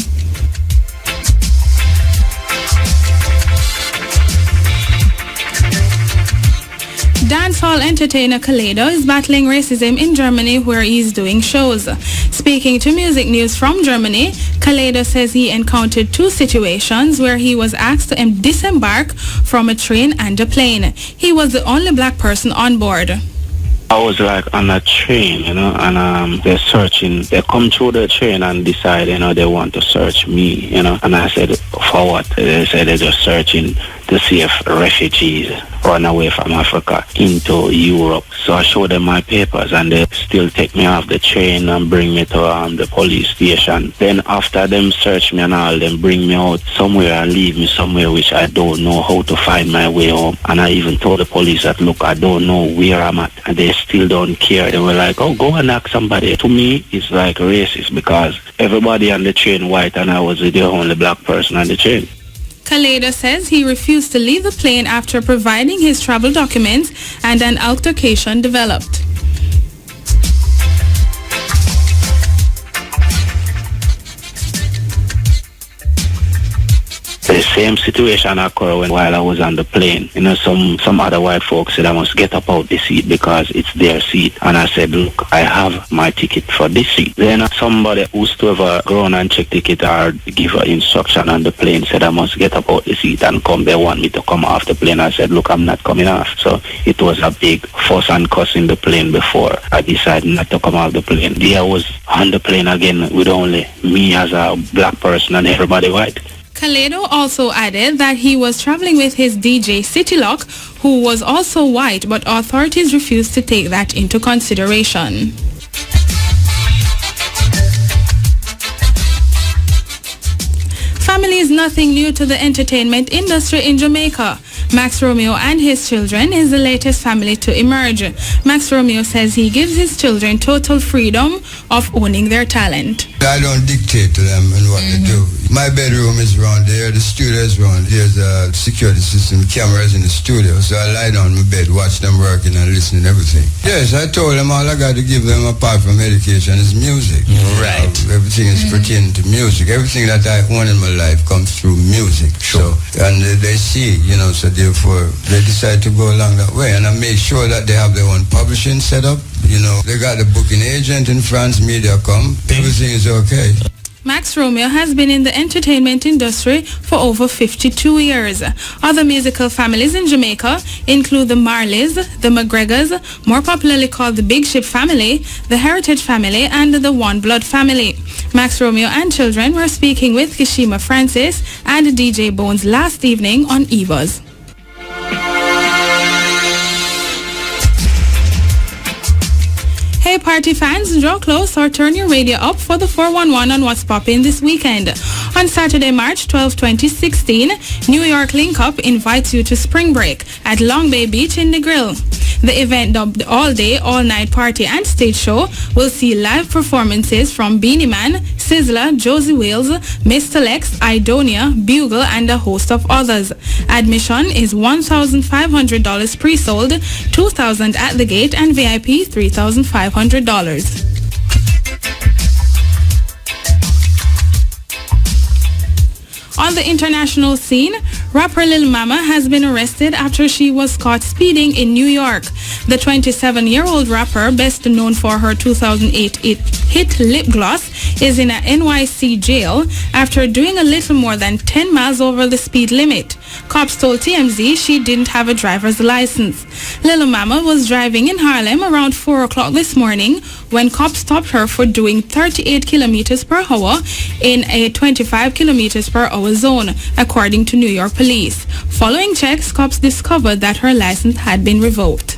Dancehall entertainer Kaleido is battling racism in Germany where he is doing shows. Speaking to Music News from Germany, Kaleido says he encountered 2 situations where he was asked to disembark from a train and a plane. He was the only black person on board. I was like on a train, and they're searching. They come through the train and decide, they want to search me, and I said, for what? They said they're just searching to save refugees run away from Africa into Europe. So I showed them my papers and they still take me off the train and bring me to the police station. Then after them search me and all, them bring me out somewhere and leave me somewhere which I don't know how to find my way home. And I even told the police that, look, I don't know where I'm at. And they still don't care. They were like, oh, go and ask somebody. To me, it's like racist because everybody on the train white and I was the only black person on the train. Kaledo says he refused to leave the plane after providing his travel documents and an altercation developed. The same situation occurred while I was on the plane. You know, some other white folks said I must get up out the seat because it's their seat. And I said, look, I have my ticket for this seat. Then somebody who's to have gone and check ticket or give an instruction on the plane said I must get up out the seat and come. They want me to come off the plane. I said, look, I'm not coming off. So it was a big fuss and cuss in the plane before I decided not to come off the plane. There I was on the plane again with only me as a black person and everybody white. Kaledo also added that he was traveling with his DJ City Lock, who was also white, but authorities refused to take that into consideration. Family is nothing new to the entertainment industry in Jamaica. Max Romeo and his children is the latest family to emerge. Max Romeo says he gives his children total freedom of owning their talent. I don't dictate to them and what they do. My bedroom is around there, the studio is around. There's a security system, cameras in the studio, so I lie down in my bed, watch them working and listen to everything. Yes, I told them all I got to give them apart from education is music. Right. Everything is pertaining to music. Everything that I own in my life comes through music. Sure. So, and they see, so therefore they decide to go along that way. And I make sure that they have their own publishing set up. They got the booking agent in France, Mediacom. Everything is okay. Max Romeo has been in the entertainment industry for over 52 years. Other musical families in Jamaica include the Marleys, the McGregors, more popularly called the Big Ship family, the Heritage family, and the One Blood family. Max Romeo and children were speaking with Kishima Francis and DJ Bones last evening on Eva's. Hey party fans, draw close or turn your radio up for the 411 on What's Poppin' this weekend. On Saturday, March 12, 2016, New York Link Up invites you to spring break at Long Bay Beach in the Grill. The event, dubbed All Day, All Night Party and Stage Show, will see live performances from Beanie Man, Sizzla, Josie Wales, Mr. Lex, Idonia, Bugle, and a host of others. Admission is $1,500 pre-sold, $2,000 at the gate, and VIP $3,500. On the international scene, rapper Lil Mama has been arrested after she was caught speeding in New York. The 27-year-old rapper, best known for her 2008 hit Lip Gloss, is in a NYC jail after doing a little more than 10 miles over the speed limit. Cops told TMZ she didn't have a driver's license. Lil Mama was driving in Harlem around 4 o'clock this morning when cops stopped her for doing 38 kilometers per hour in a 25 kilometers per hour zone, according to New York police. Following checks, cops discovered that her license had been revoked.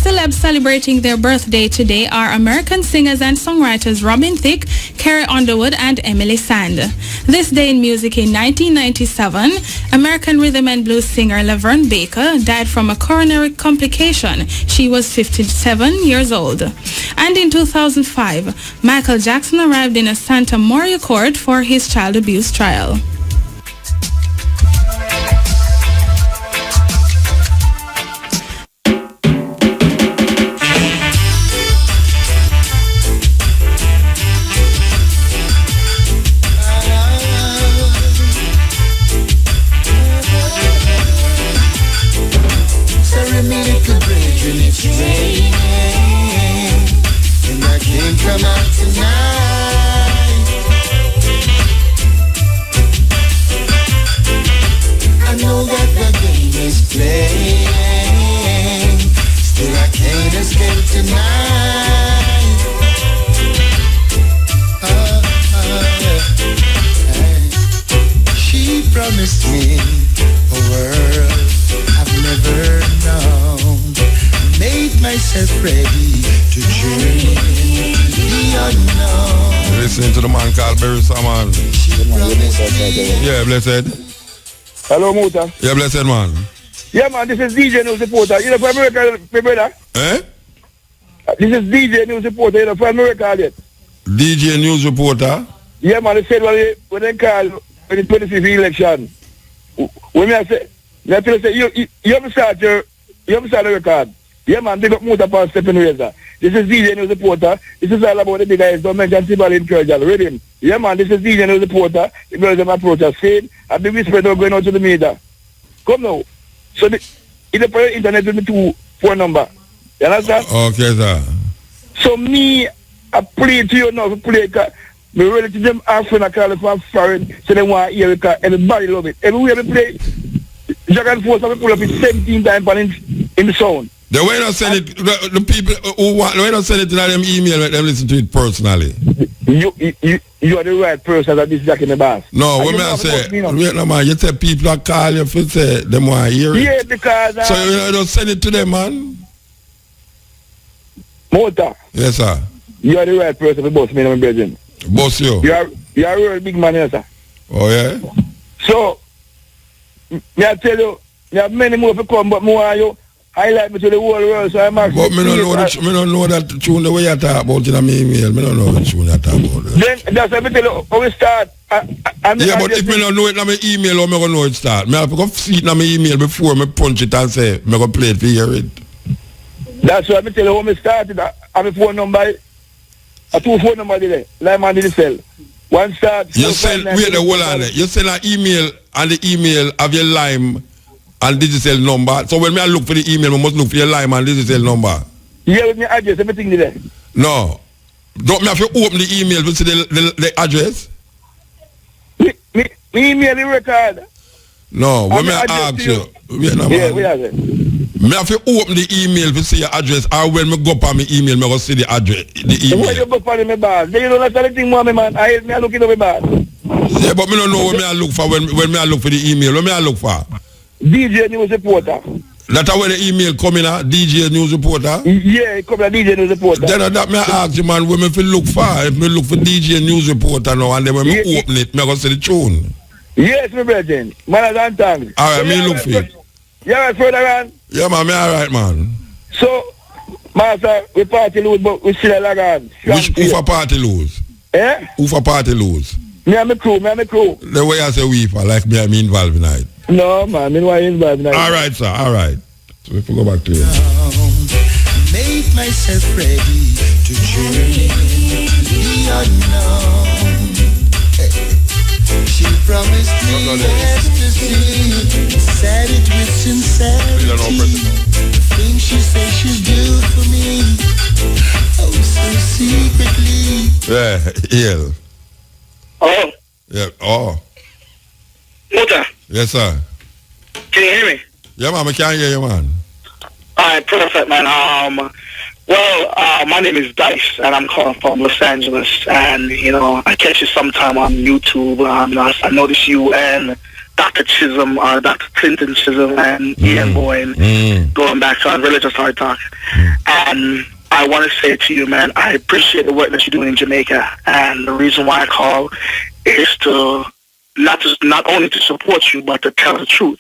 Celebs celebrating their birthday today are American singers and songwriters Robin Thicke, Carrie Underwood, and Emily Sand. This day in music in 1997, American rhythm and blues singer Laverne Baker died from a coronary complication. She was 57 years old. And in 2005, Michael Jackson arrived in a Santa Maria court for his child abuse trial. Come out tonight. myself ready to journey the unknown. Listening to the man called Barry Salmon. Yeah, blessed. Hello, Muta. Yeah, blessed man. Yeah, man, this is DJ News Reporter. You know from America, my brother? Eh? This is DJ News Reporter. You know from America yet? DJ News Reporter? Yeah, man, they said when they call when the 25th election, when I say, they tell you, say, you have to start the record. Yeah, man, big up Muta upon Steppn Razor. This is DJ News Reporter. This is all about the big guys. Don't mention Tibal Encourager. Read him. Yeah, man, this is DJ News Reporter. The girls have approached us saying, I've been whispering going out to the media. Come now. So, in the internet with the 2 phone number. You understand? Okay, sir. So, me, I play to you now to play because my relative them ask when I call it from foreign, so they want to hear it because everybody love it. Everywhere we play, Dragon Force, I pull up it 17 times in the sound. The way I send it, the people who want, the way I send it to them email, let them listen to it personally. You are the right person that this Jack in the boss. No, what I say, no man, you tell people that call you for say them want to hear it. Yeah, because so you don't send it to them, man. Mota. Yes, sir. You are the right person to boss me, my brethren. Boss you. You are a real big man, yes, sir. Oh yeah. So, I tell you, there are many more to come, but more are you. Highlight me to the whole world, so I'm actually... But me don't know that tune the way you talk about in my email. Me don't know the tune you talk about. Then, that's what I tell you, how we start. Yeah, but if me don't know it in my email, how me gonna know it start? Me have to go see it in my email before me punch it and say, me gonna play it for hear it. That's what I tell you, how me started. I have a phone number, a 2 phone number there, like man did the cell. One start... You send, wait the whole on it. You send an email, and the email have your line and digital number. So when I look for the email, I must look for your line and digital number. Yeah, with my address, everything there. No. Don't me have to open the email to see the address? Me email the record. No, when I ask you. We have it. Me have to open the email to see your address, or when me go up on my email, me go see the address, the email. When you go up on my bar, then you don't understand anything more, man. I look into my bar. Yeah, but me don't know what me I look for when me I look for the email. What me I look for? DJ News Reporter. That's where the email coming at, DJ News Reporter? Yeah, it come at DJ News Reporter. Then that me I ask you, man, where me feel look for? If me look for DJ News Reporter now, and then when me open it, me go see the tune. Yes, my brethren. Man, and thanks. All right, me look for it. You all right, further on? Yeah, man, me all right, man. So, master, we party lose, but we still lag on. Who for party lose? Eh? Who for party lose? Me and my crew. The way I say we for, like me, I'm involved in it. No, man, me why involved in it. All right, sir, all right. So if we go back to you. Make myself ready to journey the unknown. She promised me ecstasy, said it with sincerity. The things she said she'd do for me, oh so secretly. Yeah. Oh. Yeah. Oh. Muta. Yes, sir. Can you hear me? Yeah, man, I can hear you, man. Alright, perfect, man. My name is Dice, and I'm calling from Los Angeles. And, I catch you sometime on YouTube. I notice you and Dr. Chisholm, Dr. Clinton Chisholm, and Ian Boy, going back on Religious Hard Talk. And I want to say to you, man, I appreciate the work that you're doing in Jamaica. And the reason why I call is to not only to support you, but to tell the truth.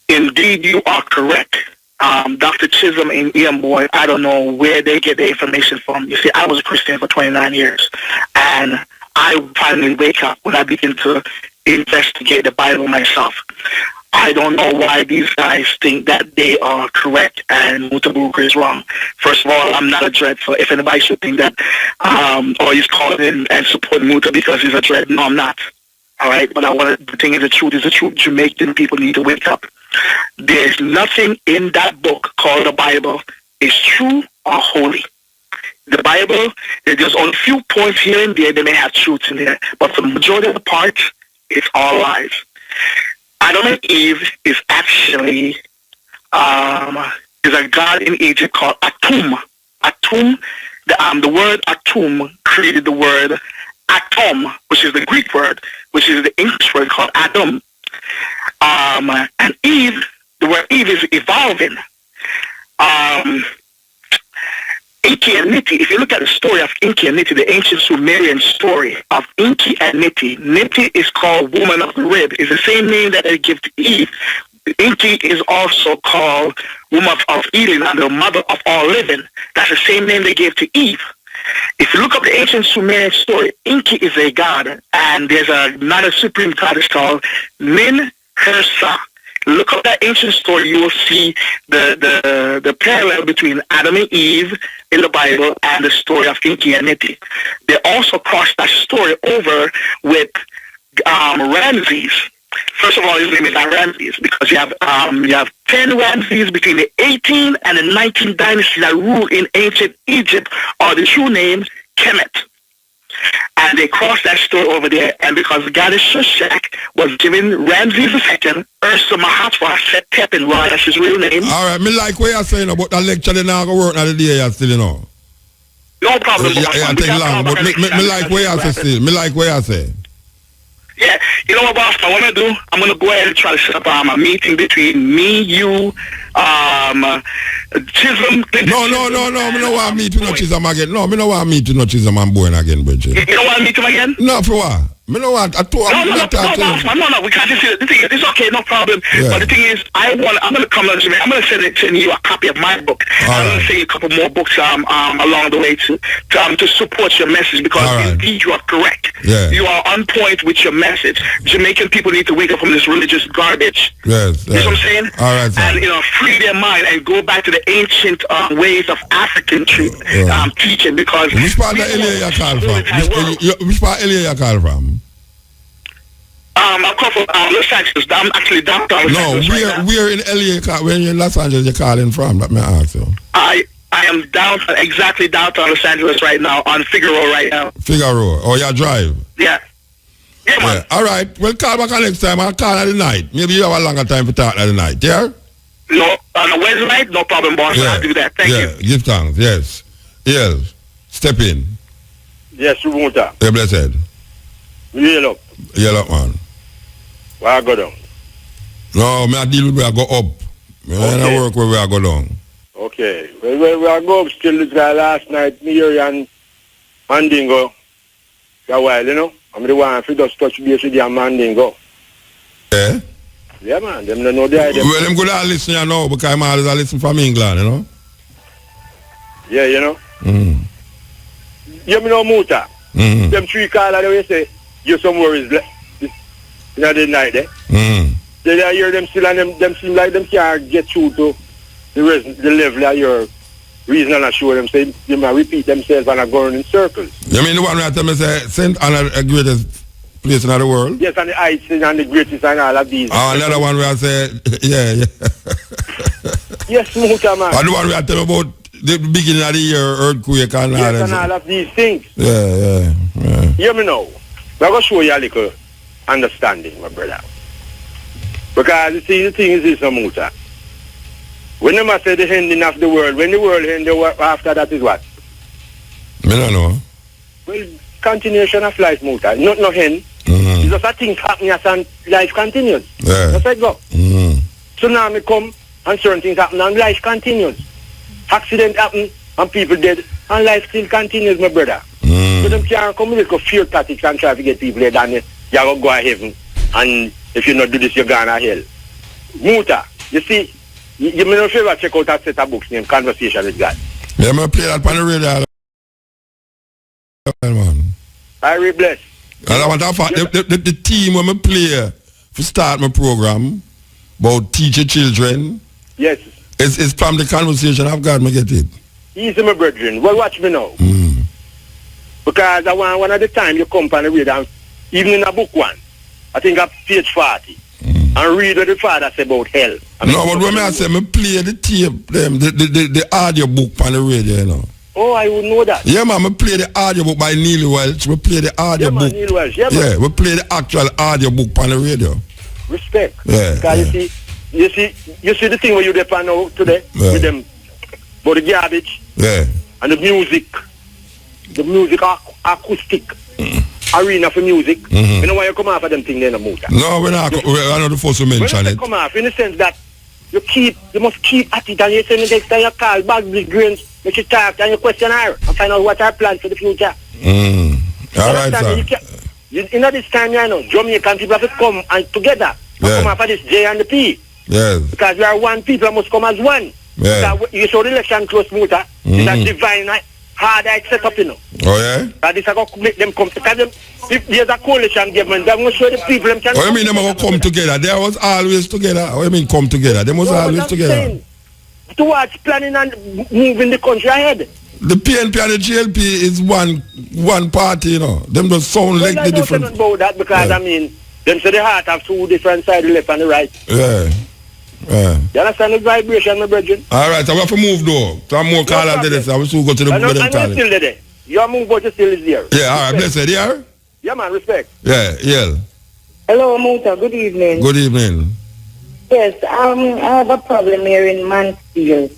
Indeed, you are correct. Dr. Chisholm and Ian Boy, I don't know where they get the information from. You see, I was a Christian for 29 years, and I finally wake up when I begin to investigate the Bible myself. I don't know why these guys think that they are correct and Mutabuka is wrong. First of all, I'm not a dread, so if anybody should think that, or he's calling in and supporting Muta because he's a dread, no, I'm not. All right, but the thing is, the truth is the truth. Jamaican people need to wake up. There's nothing in that book called the Bible is true or holy. The Bible, there's only a few points here and there. They may have truths in there, but for the majority of the part, it's all lies. Adam and Eve is actually is a god in Egypt called Atum. Atum, the word Atum created the word atom, which is the Greek word, which is the English word called Adam. And Eve, the word Eve is evolving. Inky and Nitti. If you look at the story of Inky and Nitti, the ancient Sumerian story of Inky and Nitti, Nitti is called woman of the rib. It's the same name that they give to Eve. Inky is also called woman of Eden and the mother of all living. That's the same name they gave to Eve. If you look up the ancient Sumerian story, Inky is a god, and there's another supreme goddess called Nin-Hersa. Look up that ancient story, you will see the parallel between Adam and Eve in the Bible and the story of Inky and Nitti. They also crossed that story over with Ramses. First of all, his name is Ramses because you have 10 Ramses between the 18th and the 19th dynasty that ruled in ancient Egypt, or the true name Kemet. And they crossed that story over there, and because goddess Shishak was given Ramses II, Ursa Mahatma set Steppn, that's his real name. All right, me like what you're saying about that lecture, they not going to work now the day you're still, you know. No problem. Yeah, take long, but me like what you're saying. Me like what you're saying. Yeah, you know what, boss, I want to do? I'm going to go ahead and try to set up a meeting between me, you, Chisholm. No, me don't want to meet with no Chisholm again. No, me don't want to meet with no Chisholm and Bowen again, Bridget. You don't want to meet him again? No, for what? Me don't want. No, we can't just the thing is, it's okay, no problem. Yeah. But the thing is, I'm going to come to Jamaica. I'm going to send you a copy of my book. I'm going to send you a couple more books along the way to support your message, because indeed you are correct. Yeah. You are on point with your message. Jamaican people need to wake up from this religious garbage. Yes. You know what I'm saying? All right, sir. And free their mind and go back to the ancient ways of African teaching, because which part of LA you call from? Which part of LA you call from? I come from Los Angeles. I'm actually downtown Los Angeles. Where in LA, when you're in Los Angeles, you're calling from? Let me ask you. I am exactly downtown Los Angeles right now, on Figueroa right now. Figueroa. Oh, you drive? Yeah. Yeah, man. Yeah. All right. Well, call back next time. I'll call at the night. Maybe you have a longer time to talk at the night, yeah? No, on a Wednesday night, no problem, boss. I'll do that. Thank you. Give thanks, yes. Yes. Step in. Yes, Rumunta. You're blessed. Yell up. Yell up, man. Where I go down? No, I deal with where I go up. I work where I go down. Okay. Well, we are go up still this guy last night, me here and Mandingo. For a while, you know. I'm the one who just touch base with the Mandingo. Yeah? Yeah, man. Them don't know the idea. Well, them good to listen, you know, because I'm always listen from England, you know. Yeah, you know. Mm. You know, Muta. Mm. Them three callers, they say, you some worries, you know, the night, eh? Mm. They hear them still, and them seem like them can't get through to the level of your reason and assure them, say, they might repeat themselves and are going in circles. You mean the one where I tell me, say, St. Anna, the greatest place in the world? Yes, and the heights and the greatest and all of these. Oh, another one where I say, yeah. Yes, Muta, man. And the one where I tell about the beginning of the year, earthquake and all that. Yes, and all of these things. Yeah. Hear me now. I'm going to show you a little understanding, my brother. Because you see, the thing is this, Muta. When they must say the ending of the world, when the world ends, after that is what? I don't know. Well, continuation of life, Muta. Not no end. It's just a thing happening and life continues. Yeah. That's like go. Tsunami come and certain things happen and life continues. Accident happen and people dead and life still continues, my brother. So them can't come with fear tactics and try to get people dead and you're going to go to heaven. And if you not do this, you're going to hell. Muta, you see, you may not favor check out that set of books named Conversation with God. Yeah, I'm going to play that on the radio. Man. I read bless. And I want to find the team when I play to start my program about teaching children. Yes. It's from the Conversation of God, I get it. Easy, my brethren. Well, watch me now. Because I want one at the time you come on the radio, even in a book one, I think at page 40, and read what the father said about hell. No, but when I say I play the tape, the audio book on the radio, you know. Oh, I would know that. Yeah, man, I play the audio book by Neil Welch. We play the audio book. Neil Welch. Yeah, we play the actual audio book on the radio. Respect. Yeah. Because you see the thing where you depend now today with them, about the garbage and the music acoustic arena for music. You know why you come off of them things then, Muta? No, we're not the first to mention it. Come off in the sense that you must keep at it, and you say the next time you call Bagley Grange We should talk and you question her and find out what her plans for the future. All right, sir. You know this time, you know, Jamaican people have to come and together. Yeah. Come after this J and the P. Yes. Because we are one people must come as one. Yeah. Because you saw the election close, Muta. It's a divine, hard set up, you know. Oh, yeah? That this is going to make them come. Because if there's a coalition government, they're going to show the people them can. What do you mean they must come together? They was always together. What do you mean come together? They must always together. Towards planning and moving the country ahead. The PNP and the GLP is one party, you know. Them just sound like the different. I don't know about that because, I mean, them say the heart have two different sides, the left and the right. Yeah. Yeah. You understand the vibration, my brethren? All right, so we have to move though. So I'm more call after this. I will soon go to the and you're still there. Your move, but you still is there. Yeah, all right, blessed, yeah? Yeah, man, respect. Yeah, yeah. Hello, Muta. Good evening. Good evening. Yes, I have a problem here in Mansfield.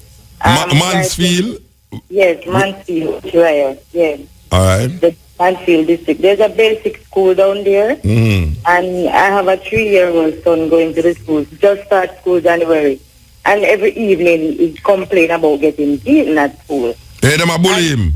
Mansfield? Yes, Mansfield, right. Yes. All right. The Mansfield district. There's a basic school down there, and I have a 3-year-old son going to the school. Just start school January, and every evening he complain about getting beaten at school. Hey, them a bully him?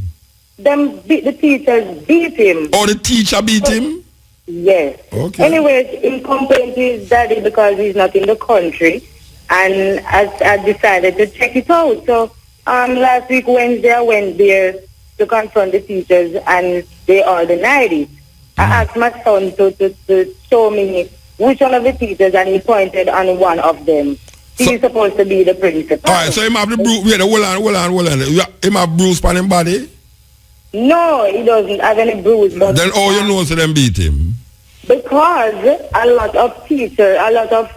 The teachers beat him. Oh, the teacher beat him? Yes. Okay. Anyways, he complained to his daddy because he's not in the country, and I decided to check it out. So last week Wednesday I went there to confront the teachers, and they all denied it. I asked my son to show me which one of the teachers, and he pointed on one of them. He's supposed to be the principal. All right, so him have the bruise. Wait, hold on. Him have bruise on him body? No, he doesn't have any bruise. But then how you know so them beat him? Because a lot of teachers, a lot of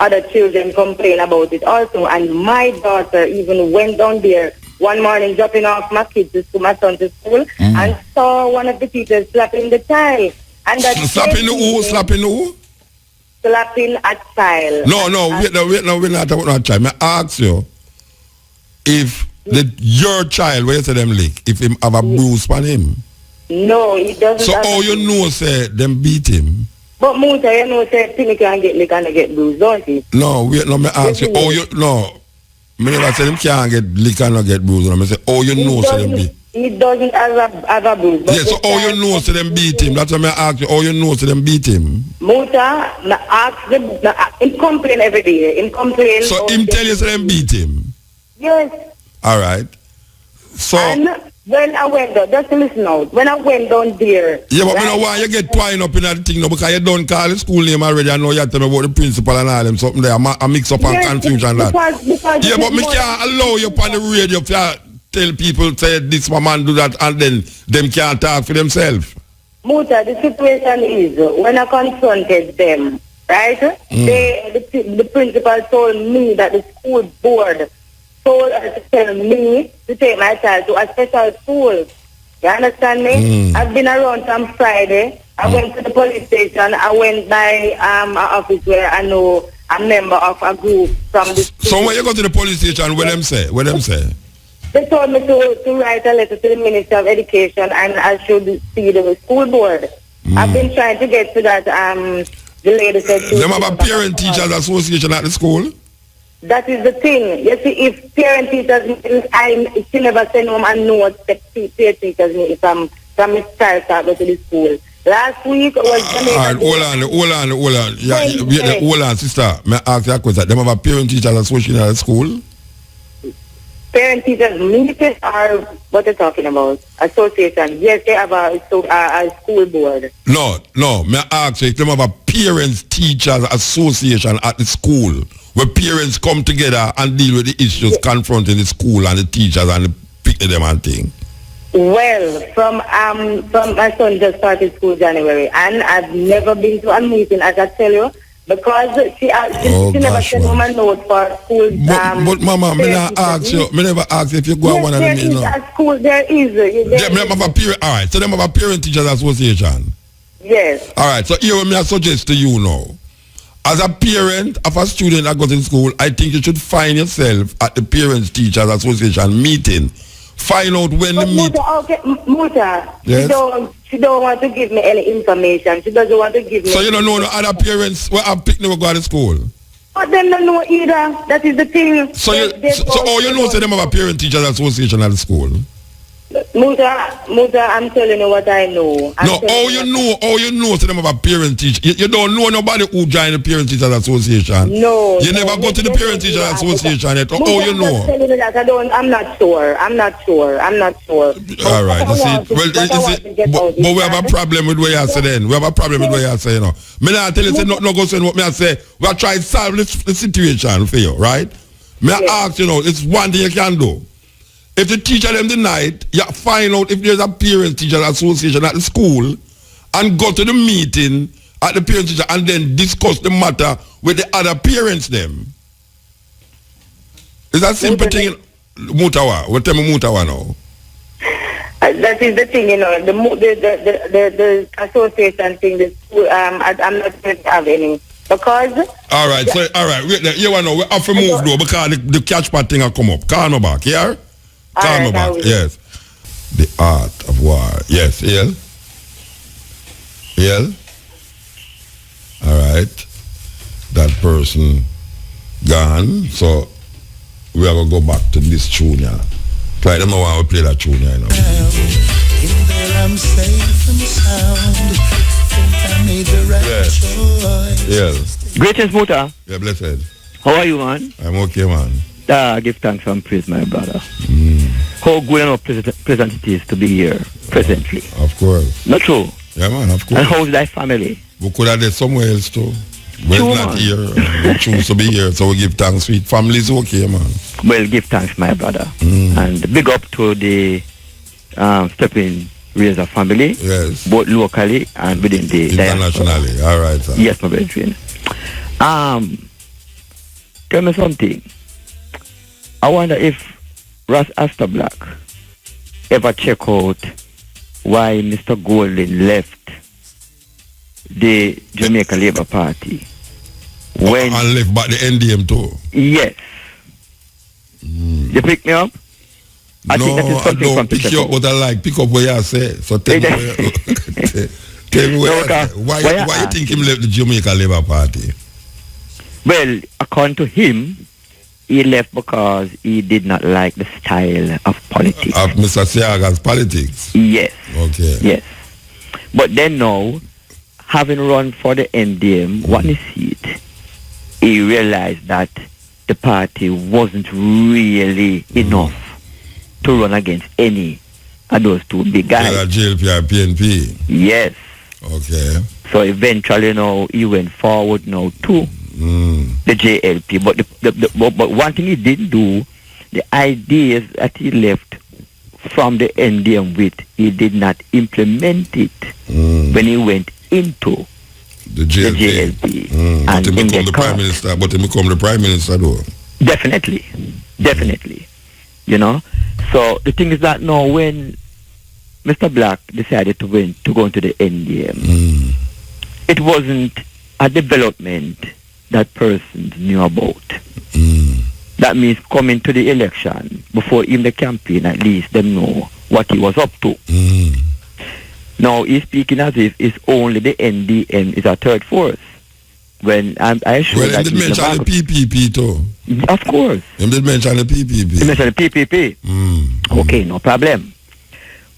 other children complain about it also, and my daughter even went down there one morning dropping off my kids to my son to school and saw one of the teachers slapping the child. And that slapping the who? Slapping the who? Slapping a child. Wait, we're not talking about a child. I ask you if your child, where you say them lick, if him have a bruise on him. No, he doesn't. So how you know say them beat him? But Muta, you know say Timmy can get lick and get bruised, don't he? No, wait, no, me ask you, how you me never say them can't get lick and not get bruised. I say, how you know say them beat? He doesn't have a bruise. Yes, so how you know say them beat him? That's what I ask you, how you know say them beat him? Muta, him complain every day. Him complain. So him tell you say them beat him? Yes. All right. So and when I went down, just listen out. When I went down there. Yeah, but you know why you get twined up in that thing now, because you don't call the school name already. I know you tell me about the principal and all them something there. I mix up and confusion that. Because yeah, but me can't allow you on the radio to tell people say this my man do that and then them can't talk for themselves. Muta, the situation is when I confronted them, right? The principal told me that the school board told her to tell me to take my child to a special school. You understand me? I've been around from Friday. I went to the police station. I went by an office where I know a member of a group from the school. So when you go to the police station, what them say? They told me to write a letter to the Minister of Education and I should see the school board. I've been trying to get to that. The lady said... Them have a parent-teachers association at the school? That is the thing. You see, if parent-teachers... she never send home a note that parent-teachers need from his child to go to the school. Last week was... Hold on. Yeah, hold on, sister. May I ask you a question? Them have a parent-teachers association at the school? Parent-teachers meeting or what are you talking about? Association. Yes, they have a school board. No. May I ask you if they have a parents-teachers association at the school where parents come together and deal with the issues confronting the school and the teachers and pick them and thing? Well, from my son just started school January and I've never been to a meeting, as I tell you. Because she never sent home a note for school. But Mama, me never ask you if you go on one of them. At school there is. All right, so them have a parent-teachers association. Yes. All right, so here what I suggest to you now. As a parent of a student that goes in school, I think you should find yourself at the parents-teachers association meeting. Find out when the meet. Muta, yes? She don't want to give me any information. She doesn't want to give me... So you don't know no other parents who have picnic go to school? No, But them don't know either. That is the thing. So you know say them have a parent-teacher association at the school? Muta, I'm telling you what I know. How you know say them have a parent-teacher? You don't know nobody who joined the parent-teacher association? No. You never go to the parent-teacher association yet? How you know? I'm telling you that I'm not sure. I'm not sure. All right. But we have a problem with what you say then. We have a problem with what you say, you know. Me not tell you say no go say what me I say. We are trying to solve the situation for you, right? Me I ask you know, it's one thing you can do. If the teacher them denied, you find out if there's a parent-teacher association at the school and go to the meeting at the parent-teacher and then discuss the matter with the other parents them. It's a simple thing. Mutawa. What tell me Mutawa now? That is the thing, you know, the association thing, the school, I'm not going to have any. Because... All right, wait there. You want to know, we have to move though because the catch part thing will come up. Call me back, yeah? Call me back, yes. The art of war. Yes, yeah. All right. That person gone. So we are going to go back to this tune now. Like them know how we play that tune now. In there I'm safe and sound. Think I made the right choice. Yes. Greetings, Muta. Yeah, blessed. How are you, man? I'm okay, man. Give thanks and praise, my brother. How good and pleasant it is to be here presently. Of course. Not true? Yeah, man, of course. And how's thy family? We could have done somewhere else too. We're not here. We choose to be here, so we give thanks. Sweet family's okay, man. Well, give thanks, my brother. And big up to the Steppn Razor family. Yes. Both locally and within the internationally. diaspora. All right, sir. Yes, my brethren. Tell me something. I wonder if Ras Asta Black ever check out why Mr. Golden left the Jamaica Labour Party. When and left back the NDM too. Yes. You pick me up? I think that is something I don't pick you up what I like. Pick up what you say. So tell me why you think him left the Jamaica Labour Party? Well, according to him, he left because he did not like the style of politics. Of Mr. Siaga's politics? Yes. Okay. Yes. But then now, having run for the NDM, one seat, he realized that the party wasn't really enough to run against any of those two big guys. Yeah, JLP or PNP? Yes. Okay. So eventually now, he went forward now to the JLP, but but one thing he didn't do, the ideas that he left from the NDM with, he did not implement it when he went into the JLP. And but he become the prime minister. But he become the prime minister, though. Definitely. You know. So the thing is that now, when Mr. Black decided to go into the NDM, it wasn't a development that person knew about. That means coming to the election, before even the campaign, at least them know what he was up to. Now he's speaking as if it's only the NDM is a third force. When I sure that he did mention the PPP too. Of course. He did mention the PPP. He mentioned the PPP. Okay, no problem.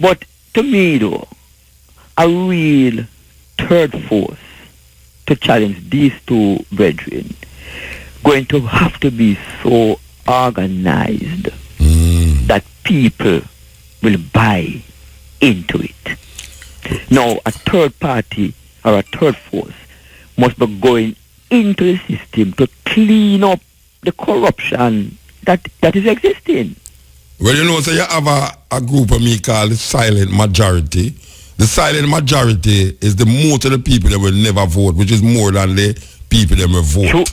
But to me though, a real third force to challenge these two brethren going to have to be so organized that people will buy into it. Now, a third party or a third force must be going into the system to clean up the corruption that is existing. Well, you know, so you have a group of me called the silent majority. The silent majority is the most of the people that will never vote, which is more than the people that will vote. True.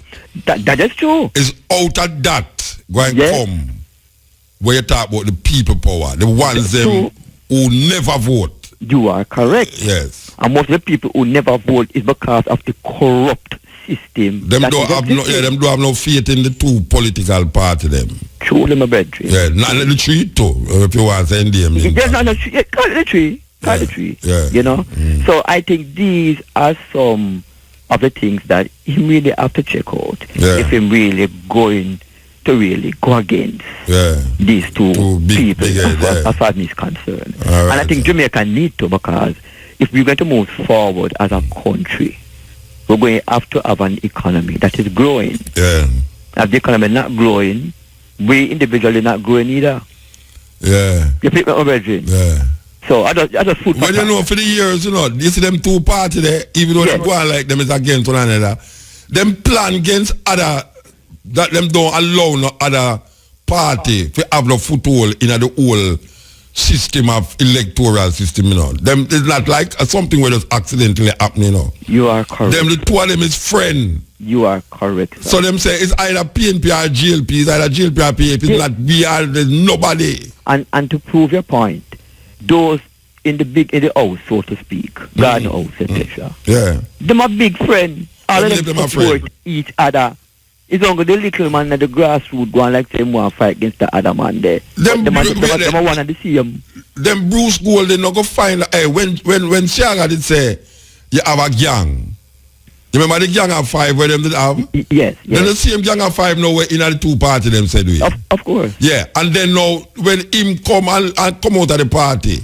That is true. It's out of that going come where you talk about the people power, the ones them who never vote. You are correct. Yes. And most of the people who never vote is because of the corrupt system. Them don't have no faith in the two political party them. Truly, my brethren. Yeah, not the tree too, if you want to send them. There's not the tree. Call it the tree. The tree. Yeah. You know? So I think these are some of the things that he really have to check out if him really going to really go against these two people as far as me is concerned. And I think Jamaica need to, because if we're going to move forward as a country, we're going to have to have an economy that is growing. If the economy not growing, we individually not growing either. You pick me up, Reggie? So I just food. Well, you know, for the years, you know, you see them two parties there, even though they go on like them is against one another, them plan against other, that them don't allow no other party to have no foothold in the whole system of electoral system, you know. Them, it's not like something where just accidentally happening, you know. You are correct. Them, the two of them is friend. You are correct, sir. So them say it's either PNP or GLP, it's either GLP or PAP, it's not we are, there's nobody. And to prove your point, those in the house, so to speak, garden house, etc. Them a big friend. All of them support each other. It's only the little man at the grassroots going like them want fight against the other man there. Them one and the same. Them Bruce Gold, they not go find. Hey, when Shaga did say you have a gang. You remember the gang of 5 where them did have? Yes. Then the same gang of 5 now where in the two party them said we. Of course. Yeah, and then now when him come and come out of the party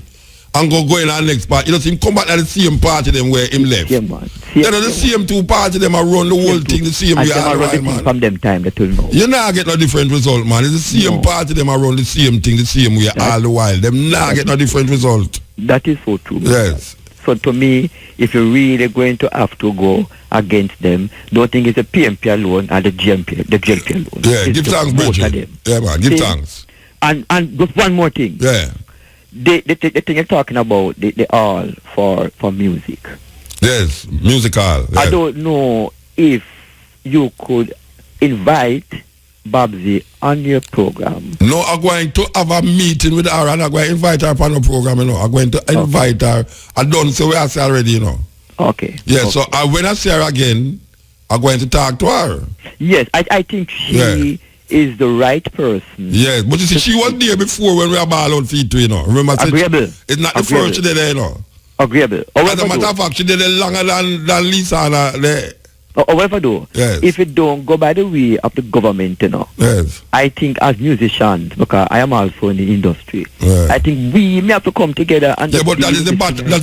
and go in our next party, you know, him come back at the same party them where him left. Yeah, man. Then the same two party them are run the whole thing the same way. And from them time they told know. You not get no different result, man. It's the same party them are run the same thing the same way all the while. Them not get no different result. That is so true. Yes. So to me, if you're really going to have to go against them, don't think it's the PMP alone or the GLP alone. Yeah, give thanks, Bridget. Yeah, man, give thanks. And just one more thing. Yeah. The thing you're talking about, the all for music. Yes, musical. Yes. I don't know if you could invite Babsy on your program. No, I'm going to have a meeting with her and I'm going to invite her on the program, you know. I'm going to invite her. I don't say what I say already, you know. Okay. Yeah, okay. So when I see her again, I'm going to talk to her. Yes, I think she is the right person. Yes, but you see, she was there before when we were ball on feet too, you know. Remember, agreeable. It's not the first she did there, you know. Agreeable. As a matter of fact, she did it longer than Lisa and there. However, though, if it don't go by the way of the government, you know, I think as musicians, because I am also in the industry, I think we may have to come together and but that is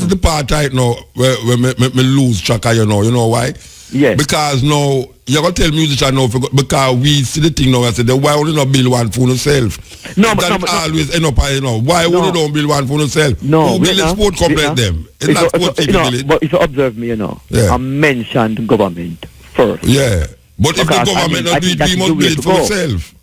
the part right now where me lose track of, you know why? Yeah. Because now you're gonna tell musicians now because we see the thing now and say why would you not build one for yourself? No, but always end up, you know, why would you don't build one for yourself? No, who build a sport complex them? It's not sport village. But if you observe me, you know, I mentioned government first. Yeah. But if the government not do it, we must do it for ourselves.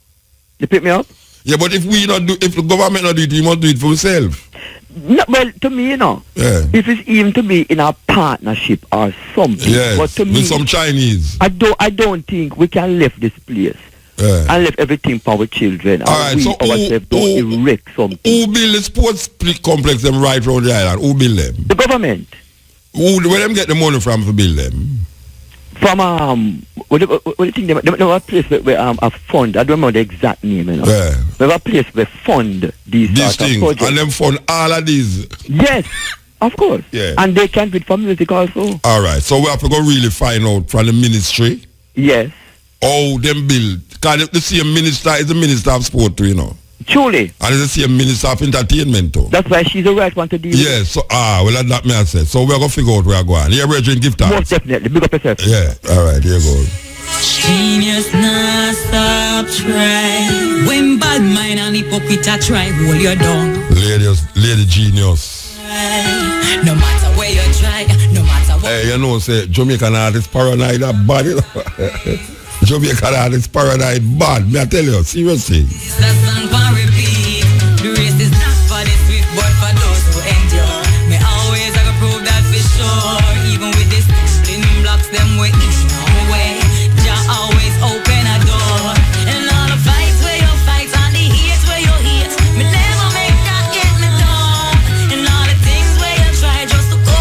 You pick me up? Yeah, but if the government not do it, we must do it for ourselves. No, well, to me, you know, if it's even to be in a partnership or something, but to me, with some Chinese, I don't think we can leave this place and leave everything for our children. All right, so who erect something? Who build the sports complex them right around the island? Who build them? The government. Where them get the money from to build them? From what do you think? They have a place where a fund. I don't remember the exact name. You know. They have a place where fund these things projects. And them fund all of these. Yes, of course. Yeah. And they can bid for music also. All right, so we have to go really find out from the ministry. Yes. How them build? Because the same minister is the minister of sport too, you know. Truly. And it's the same minister of entertainment too. That's why she's the right one to deal with. Yes, so well that may I say. So we're gonna figure out where we're going. Yeah, Brethren, give thanks. Most definitely. Big up yourself. Yeah, alright, here goes. Genius not stop try. When bad mind and hypocrite try, hold your down. Lady genius. No matter where you try, no matter what. Hey, you know, say Jamaican artist paranoid that bad, you know. Jamaican artist paranoid bad, me I tell you, seriously. The song can repeat. The race is not for the swift, but for those who endure. Me always I can prove that for sure. Even with this spin blocks, them way each way. Jah always open a door. And all the fights where you fight, and the hate where you hate, me never make that get me down. And all the things where you try just to go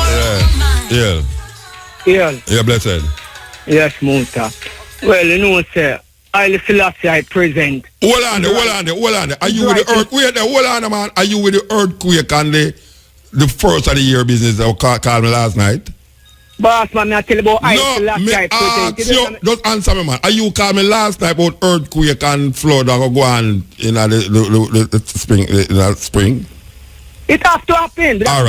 Yeah. Yeah, blessed. Yes, Muta. Well, you know, sir, I Selassie I present. Hold on there. Are you with the earthquake there? Hold on, man. Are you with the earthquake and the first of the year business that called me last night? Boss man, I tell you about ice No, last me night. ask you, just answer me, man. Are you call me last night about earthquake and flood that go on in the spring? In the spring? It has to happen. All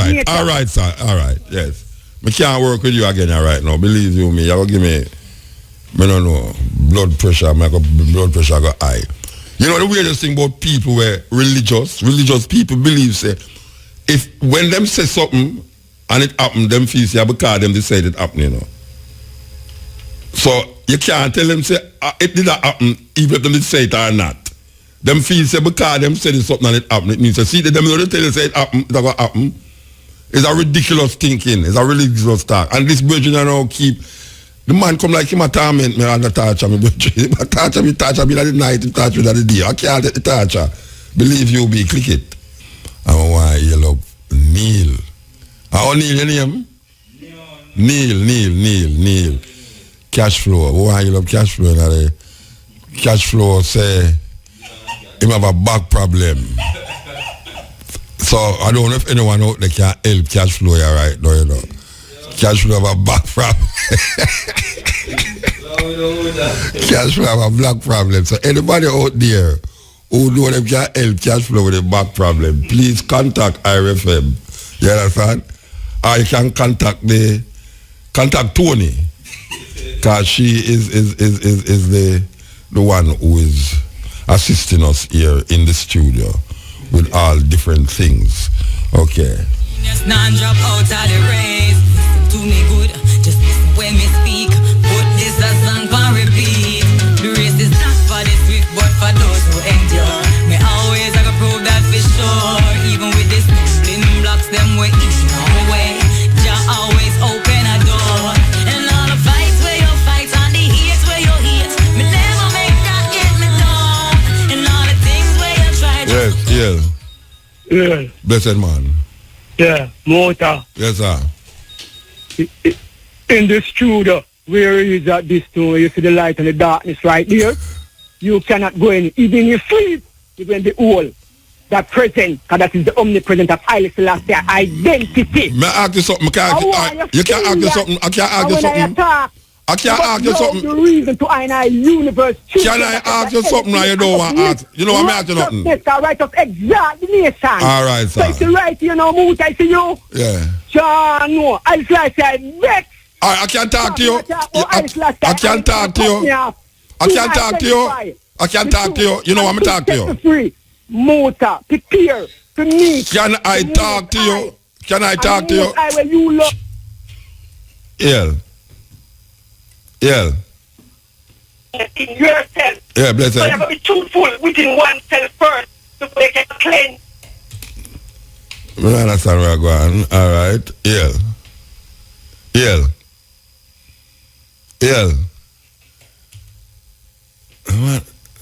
right, sir. All right, yes. Me can't work with you again right now. Believe you me, you go give me, don't know, blood pressure. My blood pressure go high. You know the weirdest thing about people where religious people believe say, if when them say something and it happen, them feel say because them decide it happen, you know. So you can't tell them say it did not happen even if they say it or not. Them feel say because them said something and it happen, it means see them know they tell you say it happen, it gonna happen. It's a ridiculous thinking. It's a ridiculous talk. And this virgin I know keep the man come like him a torment me and torture me. Him a torture me at the night, he torture me at the day. I can't take the torture. Believe you be, click it. I want you love Neil. How Neil your name? Neil. Cash flow. Why you love cash flow? Cash flow say him have a back problem. So I don't know if anyone out there can help cash flow here right now, you know. Cash flow have a back problem. Cash flow have a black problem. So anybody out there who know them can help cash flow with a back problem, please contact IRFM. You understand? Or you can contact Tony. Because she is the one who is assisting us here in the studio with all different things. Okay. Just not drop out of the race. Listen to me good, just listen when me speak. Put this a song for repeat. The race is not for the swift, but for those who endure. Me always I go prove that for sure. Even with this stumbling blocks, them way each way. Jah always open a door. And all the fights where you fight, and the hate where you hate, me never make that get me down. And all the things where you try to Yeah. Blessed man. Yeah, Motor. Yes, sir. In the studio, where is that this too? You see the light and the darkness right there? You cannot go in. Even you sleep, even the whole. That present, because that is the omnipresent of Haile Selassie identity. May I ask you something? You can't ask you something. I can't ask you something. I can't ask you something. The reason to our universe. Can I ask you something now you don't want to ask? You know what I'm asking nothing? Yes, I right of examination. All right, sir. So it's right, you know, Moot, I see you. Yeah. John, no. I say, vex. All right, I can't talk to you. I can't talk to you. I can't talk to you. I can't talk to you. You know what I'm talking to you. Free. Motor, prepare to meet. Can I talk to you? Can I talk to you? I will you love. Yeah. In yourself. Yeah, bless you. So you have to be truthful within oneself first before you can cleanse. I don't understand where I'm going. All right. Yeah.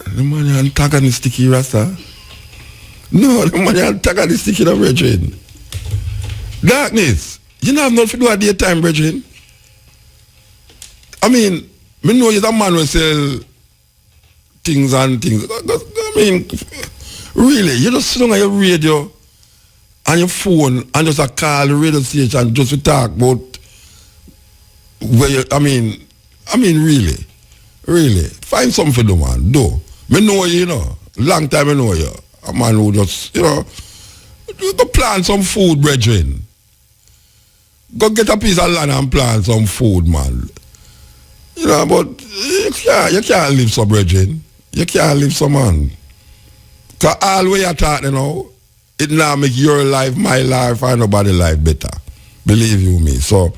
The man antagonistic here, Rasta. No, the man antagonistic in a brethren. Darkness. You don't have nothing to do at daytime, brethren. I mean, me know you're a man who sell things and things. I mean, really, you just sit on your radio and your phone and just call the radio station just to talk about where you, I mean, really, find something to do, man. Do. Me know you, long time I know you. A man who just, go plant some food, brethren. Go get a piece of land and plant some food, man. But you can't live so, brethren. You can't live so, man. Because all the way you talk, it now make your life, my life, and nobody's life better. Believe you me. So,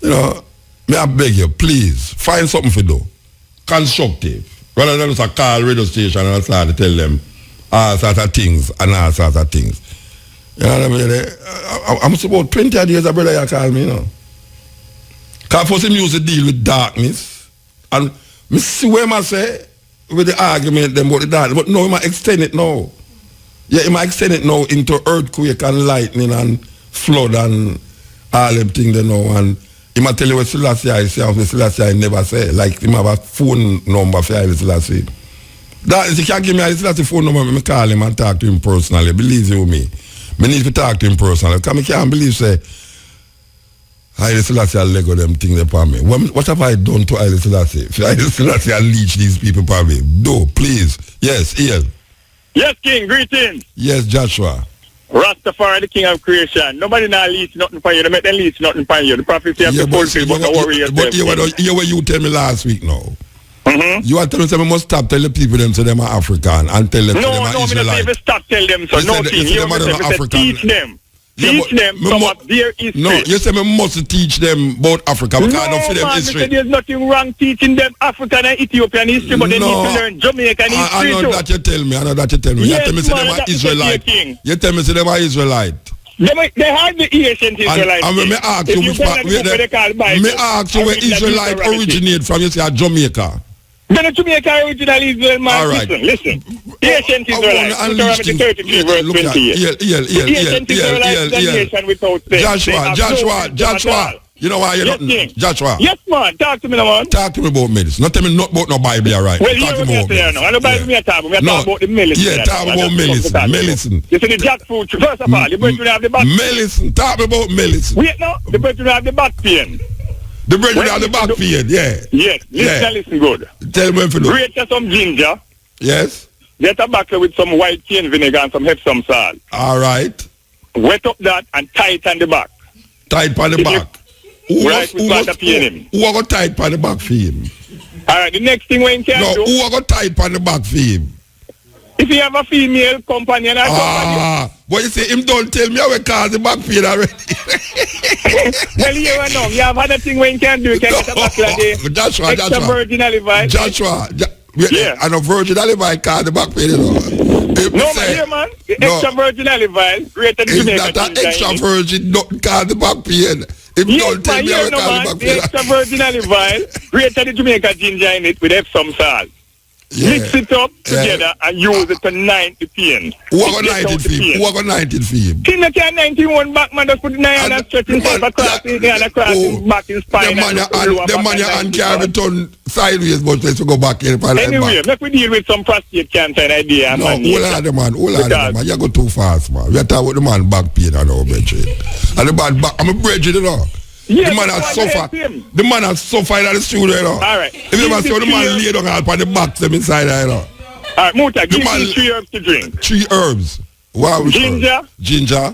may I beg you, please, find something to do. Constructive. Rather than just call radio station and start to tell them all sorts of things and all sorts of things. You know what I mean? I'm about 20 years a brother you call me, Because first him used to deal with darkness. And me see where I say with the argument them about the darkness. But no, he might extend it now. Yeah, he might extend it now into earthquake and lightning and flood and all them things they know. And he might tell you what Selassie I say and what Selassie I never say. Like he might have a phone number for Haile Selassie. That is, he can't give me Haile Selassie phone number, I call him and talk to him personally. Believe you me. I need to talk to him personally. Because I can't believe say Haile Selassie I Lego them things upon me. What have I done to Haile Selassie? If Haile Selassie I leech these people upon me. Do, please. Yes, Ian. Yes, King, greetings. Yes, Joshua. Rastafari, the king of creation. Nobody now leech nothing for you. They make them leech nothing for you. The prophecy have to fulfill, but don't worry yourself. But hear what you tell me last week now. You are telling them must stop tell the people them so them are African and tell them so them are Israelite. No, me not even stop tell them so. No, King. You must teach them. Teach them some of their history. No, you say me must teach them about Africa because I don't feel them history. There's nothing wrong teaching them African and Ethiopian history, but they need to learn Jamaican history too. I know that you tell me. You tell me say them are Israelite. You tell me say them are Israelite. They have the ancient Israelites. And when me ask you which part, me ask you where Israelite originate from, you say Jamaica. Then the Jamaica original Israel, man. Right. Listen. The ancient Israelites, Deuteronomy 33 verse 28. Joshua. You know why you're not Joshua? Yes, man. Talk to me, man. Talk to me about medicine. Not tell me not about no Bible, all right? Well, talk to me about medicine. I don't Bible me talk about the medicine. Yeah, talk about medicine. You see the jackfruit. First of all, the brethren have the back pain. Medicine. Talk about medicine. Wait, no. The brethren have the back pain. The brethren have the back pain, yeah. Yes, listen good. Tell me if you do. Grate some ginger. Yes. Get a bucket with some white cane vinegar and some Epsom salt. All right. Wet up that and tie it on the back. Tie it on the back. Who are going to tie it on the back for him? All right, the next thing when you can do. Who are going to tie it on the back for him? If you have a female companion, but you say him don't tell me how we cause the back pain already. Well, you know, you have other thing when you can do. You can get a bucket of the extra virgin olive oil. Joshua. Yeah. And a virgin olive oil cause the back pain, you know. No, man. The extra virgin olive oil, greater than Jamaica. It's not an extra virgin, not cause the back pain. If you don't tell me how we cause the back pain. The extra virgin olive oil, greater than Jamaica ginger in it with Epsom salt. Yeah. Mix it up together and use it to 90 pain. Who are going to 90 for him? Who are going to 90 for him? King of 91 back, man, just put the 9 and stretch himself across his hand, across his back, his spine. The man and carry return sideways, but let's go back here. Anyway, let me deal with some prostate cancer and idea. No, hold on the man. You go too fast, man. We are talking about the man back pain and our brethren. And the man back, I'm a brethren, you know. Yes, the man has suffered. The man has suffered at the studio, you know. All right. If you ever see the man lay down on the back them inside, you know. All right, Muta, give me 3 herbs to drink. 3 herbs. Wow. Ginger.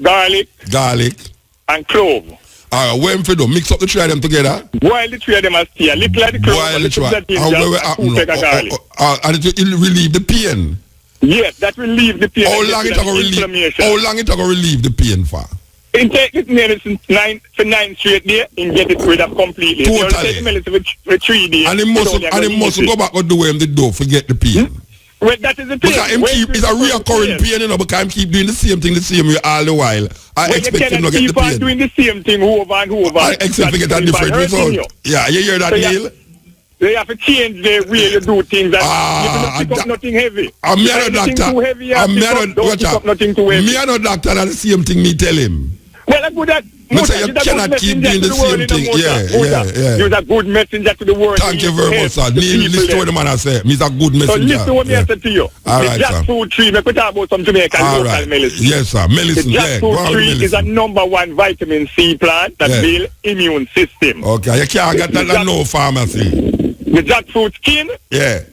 Garlic. And clove. All right, when for do? Mix up the 3 of them together. Boil the 3 of them as tea. A little of the clove, a little of the ginger, and garlic. And it will relieve the pain. Yes, that will relieve the pain. How long it will relieve the pain for? In take this medicine for 9 straight days and get it rid of completely. Totally. You take the medicine for 3 days. And he must go back and do him the door, forget the pain. Well, that is the pain. Because it's a reoccurring pain, you know, because I keep doing the same thing the same way all the while. I expect him to get the pain. You doing the same thing over and over. I expect to get a different result. Yeah, you hear that, Neil? They have to change the way you do things. You pick up nothing heavy. I'm not a doctor. Me and a doctor, that's the same thing me tell him. Well, I put that. You cannot keep doing the same thing. Yeah. You're a good messenger to the world. Thank you very much, sir. Listen to what the man I say. He's a good messenger. So listen to what I said to you. All right, the jackfruit tree, we talk about some Jamaican local medicine. Yes, sir. Medicine, the jackfruit tree is a #1 vitamin C plant that builds immune system. Okay, you can't get that at no pharmacy. The jackfruit skin,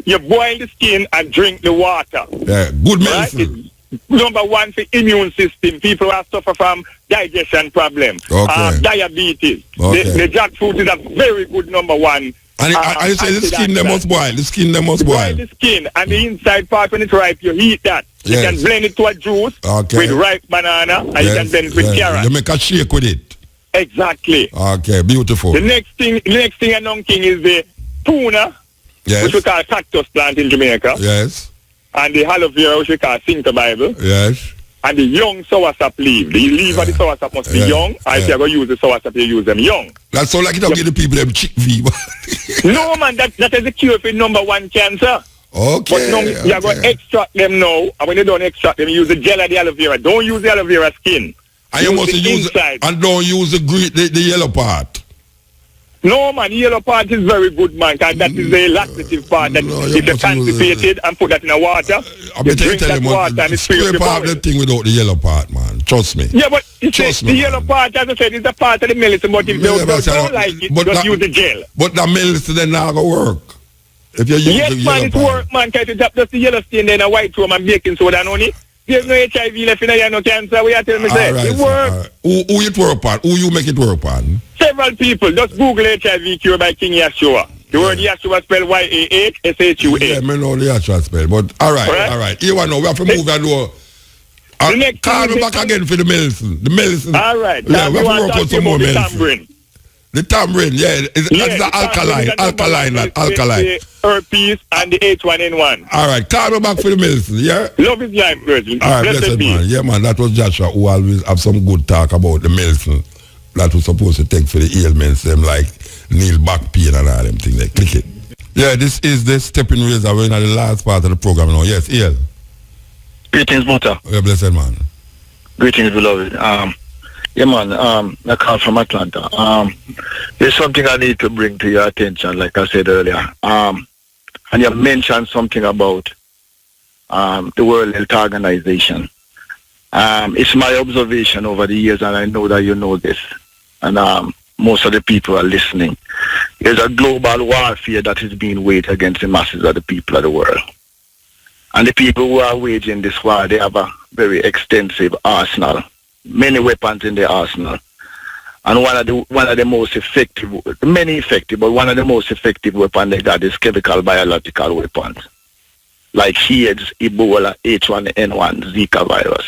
you boil the skin and drink the water. Yeah, good medicine. Right? #1 for immune system. People who suffer from digestion problem, diabetes. The jackfruit is a very good #1. And you say the skin they must boil. The skin they must boil. The skin and the inside part when it's ripe, you heat that. You can blend it to a juice with ripe banana, and you can blend it with carrot. You make a shake with it. Exactly. Okay, beautiful. The next thing and non king is the tuna, which we call cactus plant in Jamaica. Yes. And the aloe vera, which we call Cinta Bible. Yes. And the young soursop leaf. The leaf of the soursop must be young. And if you're going to use the soursop, you use them young. That's all like it don't give the people them chickpea. No, man, that is the cure for #1 cancer. Okay. But now you're going to extract them now. And when you don't extract them, you use the gel of the aloe vera. Don't use the aloe vera skin. And you must use it, and don't use the yellow part. No, man, the yellow part is very good, man, because that is the laxative part. That if you concentrate it and put that in the water, you drink that water and it's free of the the thing without the yellow part, man. Trust me. Yeah, but you see, the yellow part, as I said, is a part of the militant, but if they don't like it, just use the gel. But the militant then not going to work. If you use yes, the man, yellow it part. work, man. Try to drop just the yellow stain, then a white room and baking soda and honey. There's no HIV left in here, no cancer. We are telling me that. It works. Who it work on? Who you make it work on? Several people. Just Google HIV cure by King Yeshua. The word Yeshua spelled Y-A-H-S-H-U-A. Yeah, I know the Yeshua spell. But all right. Here we know. We have to move that door. Call me back again for the medicine. The medicine. All right. Yeah, we have to work on some more medicine. The tamarind, that's the alkaline. Herpes and the H1N1. All right, call me back for the medicine, yeah? Love is life, Virgin. All right, blessed man. Yeah, man, that was Joshua who always have some good talk about the medicine that was supposed to take for the ailments, them like knee back pain and all them things. Like, click it. Yeah, this is the Steppn Razor. We're in the last part of the program now. Yes, Ian. Greetings, Muta. Yeah, blessed man. Greetings, beloved. Yeah, man, I call from Atlanta. There's something I need to bring to your attention, like I said earlier. And you mentioned something about the World Health Organization. It's my observation over the years, and I know that you know this, and most of the people are listening. There's a global warfare that is being waged against the masses of the people of the world. And the people who are waging this war, they have a very extensive arsenal. Many weapons in the arsenal, and one of the most effective, many effective, but one of the most effective weapons they got is chemical biological weapons, like AIDS, Ebola, H1N1, Zika virus.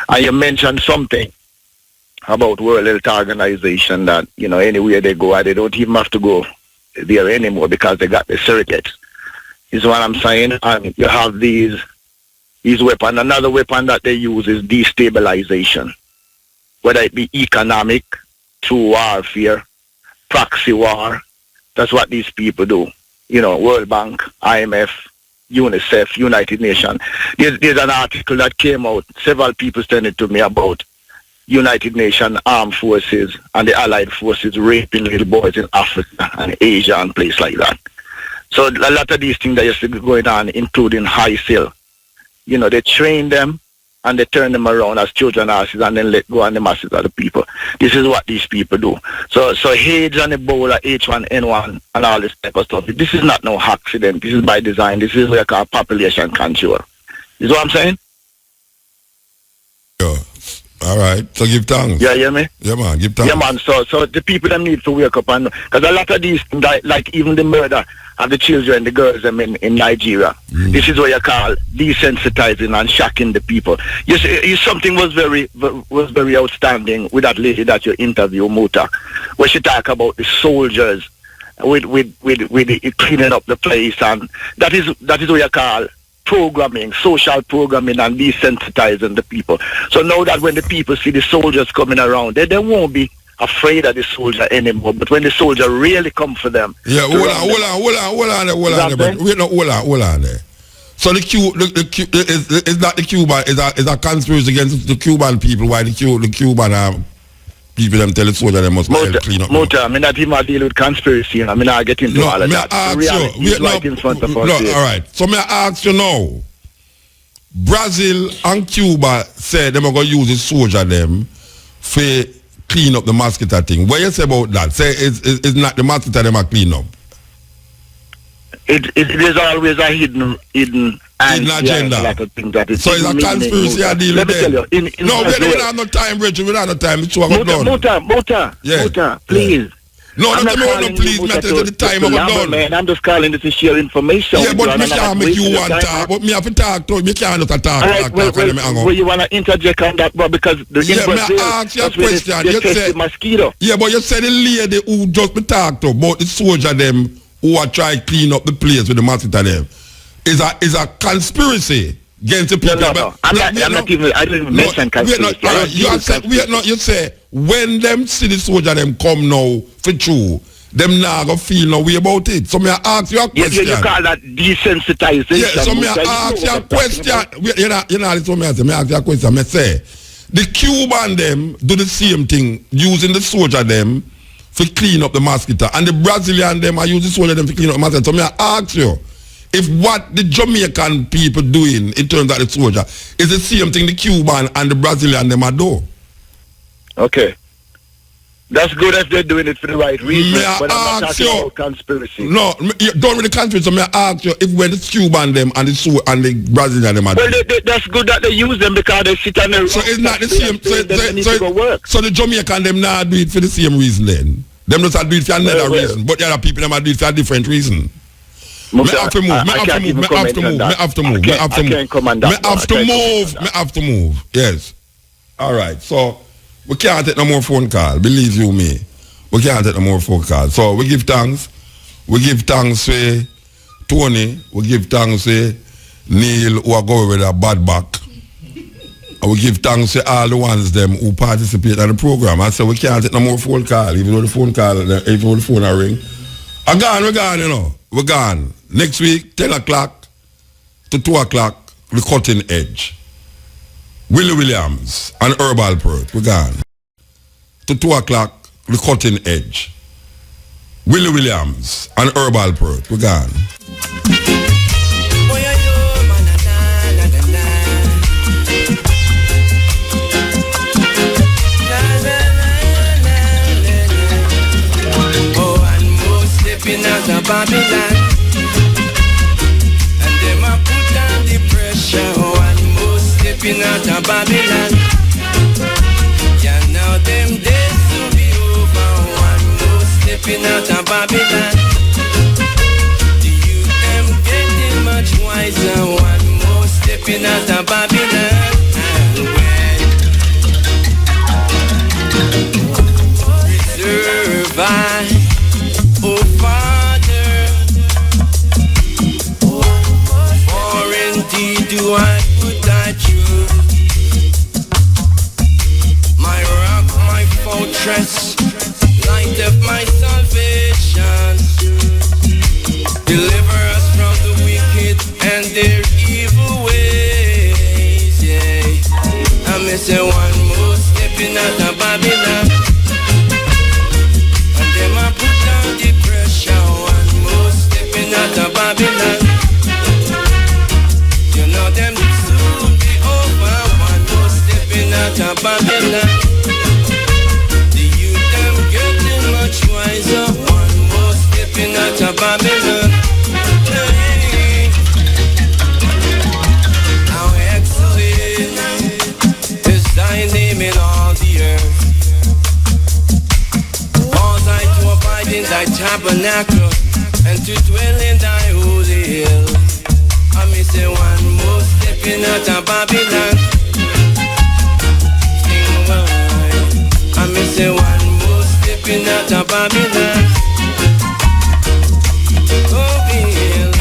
And you mentioned something about World Health Organization that anywhere they go, they don't even have to go there anymore because they got the surrogates. Is what I'm saying. And you have these weapons. Another weapon that they use is destabilization, whether it be economic, through warfare, proxy war. That's what these people do. World Bank, IMF, UNICEF, United Nations. There's an article that came out. Several people sent it to me about United Nations armed forces and the allied forces raping little boys in Africa and Asia and places like that. So a lot of these things that used to be going on, including ISIL, they train them and they turn them around as children asses and then let go on the masses of the people. This is what these people do. So AIDS and Ebola, H1N1 and all this type of stuff, this is not no accident. This is by design. This is what I call population control. Is what I'm saying? Yeah. All right. So give thanks. Yeah, you hear me? Yeah, man. Give thanks. Yeah, man. So the people them need to wake up and because a lot of these things, like even the murder of the children, the girls in Nigeria. This is what you call desensitizing and shocking the people. You see, something was very outstanding with that lady that you interview, Muta, where she talk about the soldiers with cleaning up the place, and that is what you call programming, social programming, and desensitizing the people. So now that when the people see the soldiers coming around, they won't be afraid of the soldier anymore. But when the soldier really come for them, yeah, hold on there. So the is not the Cuban is a conspiracy against the Cuban people. Why the Cuban people them tell the soldier they must clean up. I mean not even deal with conspiracy. I mean I get into all of that. The reality is right in front of us. All right. So may I ask you now? Brazil and Cuba said they're going to use the soldier them for clean up the mosquito thing. What you say about that? Say it's not the mosquito them are clean up. It is always a hidden agenda. So it's a conspiracy I deal with them. We don't have no time, Richard. We don't have no time. It's Muta, please. No, please. The time I'm done. Man, I'm just calling to share information. Yeah, but me can't make you want to talk. But me have to talk to you. Me can't just talk. Well, you want to interject on that, bro? Because me ask you a question. You say mosquito. Yeah, but you said the lady who just me talk to about the soldier them who are trying to clean up the place with the mosquito them is a conspiracy against the people. No. I don't even mention conspiracy. You say when them see the soldier them come now for true, them now go feel no way about it. So me ask you a question. You call that desensitization. Yeah, so me ask you a question. You know this what me say. Me ask you a question. Me say the Cuban them do the same thing using the soldier them for clean up the mosquito, and the Brazilian them are using the soldier them to clean up the mosquito. So me ask you, if what the Jamaican people doing in terms of the soldier is the same thing the Cuban and the Brazilian them are doing. Okay. That's good if they're doing it for the right reason, but I'm not talking about conspiracy. No, don't really conspiracy. So I ask you if when the Cuban them and the Brazilian them are well, that's good that they use them because they sit on the so it's not the same. So the Jamaican them not do it for the same reason then. Them just do it for another reason, but the other people them are do it for a different reason. Me have to move. Yes. All right. So we can't take no more phone call. Believe you me. We can't take no more phone call. So we give thanks. We give thanks to Tony. We give thanks to Neil who are going with a bad back. And we give thanks to all the ones them who participate in the program. I said we can't take no more phone call, even though the phone are ring. We're gone, you know. We're gone. Next week, 10 o'clock to 2 o'clock, the cutting edge. Willie Williams and Herbal Perth, we're gone. To 2 o'clock, the cutting edge. Willie Williams and Herbal Perth, we're gone. Babylon, and them a put down the pressure. One more stepping out of Babylon. Yeah, now them days will be over. One more stepping out of Babylon. The youth them getting much wiser. One more stepping out of Babylon. Reserve I, oh Father, for indeed do I put thy truth, my rock, my fortress, light of my salvation. Deliver us from the wicked and their evil ways. Yeah, I may say one more stepping out of Babylon. Put down the pressure, one more stepping out of Babylon. You know them soon be over, one more stepping out of Babylon. The youth them getting much wiser, one more stepping out of Babylon. Hey. How excellent is thy name in all the earth. In thy tabernacle and to dwell in thy holy hill. I may say one more stepping out of Babylon. I may say one more stepping out of Babylon. Oh, Bill.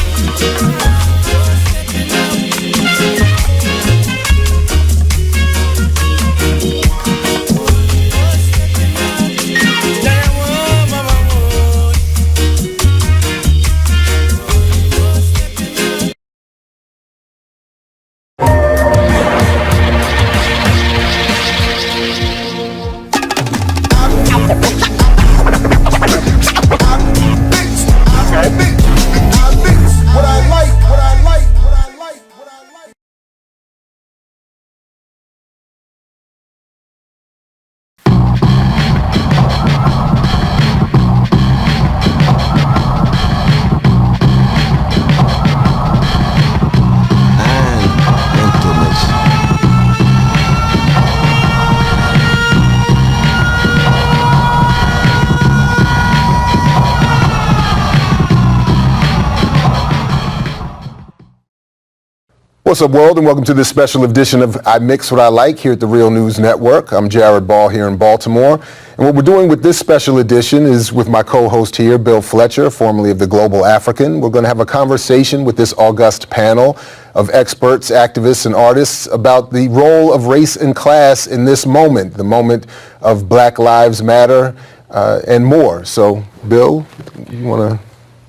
What's up, world, and welcome to this special edition of I Mix What I Like here at the Real News Network. I'm Jared Ball here in Baltimore, and what we're doing with this special edition is with my co-host here, Bill Fletcher, formerly of the Global African. We're going to have a conversation with this august panel of experts, activists, and artists about the role of race and class in this moment, the moment of Black Lives Matter and more. So, Bill, you want to...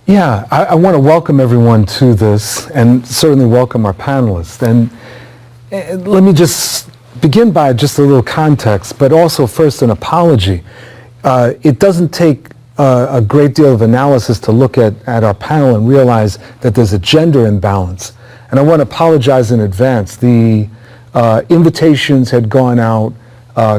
Yeah, I want to welcome everyone to this and certainly welcome our panelists. And let me just begin by just a little context, but also first an apology. It doesn't take a great deal of analysis to look at our panel and realize that there's a gender imbalance. And I want to apologize in advance. The invitations had gone out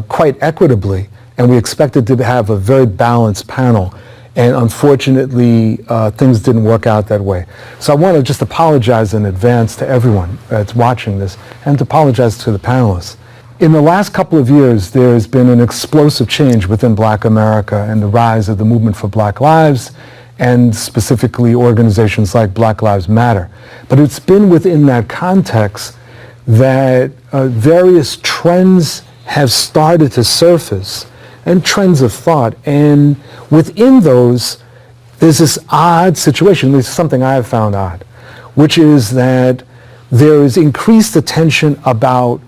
quite equitably, and we expected to have a very balanced panel. And unfortunately, things didn't work out that way. So I want to just apologize in advance to everyone that's watching this, and to apologize to the panelists. In the last couple of years, there's been an explosive change within Black America and the rise of the movement for Black Lives, and specifically organizations like Black Lives Matter. But it's been within that context that various trends have started to surface, and trends of thought. And within those, there's this odd situation. This is something I have found odd, which is that there is increased attention about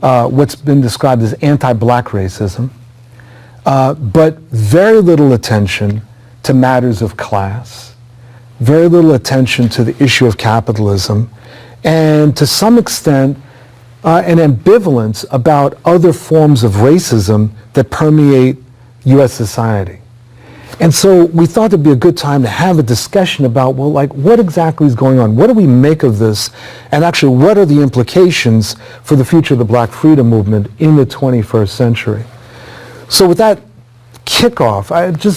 what's been described as anti-Black racism, but very little attention to matters of class, very little attention to the issue of capitalism, and to some extent, an ambivalence about other forms of racism that permeate U.S. society. And so we thought it'd be a good time to have a discussion about, well, like, what exactly is going on? What do we make of this? And actually, what are the implications for the future of the Black freedom movement in the 21st century? So with that kickoff,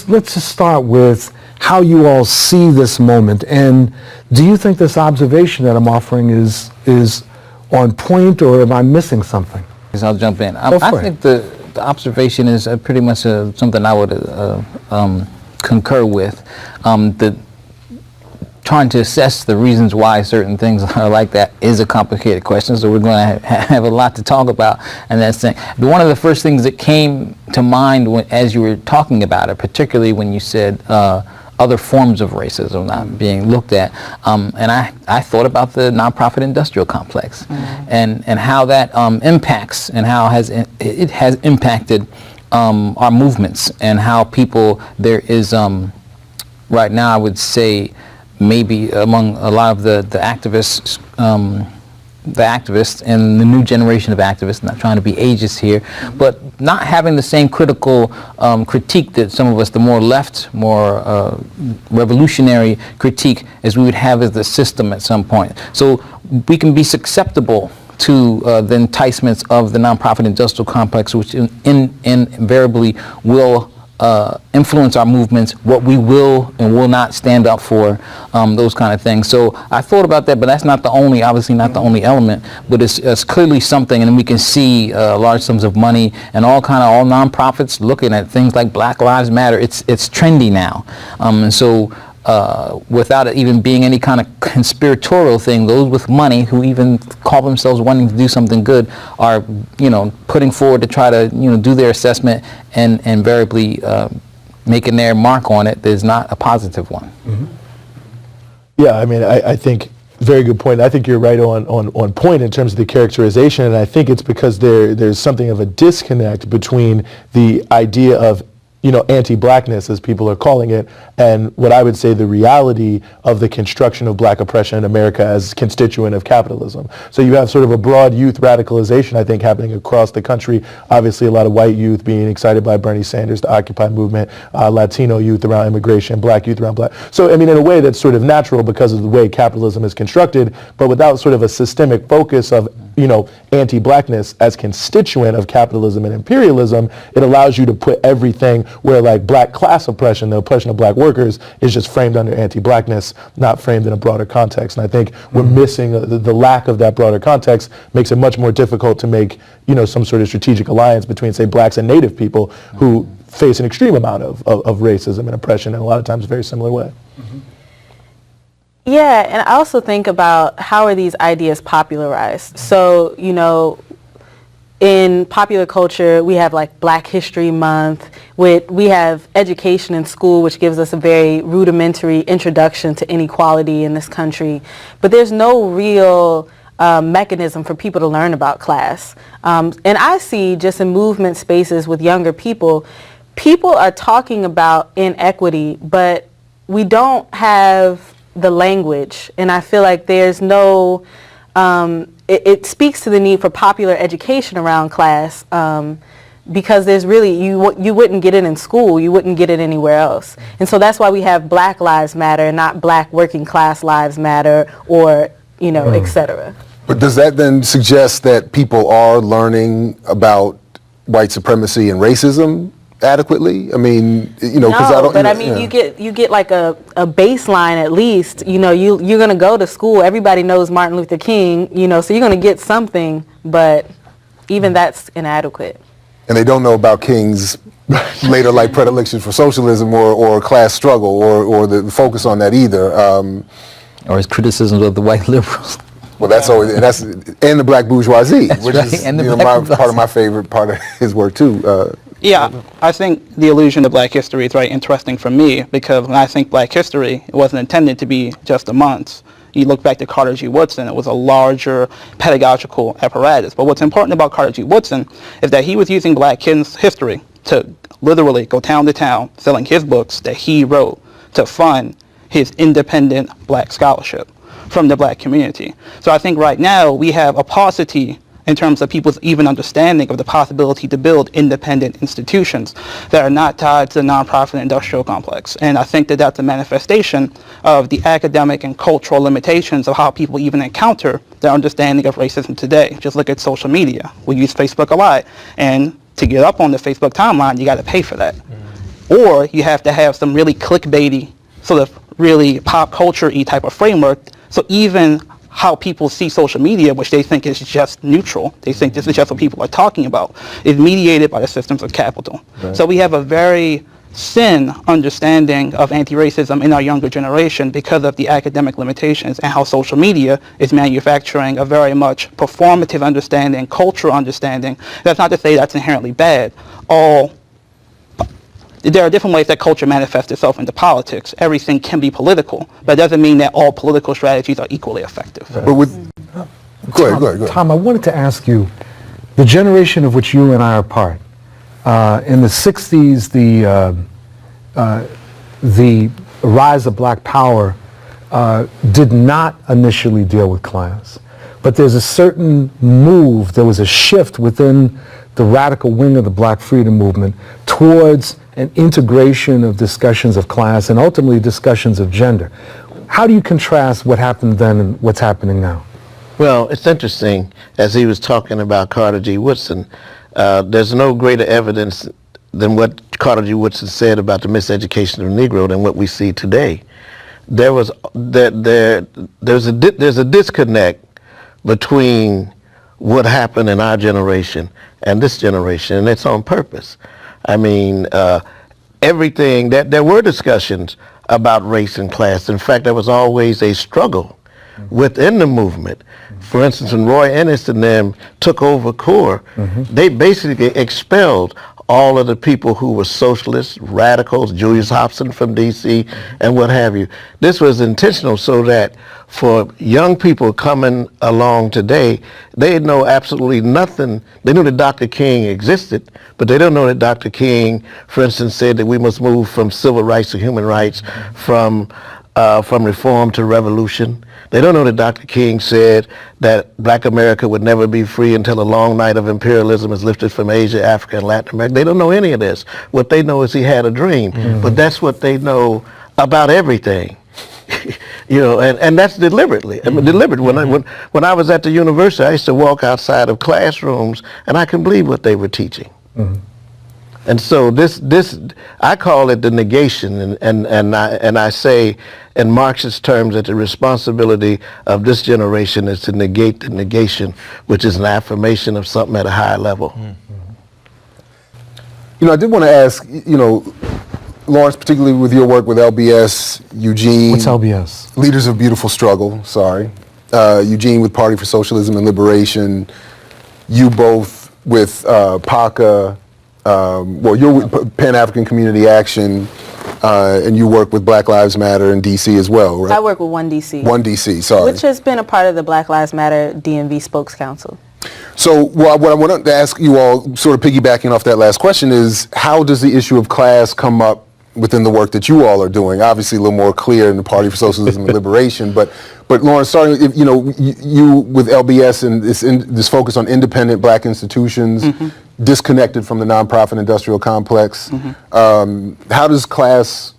let's just start with how you all see this moment. And do you think this observation that I'm offering is on point, or am I missing something? I'll jump in. I think the observation is pretty much something I would concur with. Trying to assess the reasons why certain things are like that is a complicated question, so we're going to have a lot to talk about. And that's one of the first things that came to mind as you were talking about it, particularly when you said other forms of racism not being looked at, and I thought about the nonprofit industrial complex, and how that impacts, and how it has impacted our movements, and how people, there is right now, I would say, maybe among a lot of the activists and the new generation of activists, not trying to be ageist here, but not having the same critical critique that some of us, the more left, more revolutionary critique, as we would have as the system at some point. So we can be susceptible to the enticements of the nonprofit industrial complex, which invariably will influence our movements, what we will and will not stand up for, those kind of things. So I thought about that, but that's not the only, obviously not the only element, but it's clearly something, and we can see large sums of money and all nonprofits looking at things like Black Lives Matter. It's trendy now, and so without it even being any kind of conspiratorial thing, those with money who even call themselves wanting to do something good are, putting forward to try to, do their assessment, and invariably making their mark on it is not a positive one. Mm-hmm. Yeah, I mean, I think very good point. I think you're right on point in terms of the characterization, and I think it's because there's something of a disconnect between the idea of anti-blackness, as people are calling it, and what I would say the reality of the construction of Black oppression in America as constituent of capitalism. So you have sort of a broad youth radicalization, I think, happening across the country. Obviously, a lot of white youth being excited by Bernie Sanders, the Occupy movement, Latino youth around immigration, Black youth around Black. So, I mean, in a way that's sort of natural because of the way capitalism is constructed, but without sort of a systemic focus of anti-blackness as constituent of capitalism and imperialism, it allows you to put everything where, like, Black class oppression, the oppression of Black workers, is just framed under anti-blackness, not framed in a broader context. And I think we're missing the lack of that broader context makes it much more difficult to make, some sort of strategic alliance between, say, Blacks and Native people who face an extreme amount of racism and oppression in a lot of times a very similar way. Mm-hmm. Yeah, and I also think about how are these ideas popularized. So, in popular culture, we have like Black History Month. We have education in school, which gives us a very rudimentary introduction to inequality in this country. But there's no real mechanism for people to learn about class. And I see just in movement spaces with younger people are talking about inequity, but we don't have the language, and I feel like there's no, it speaks to the need for popular education around class, because there's really, you wouldn't get it in school, you wouldn't get it anywhere else. And so that's why we have Black Lives Matter and not Black Working Class Lives Matter, or, you know, et cetera. But does that then suggest that people are learning about white supremacy and racism adequately? I mean, you know, because you get like a baseline at least. You know, you're gonna go to school. Everybody knows Martin Luther King. You know, so you're gonna get something, but even that's inadequate. And they don't know about King's later life predilection for socialism or class struggle or the focus on that either. Or his criticisms of the white liberals. Well, that's always, and the black bourgeoisie, which is part of my favorite part of his work too. Yeah, I think the allusion to Black history is very interesting for me, because when I think Black history, it wasn't intended to be just a month. You look back to Carter G. Woodson, it was a larger pedagogical apparatus. But what's important about Carter G. Woodson is that he was using Black history to literally go town to town selling his books that he wrote to fund his independent Black scholarship from the Black community. So I think right now we have a paucity in terms of people's even understanding of the possibility to build independent institutions that are not tied to the nonprofit industrial complex. And I think that that's a manifestation of the academic and cultural limitations of how people even encounter their understanding of racism today. Just look at social media. We use Facebook a lot, and to get up on the Facebook timeline, you got to pay for that. Or you have to have some really clickbaity, sort of really pop culture-y type of framework. So even how people see social media, which they think is just neutral, they think this is just what people are talking about, is mediated by the systems of capital. Right. So we have a very thin understanding of anti-racism in our younger generation because of the academic limitations and how social media is manufacturing a very much performative understanding, cultural understanding. That's not to say that's inherently bad. There are different ways that culture manifests itself into politics. Everything can be political, but it doesn't mean that all political strategies are equally effective. But go ahead. Tom, I wanted to ask you, the generation of which you and I are part, in the 60s, the rise of Black power did not initially deal with class. But there's a certain move, there was a shift within the radical wing of the Black freedom movement towards an integration of discussions of class and ultimately discussions of gender. How do you contrast what happened then and what's happening now? Well, it's interesting, as he was talking about Carter G. Woodson, there's no greater evidence than what Carter G. Woodson said about the miseducation of the Negro than what we see today. There's a disconnect between what happened in our generation and this generation, and it's on purpose. I mean, everything, there were discussions about race and class. In fact, there was always a struggle within the movement. For instance, when Roy Ennis and them took over CORE, they basically expelled all of the people who were socialists, radicals, Julius Hobson from D.C., and what have you. This was intentional so that for young people coming along today, they know absolutely nothing. They knew that Dr. King existed, but they don't know that Dr. King, for instance, said that we must move from civil rights to human rights, from reform to revolution. They don't know that Dr. King said that Black America would never be free until a long night of imperialism is lifted from Asia, Africa, and Latin America. They don't know any of this. What they know is he had a dream, but that's what they know about everything. You know, and that's deliberately. I mean, deliberate. When I was at the university, I used to walk outside of classrooms, and I couldn't believe what they were teaching. And so this I call it the negation, and I say in Marxist terms that the responsibility of this generation is to negate the negation, which is an affirmation of something at a higher level. You know, I did want to ask, you know, Lawrence, particularly with your work with LBS, Eugene. What's LBS? Leaders of Beautiful Struggle, sorry. Eugene with Party for Socialism and Liberation. You both with PACA. Well, you're with Pan-African Community Action, and you work with Black Lives Matter in D.C. as well, right? I work with One DC. One DC, sorry. Which has been a part of the Black Lives Matter DMV Spokes Council. So what I wanted to ask you all, sort of piggybacking off that last question, is how does the issue of class come up within the work that you all are doing? Obviously a little more clear in the Party for Socialism and Liberation, but Lawrence, starting with, you know, you with LBS and this focus on independent Black institutions, disconnected from the nonprofit industrial complex. How does class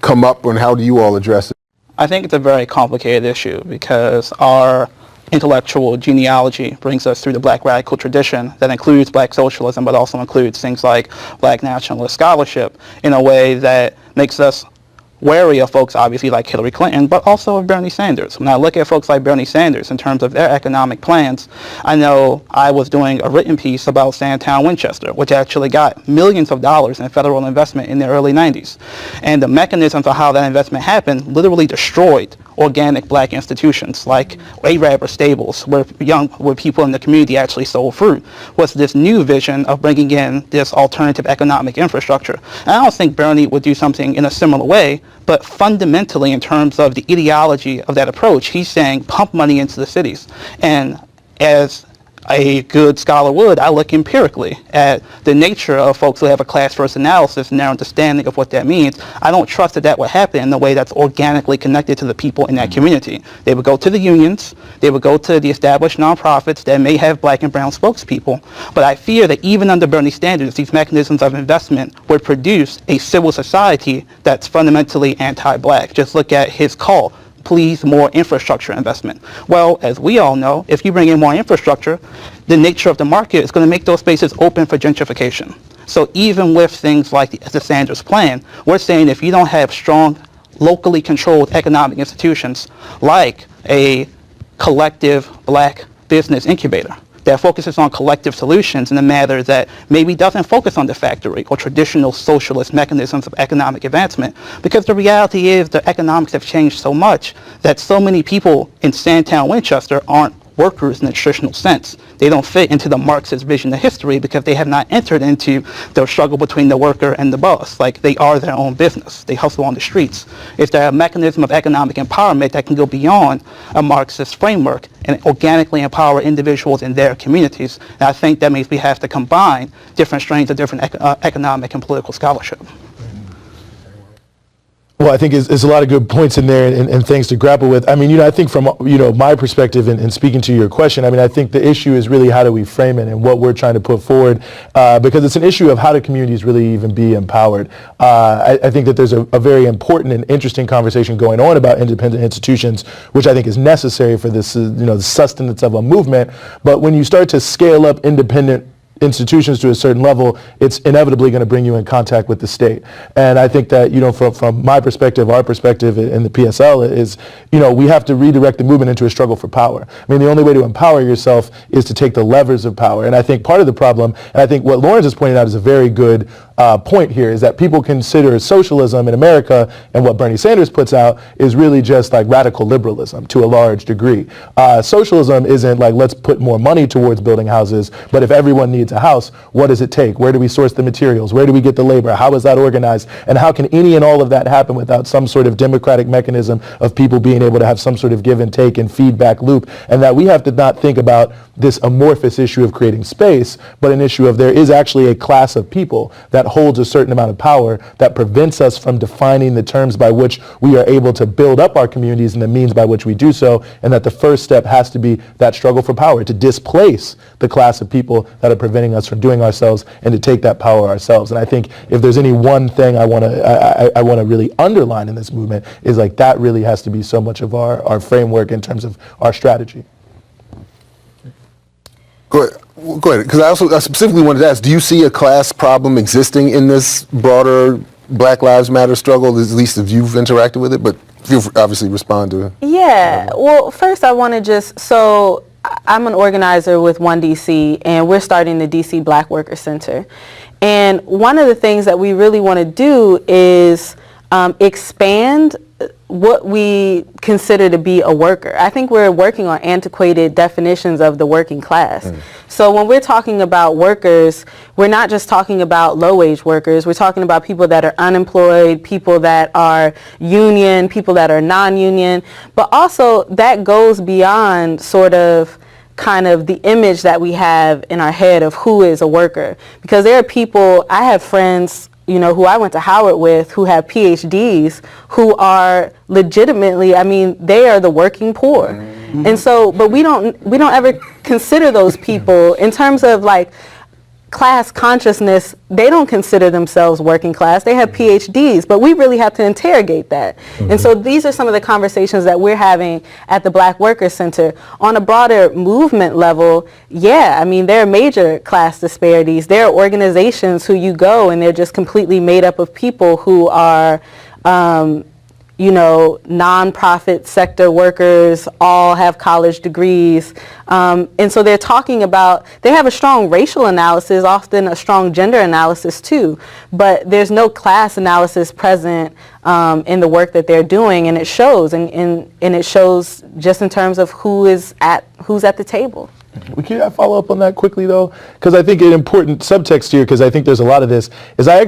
come up, and how do you all address it? I think it's a very complicated issue because our intellectual genealogy brings us through the black radical tradition that includes black socialism, but also includes things like black nationalist scholarship in a way that makes us wary of folks obviously like Hillary Clinton, but also of Bernie Sanders. When I look at folks like Bernie Sanders in terms of their economic plans, I know I was doing a written piece about Sandtown Winchester, which actually got millions of dollars in federal investment in the early 90s. And the mechanisms of how that investment happened literally destroyed organic black institutions like Arab or Stables, where people in the community actually sold fruit, was this new vision of bringing in this alternative economic infrastructure. And I don't think Bernie would do something in a similar way, but fundamentally in terms of the ideology of that approach, he's saying pump money into the cities. And as a good scholar would, I look empirically at the nature of folks who have a class first analysis and their understanding of what that means. I don't trust that that would happen in the way that's organically connected to the people in that community. They would go to the unions, they would go to the established nonprofits that may have black and brown spokespeople, but I fear that even under Bernie standards, these mechanisms of investment would produce a civil society that's fundamentally anti-black. Just look at his call. Please, more infrastructure investment. Well, as we all know, if you bring in more infrastructure, the nature of the market is going to make those spaces open for gentrification. So even with things like the Sanders plan, we're saying if you don't have strong, locally controlled economic institutions like a collective black business incubator that focuses on collective solutions in a manner that maybe doesn't focus on the factory or traditional socialist mechanisms of economic advancement, because the reality is the economics have changed so much that so many people in Sandtown Winchester aren't workers in the traditional sense. They don't fit into the Marxist vision of history because they have not entered into the struggle between the worker and the boss. Like, they are their own business. They hustle on the streets. Is there a mechanism of economic empowerment that can go beyond a Marxist framework and organically empower individuals in their communities? And I think that means we have to combine different strains of different economic and political scholarship. Well, I think there's a lot of good points in there and things to grapple with. I mean, I think from, my perspective in speaking to your question, I mean, I think the issue is really how do we frame it and what we're trying to put forward, because it's an issue of how do communities really even be empowered. I think that there's a very important and interesting conversation going on about independent institutions, which I think is necessary for this, the sustenance of a movement. But when you start to scale up independent institutions to a certain level, it's inevitably going to bring you in contact with the state. And I think that, from my perspective, our perspective in the PSL is, we have to redirect the movement into a struggle for power. I mean, the only way to empower yourself is to take the levers of power. And I think part of the problem, and I think what Lawrence has pointed out is a very good point here, is that people consider socialism in America, and what Bernie Sanders puts out is really just like radical liberalism to a large degree. Socialism isn't like, let's put more money towards building houses, but if everyone needs a house, what does it take? Where do we source the materials? Where do we get the labor? How is that organized? And how can any and all of that happen without some sort of democratic mechanism of people being able to have some sort of give and take and feedback loop? And that we have to not think about this amorphous issue of creating space, but an issue of there is actually a class of people that holds a certain amount of power that prevents us from defining the terms by which we are able to build up our communities and the means by which we do so, and that the first step has to be that struggle for power, to displace the class of people that are preventing us from doing ourselves and to take that power ourselves. And I think if there's any one thing I want to really underline in this movement is like that really has to be so much of our framework in terms of our strategy. Go ahead, because I specifically wanted to ask, do you see a class problem existing in this broader Black Lives Matter struggle, at least if you've interacted with it? But feel free, obviously, respond to it. Yeah, well, first I want to I'm an organizer with One DC, and we're starting the DC Black Worker Center. And one of the things that we really want to do is expand what we consider to be a worker. I think we're working on antiquated definitions of the working class. So when we're talking about workers, we're not just talking about low-wage workers. We're talking about people that are unemployed, people that are union, people that are non-union. But also that goes beyond sort of kind of the image that we have in our head of who is a worker. Because there are people, I have friends who I went to Howard with, who have PhDs, who are legitimately, they are the working poor. And so, but we don't ever consider those people in terms of like class consciousness, they don't consider themselves working class. They have PhDs, but we really have to interrogate that. And so these are some of the conversations that we're having at the Black Workers Center. On a broader movement level, yeah, I mean, there are major class disparities. There are organizations who you go and they're just completely made up of people who are you know, non-profit sector workers, all have college degrees. And so they're talking about, they have a strong racial analysis, often a strong gender analysis too, but there's no class analysis present in the work that they're doing, and it shows, and it shows just in terms of who's at the table. Can I follow up on that quickly though? Because I think an important subtext here, because I think there's a lot of this, is I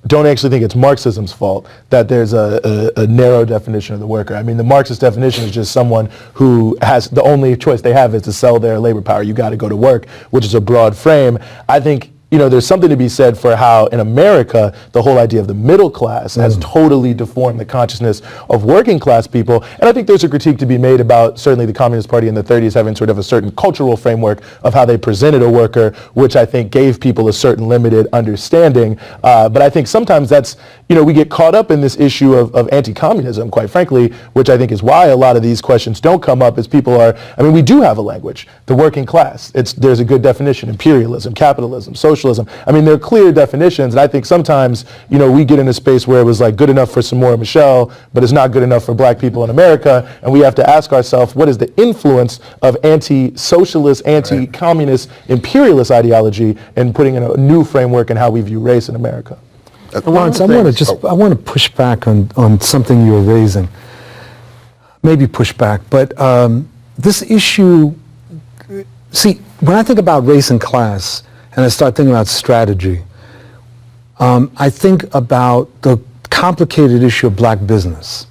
don't actually think it's Marxism's fault that there's a narrow definition of the worker. I mean, the Marxist definition is just someone who has, the only choice they have is to sell their labor power. You got to go to work, which is a broad frame. I think, you know, there's something to be said for how in America the whole idea of the middle class has totally deformed the consciousness of working class people. And I think there's a critique to be made about certainly the Communist Party in the 30s having sort of a certain cultural framework of how they presented a worker, which I think gave people a certain limited understanding. But I think sometimes that's, you know, we get caught up in this issue of anti-communism, quite frankly, which I think is why a lot of these questions don't come up, as people are, I mean, we do have a language, the working class. There's a good definition: imperialism, capitalism, socialism. I mean, there are clear definitions, and I think sometimes, you know, we get in a space where it was like good enough for Samora Michelle, but it's not good enough for black people in America, and we have to ask ourselves, what is the influence of anti-socialist, anti-communist, imperialist ideology in putting in a new framework in how we view race in America? Lawrence, I want to push back on something you were raising. Maybe push back, but this issue, see, when I think about race and class, and I start thinking about strategy, I think about the complicated issue of black business.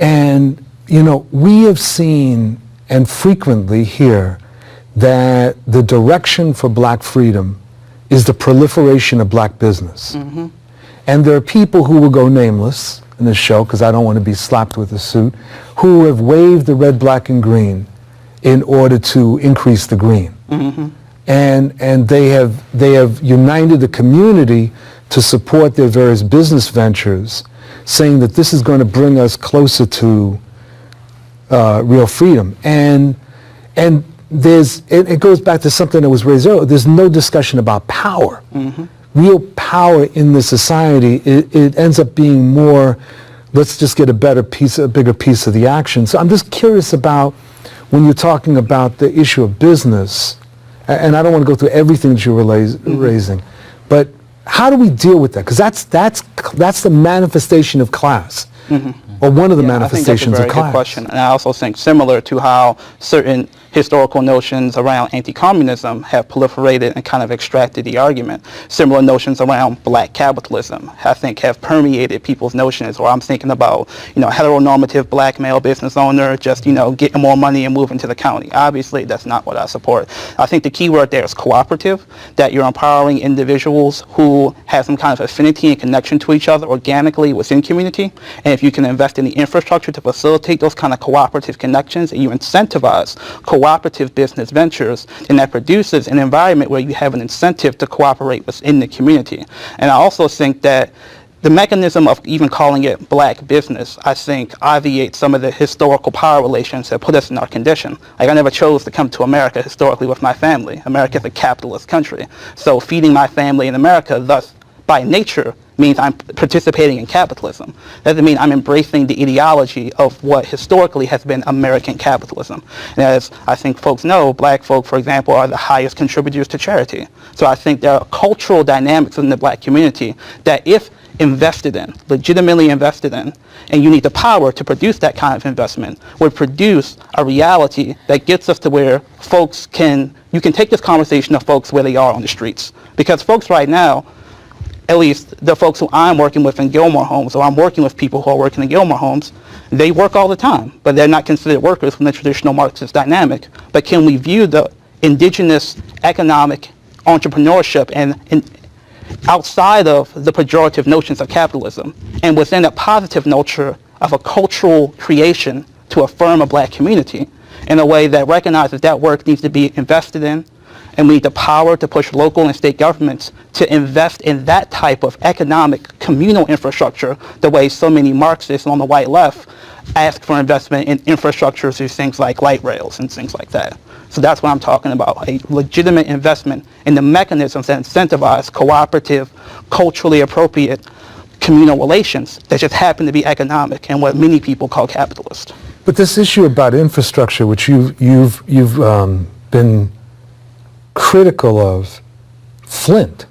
And, you know, we have seen and frequently hear that the direction for black freedom is the proliferation of black business. And there are people who will go nameless in this show, because I don't want to be slapped with a suit, who have waved the red, black, and green in order to increase the green. And they have united the community to support their various business ventures, saying that this is going to bring us closer to real freedom. And it goes back to something that was raised earlier. There's no discussion about power. Real power in the society, it ends up being more, let's just get a bigger piece of the action. So I'm just curious about, when you're talking about the issue of business, and I don't want to go through everything that you were raising, but how do we deal with that? Because that's the manifestation of class, or one of the manifestations of class. I think that's a very good question. And I also think similar to how certain historical notions around anti-communism have proliferated and kind of extracted the argument. Similar notions around black capitalism, I think, have permeated people's notions, or I'm thinking about, you know, heteronormative black male business owner just, you know, getting more money and moving to the county. Obviously, that's not what I support. I think the key word there is cooperative, that you're empowering individuals who have some kind of affinity and connection to each other organically within community. And if you can invest in the infrastructure to facilitate those kind of cooperative connections, and you incentivize cooperative business ventures, and that produces an environment where you have an incentive to cooperate within the community. And I also think that the mechanism of even calling it black business, I think, obviates some of the historical power relations that put us in our condition. Like, I never chose to come to America historically with my family. America is a capitalist country. So feeding my family in America, thus, by nature, means I'm participating in capitalism. That doesn't mean I'm embracing the ideology of what historically has been American capitalism. And as I think folks know, black folk, for example, are the highest contributors to charity. So I think there are cultural dynamics in the black community that, if invested in, legitimately invested in, and you need the power to produce that kind of investment, would produce a reality that gets us to where folks you can take this conversation of folks where they are on the streets. Because folks right now, at least the folks who I'm working with in Gilmore Homes, or I'm working with people who are working in Gilmore Homes, they work all the time, but they're not considered workers from the traditional Marxist dynamic. But can we view the indigenous economic entrepreneurship and outside of the pejorative notions of capitalism, and within a positive nature of a cultural creation to affirm a black community in a way that recognizes that work needs to be invested in, And we need the power to push local and state governments to invest in that type of economic communal infrastructure the way so many Marxists on the white left ask for investment in infrastructure through things like light rails and things like that. So that's what I'm talking about, a legitimate investment in the mechanisms that incentivize cooperative, culturally appropriate communal relations that just happen to be economic and what many people call capitalist. But this issue about infrastructure, which you've been critical of, Flint.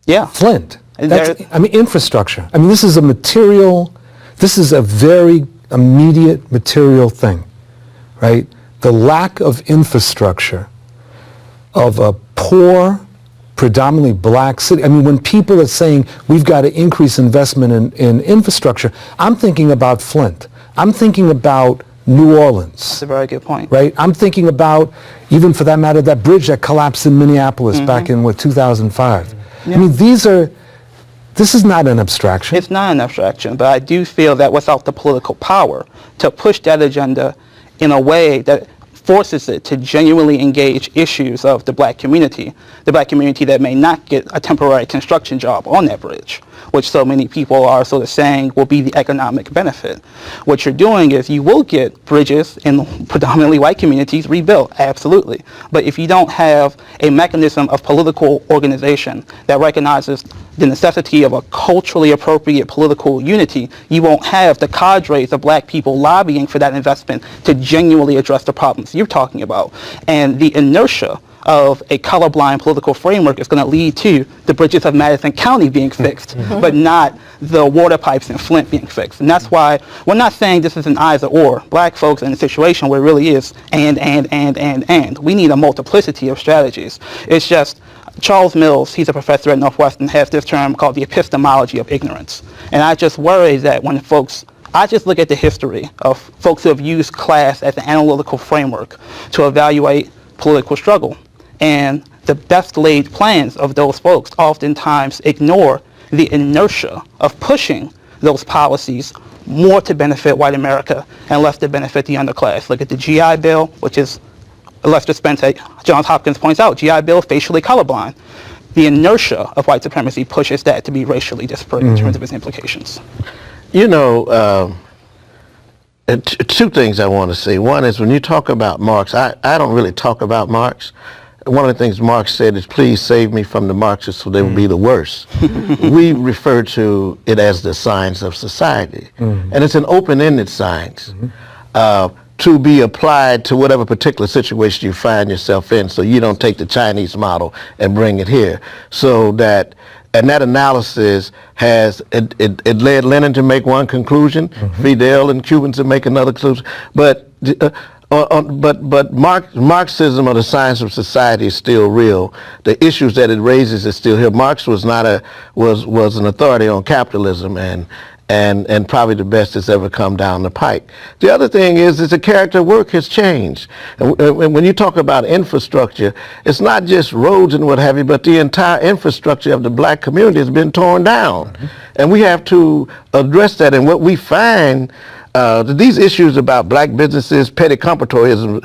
Yeah. Flint. I mean, infrastructure. I mean, this is a very immediate material thing, right? The lack of infrastructure of a poor, predominantly black city. I mean, when people are saying we've got to increase investment in infrastructure, I'm thinking about Flint. I'm thinking about New Orleans. That's a very good point. Right? I'm thinking about, even for that matter, that bridge that collapsed in Minneapolis back in, 2005. Yeah. I mean, this is not an abstraction. It's not an abstraction, but I do feel that without the political power to push that agenda in a way that forces it to genuinely engage issues of the black community that may not get a temporary construction job on that bridge, which so many people are sort of saying will be the economic benefit. What you're doing is you will get bridges in predominantly white communities rebuilt, absolutely. But if you don't have a mechanism of political organization that recognizes the necessity of a culturally appropriate political unity, you won't have the cadres of black people lobbying for that investment to genuinely address the problems you're talking about. And the inertia of a colorblind political framework is going to lead to the bridges of Madison County being fixed, but not the water pipes in Flint being fixed. And that's why we're not saying this is an either or. Black folks are in a situation where it really is and. We need a multiplicity of strategies. It's just, Charles Mills, he's a professor at Northwestern, has this term called the epistemology of ignorance. And I just worry that when I just look at the history of folks who have used class as an analytical framework to evaluate political struggle. And the best laid plans of those folks oftentimes ignore the inertia of pushing those policies more to benefit white America and less to benefit the underclass. Look at the GI Bill, which is, Lester Spence at Johns Hopkins points out, GI Bill facially colorblind. The inertia of white supremacy pushes that to be racially disparate in terms of its implications. You know, two things I want to say. One is when you talk about Marx, I don't really talk about Marx. One of the things Marx said is, please save me from the Marxists so they will be the worst. We refer to it as the science of society. And it's an open-ended science to be applied to whatever particular situation you find yourself in, so you don't take the Chinese model and bring it here. So that, and that analysis has, it led Lenin to make one conclusion, Fidel and Cubans to make another conclusion, but Marxism, or the science of society, is still real. The issues that it raises is still here. Marx was not was an authority on capitalism, and probably the best that's ever come down the pike. The other thing is the character of work has changed. And when you talk about infrastructure, it's not just roads and what have you, but the entire infrastructure of the black community has been torn down. And we have to address that. And what we find, these issues about black businesses, petty compradorianism,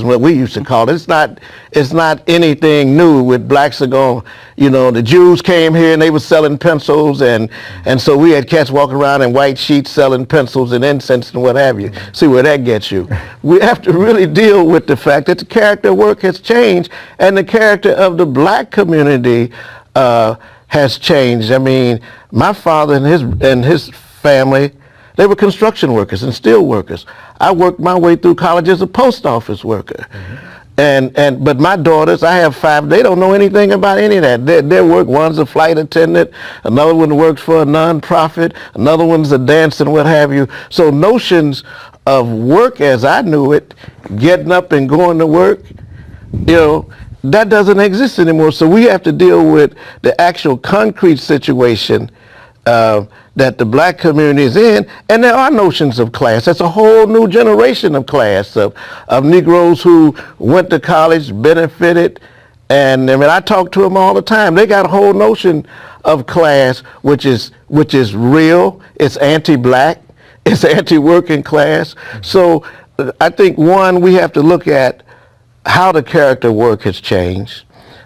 what we used to call it, it's not anything new. With blacks are going, you know, the Jews came here and they were selling pencils, and so we had cats walking around in white sheets selling pencils and incense and what have you. See where that gets you. We have to really deal with the fact that the character of work has changed, and the character of the black community has changed. I mean, my father and his family, they were construction workers and steel workers. I worked my way through college as a post office worker. But my daughters, I have 5, they don't know anything about any of that. Their work, one's a flight attendant, another one works for a nonprofit, another one's a dancer and what have you. So notions of work as I knew it, getting up and going to work, you know, that doesn't exist anymore. So we have to deal with the actual concrete situation that the black community is in, and there are notions of class. That's a whole new generation of class, of Negroes who went to college, benefited, and I mean, I talk to them all the time. They got a whole notion of class, which is real. It's anti-black, it's anti-working class. So I think, one, we have to look at how the character work has changed.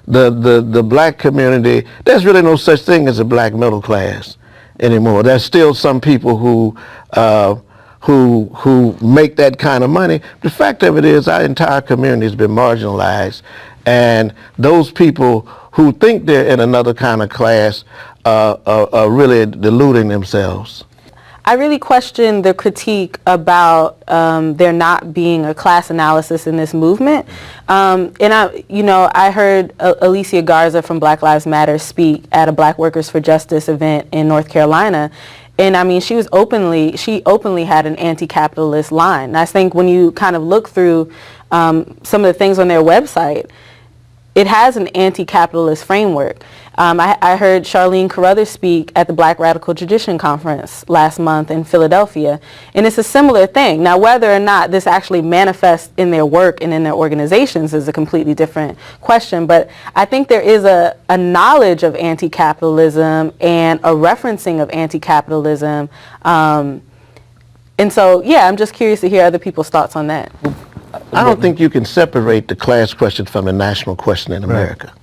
The black community, there's really no such thing as a black middle class anymore. There's still some people who make that kind of money. The fact of it is our entire community has been marginalized, and those people who think they're in another kind of class are really deluding themselves. I really question the critique about there not being a class analysis in this movement. And I heard Alicia Garza from Black Lives Matter speak at a Black Workers for Justice event in North Carolina. And I mean, she openly had an anti-capitalist line. And I think when you kind of look through some of the things on their website, it has an anti-capitalist framework. I heard Charlene Carruthers speak at the Black Radical Tradition Conference last month in Philadelphia, and it's a similar thing. Now, whether or not this actually manifests in their work and in their organizations is a completely different question, but I think there is a knowledge of anti-capitalism and a referencing of anti-capitalism. And so, yeah, I'm just curious to hear other people's thoughts on that. I don't think you can separate the class question from the national question in America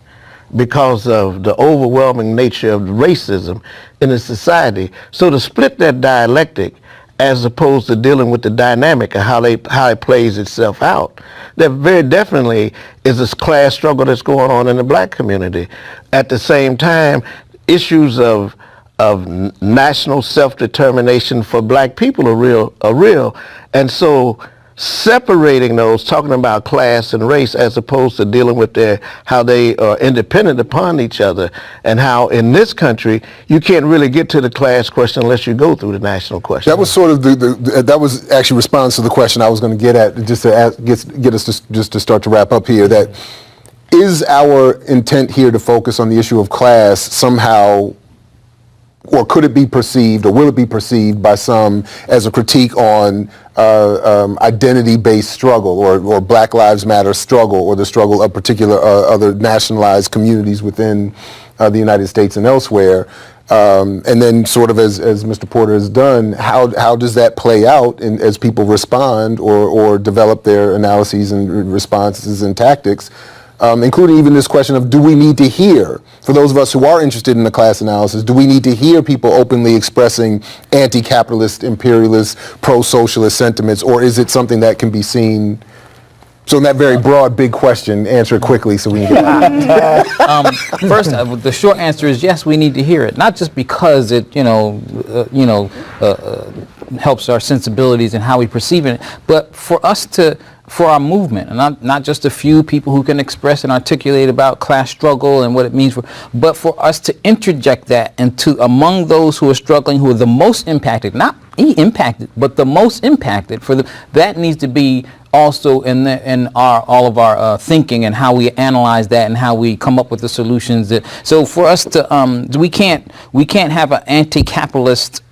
because of the overwhelming nature of racism in the society. So to split that dialectic as opposed to dealing with the dynamic of how it plays itself out, there very definitely is this class struggle that's going on in the black community. At the same time, issues of national self-determination for black people are real. And so separating those, talking about class and race as opposed to dealing with how they are independent upon each other, and how in this country you can't really get to the class question unless you go through the national question. That was sort of that was actually response to the question I was going to get at, just to get us just to start to wrap up here. That is our intent here to focus on the issue of class somehow, or could it be perceived, or will it be perceived by some as a critique on identity-based struggle, or Black Lives Matter struggle, or the struggle of particular other nationalized communities within the United States and elsewhere? And then sort of as Mr. Porter has done, how does that play out as people respond or develop their analyses and responses and tactics? Including even this question of, do we need to hear, for those of us who are interested in the class analysis, do we need to hear people openly expressing anti-capitalist, imperialist, pro-socialist sentiments, or is it something that can be seen? So in that very broad, big question, answer it quickly so we can get First, the short answer is yes, we need to hear it. Not just because it, helps our sensibilities and how we perceive it, but for our movement, and not just a few people who can express and articulate about class struggle and what it means, but for us to interject that into among those who are struggling, who are the most impacted, not impacted, but the most impacted. That needs to be also in all of our thinking and how we analyze that and how we come up with the solutions. So for us to we can't have an anti-capitalist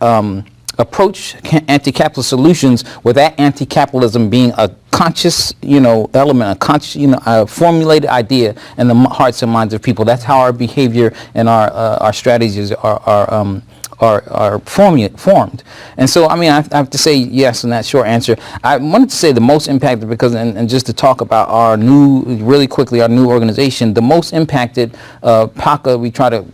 approach, anti-capitalist solutions, with that anti-capitalism being a conscious, element, a conscious, a formulated idea in the hearts and minds of people. That's how our behavior and our strategies are formed. And so, I have to say yes in that short answer. I wanted to say the most impacted because, and just to talk about our new organization, the most impacted PACA, we try to,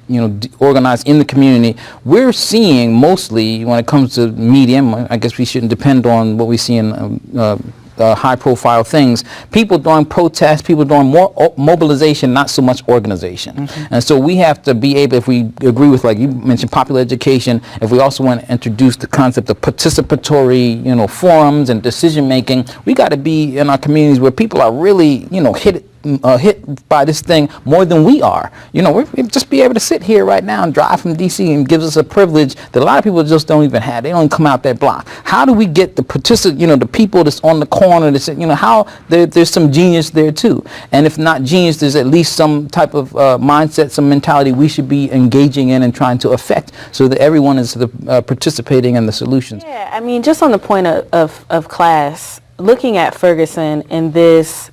organize in the community. We're seeing mostly, when it comes to medium, I guess we shouldn't depend on what we see in high-profile things, people doing protests, people doing more mobilization, not so much organization. Mm-hmm. And so we have to be able, if we agree with, like you mentioned, popular education, if we also want to introduce the concept of participatory, forums and decision-making, we got to be in our communities where people are really, hit by this thing more than we are. We just be able to sit here right now and drive from D.C. and gives us a privilege that a lot of people just don't even have. They don't come out that block. How do we get the the people that's on the corner that say, how there's some genius there too. And if not genius, there's at least some type of mindset, some mentality we should be engaging in and trying to affect so that everyone is participating in the solutions. Yeah, just on the point of class, looking at Ferguson and this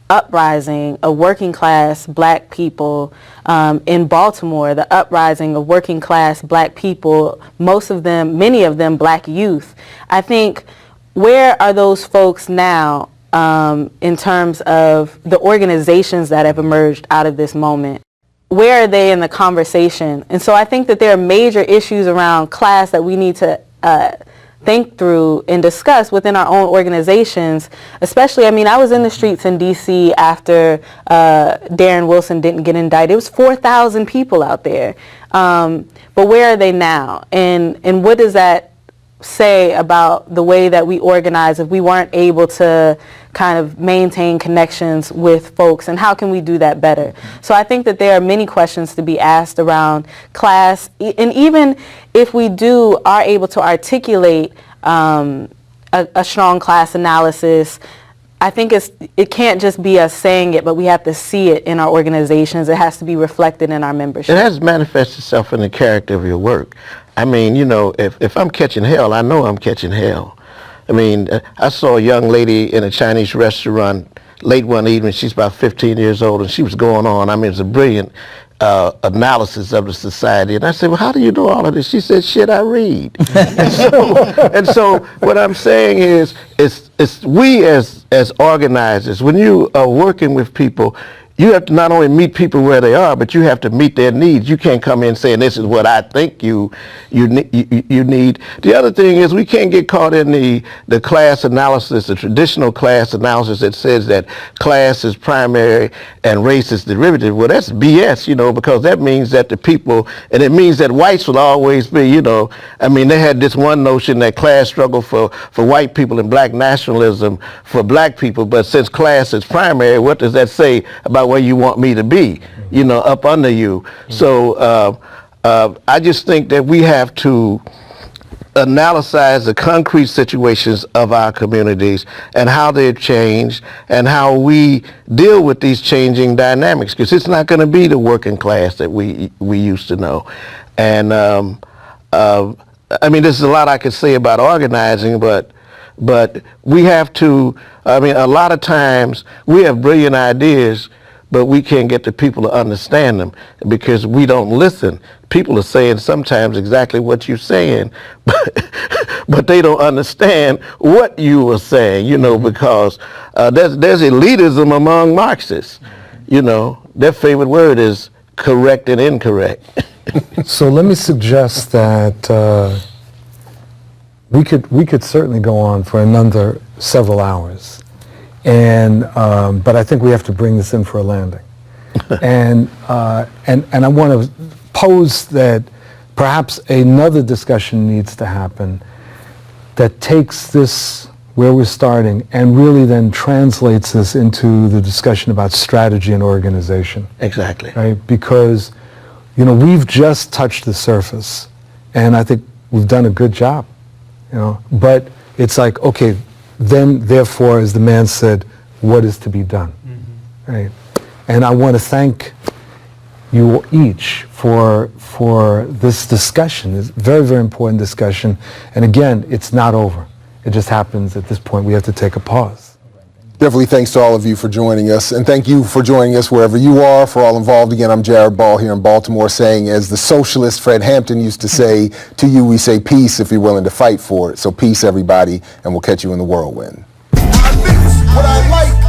uprising of working class black people in Baltimore, the uprising of working class black people, many of them black youth. I think where are those folks now in terms of the organizations that have emerged out of this moment? Where are they in the conversation? And so I think that there are major issues around class that we need to think through and discuss within our own organizations, especially, I mean, I was in the streets in D.C. after Darren Wilson didn't get indicted. It was 4,000 people out there. But where are they now? And what does that say about the way that we organize if we weren't able to kind of maintain connections with folks, and how can we do that better? So I think that there are many questions to be asked around class, and even if we are able to articulate a strong class analysis, I think it can't just be us saying it, but we have to see it in our organizations. It has to be reflected in our membership. It has to manifest itself in the character of your work. I mean, you know, if I'm catching hell, I know I'm catching hell. I mean, I saw a young lady in a Chinese restaurant late one evening. She's about 15 years old, and she was going on. I mean, it was a brilliant analysis of the society. And I said, well, how do you know all of this? She said, shit, I read. and so what I'm saying is, it's we as organizers, when you are working with people, you have to not only meet people where they are, but you have to meet their needs. You can't come in saying, this is what I think you need. The other thing is, we can't get caught in the class analysis, the traditional class analysis that says that class is primary and race is derivative. Well, that's BS, you know, because that means that the people, and it means that whites will always be, you know, I mean, they had this one notion that class struggle for white people and black nationalism for black people, but since class is primary, what does that say about where you want me to be, you know, up under you? So I just think that we have to analyze the concrete situations of our communities and how they've changed and how we deal with these changing dynamics, because it's not going to be the working class that we used to know. And I mean, there's a lot I could say about organizing, but we have to, I mean, a lot of times we have brilliant ideas, but we can't get the people to understand them because we don't listen. People are saying sometimes exactly what you're saying, but they don't understand what you are saying, you know, because there's elitism among Marxists. You know, their favorite word is correct and incorrect. So let me suggest that we could certainly go on for another several hours. And but I think we have to bring this in for a landing, and I want to pose that perhaps another discussion needs to happen that takes this where we're starting and really then translates this into the discussion about strategy and organization. Exactly. Right, because you know we've just touched the surface, and I think we've done a good job. You know, but it's like, okay. Then, therefore, as the man said, what is to be done? Mm-hmm. Right? And I want to thank you each for this discussion. It's a very, very important discussion. And again, it's not over. It just happens at this point we have to take a pause. Definitely thanks to all of you for joining us. And thank you for joining us wherever you are. For all involved, again, I'm Jared Ball here in Baltimore saying, as the socialist Fred Hampton used to say, to you we say peace if you're willing to fight for it. So peace, everybody, and we'll catch you in the whirlwind. What I like.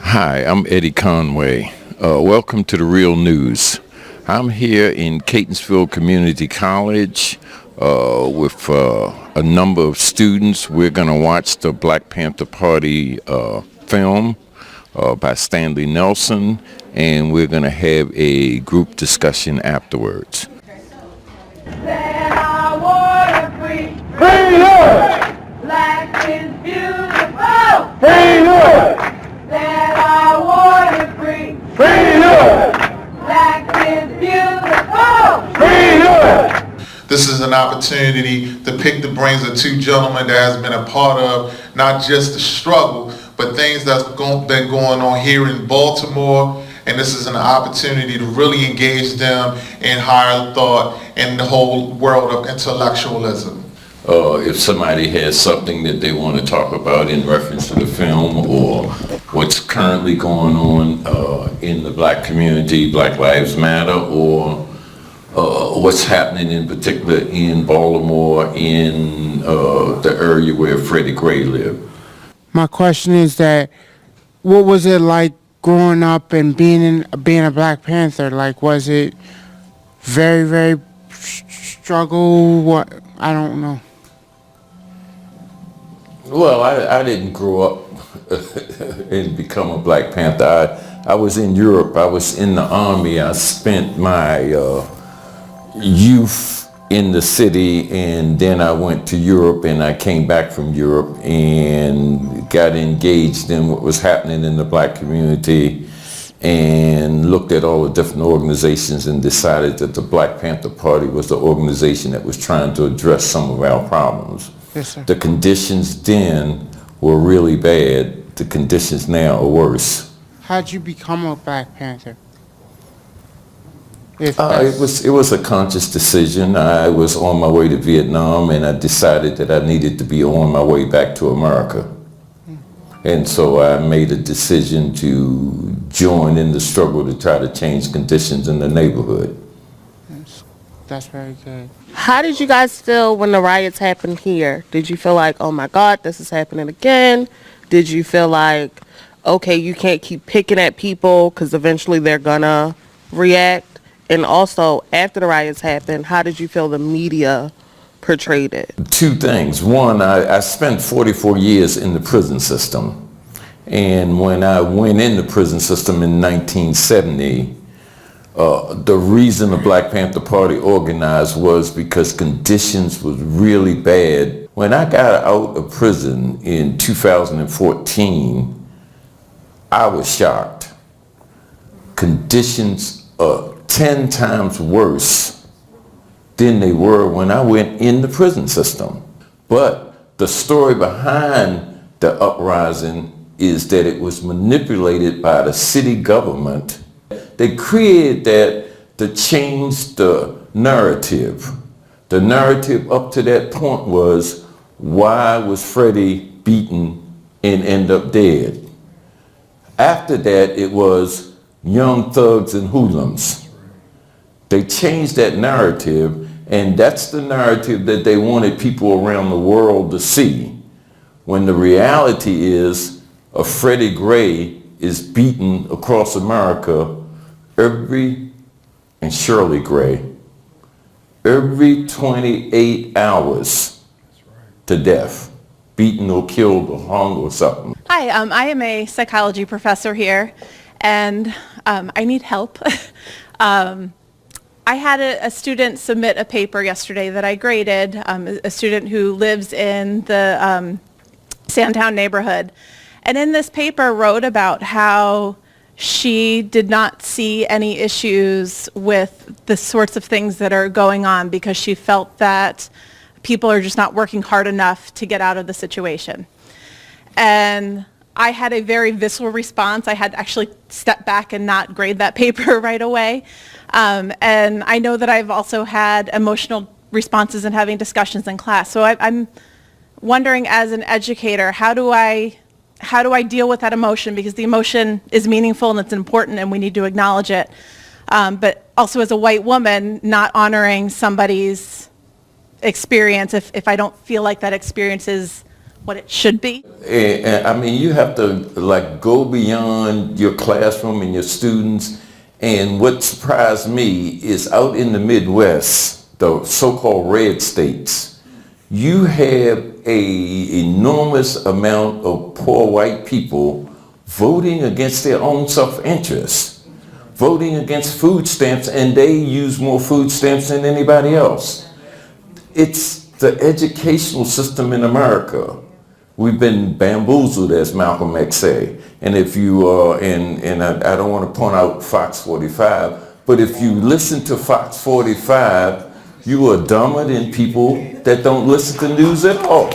Hi, I'm Eddie Conway. Welcome to The Real News. I'm here in Catonsville Community College with a number of students. We're going to watch the Black Panther Party film by Stanley Nelson, and we're going to have a group discussion afterwards. Black is beautiful. Freedom. That I want to free. Freedom. Black is beautiful. Freedom. This is an opportunity to pick the brains of two gentlemen that has been a part of not just the struggle, but things that's been going on here in Baltimore. And this is an opportunity to really engage them in higher thought and the whole world of intellectualism. if somebody has something that they want to talk about in reference to the film or what's currently going on in the black community, Black Lives Matter, or what's happening in particular in Baltimore, in the area where Freddie Gray lived. My question is that, what was it like growing up and being a Black Panther? Like, was it very, very struggle? What? I don't know. Well, I didn't grow up and become a Black Panther. I was in Europe. I was in the Army. I spent my youth in the city, and then I went to Europe, and I came back from Europe and got engaged in what was happening in the black community and looked at all the different organizations and decided that the Black Panther Party was the organization that was trying to address some of our problems. Yes, sir. The conditions then were really bad. The conditions now are worse. How'd you become a Black Panther? It was a conscious decision. I was on my way to Vietnam, and I decided that I needed to be on my way back to America. And so I made a decision to join in the struggle to try to change conditions in the neighborhood. That's very good. How did you guys feel when the riots happened here? Did you feel like, oh my God, this is happening again? Did you feel like, okay, you can't keep picking at people because eventually they're gonna react? And also, after the riots happened, how did you feel the media portrayed it? Two things. One, I spent 44 years in the prison system. And when I went in the prison system in 1970, the reason the Black Panther Party organized was because conditions was really bad. When I got out of prison in 2014, I was shocked. Conditions are 10 times worse than they were when I went in the prison system. But the story behind the uprising is that it was manipulated by the city government. They created that to change the narrative. The narrative up to that point was, why was Freddie beaten and end up dead? After that, it was young thugs and hoodlums. They changed that narrative, and that's the narrative that they wanted people around the world to see. When the reality is, a Freddie Gray is beaten across America and Shirley Gray, every 28 hours to death, beaten or killed or hung or something. Hi, I am a psychology professor here, and I need help. I had a student submit a paper yesterday that I graded, a student who lives in the Sandtown neighborhood. And in this paper wrote about how she did not see any issues with the sorts of things that are going on because she felt that people are just not working hard enough to get out of the situation. And I had a very visceral response. I had to actually step back and not grade that paper right away. And I know that I've also had emotional responses in having discussions in class. So I'm wondering, as an educator, how do I deal with that emotion? Because the emotion is meaningful and it's important and we need to acknowledge it. But also, as a white woman, not honoring somebody's experience if I don't feel like that experience is what it should be. And I mean, you have to go beyond your classroom and your students. And what surprised me is out in the Midwest, the so-called red states, you have an enormous amount of poor white people voting against their own self-interest, voting against food stamps, and they use more food stamps than anybody else. It's the educational system in America. We've been bamboozled, as Malcolm X say. And if you and I don't want to point out Fox 45, but if you listen to Fox 45, you are dumber than people that don't listen to news at all.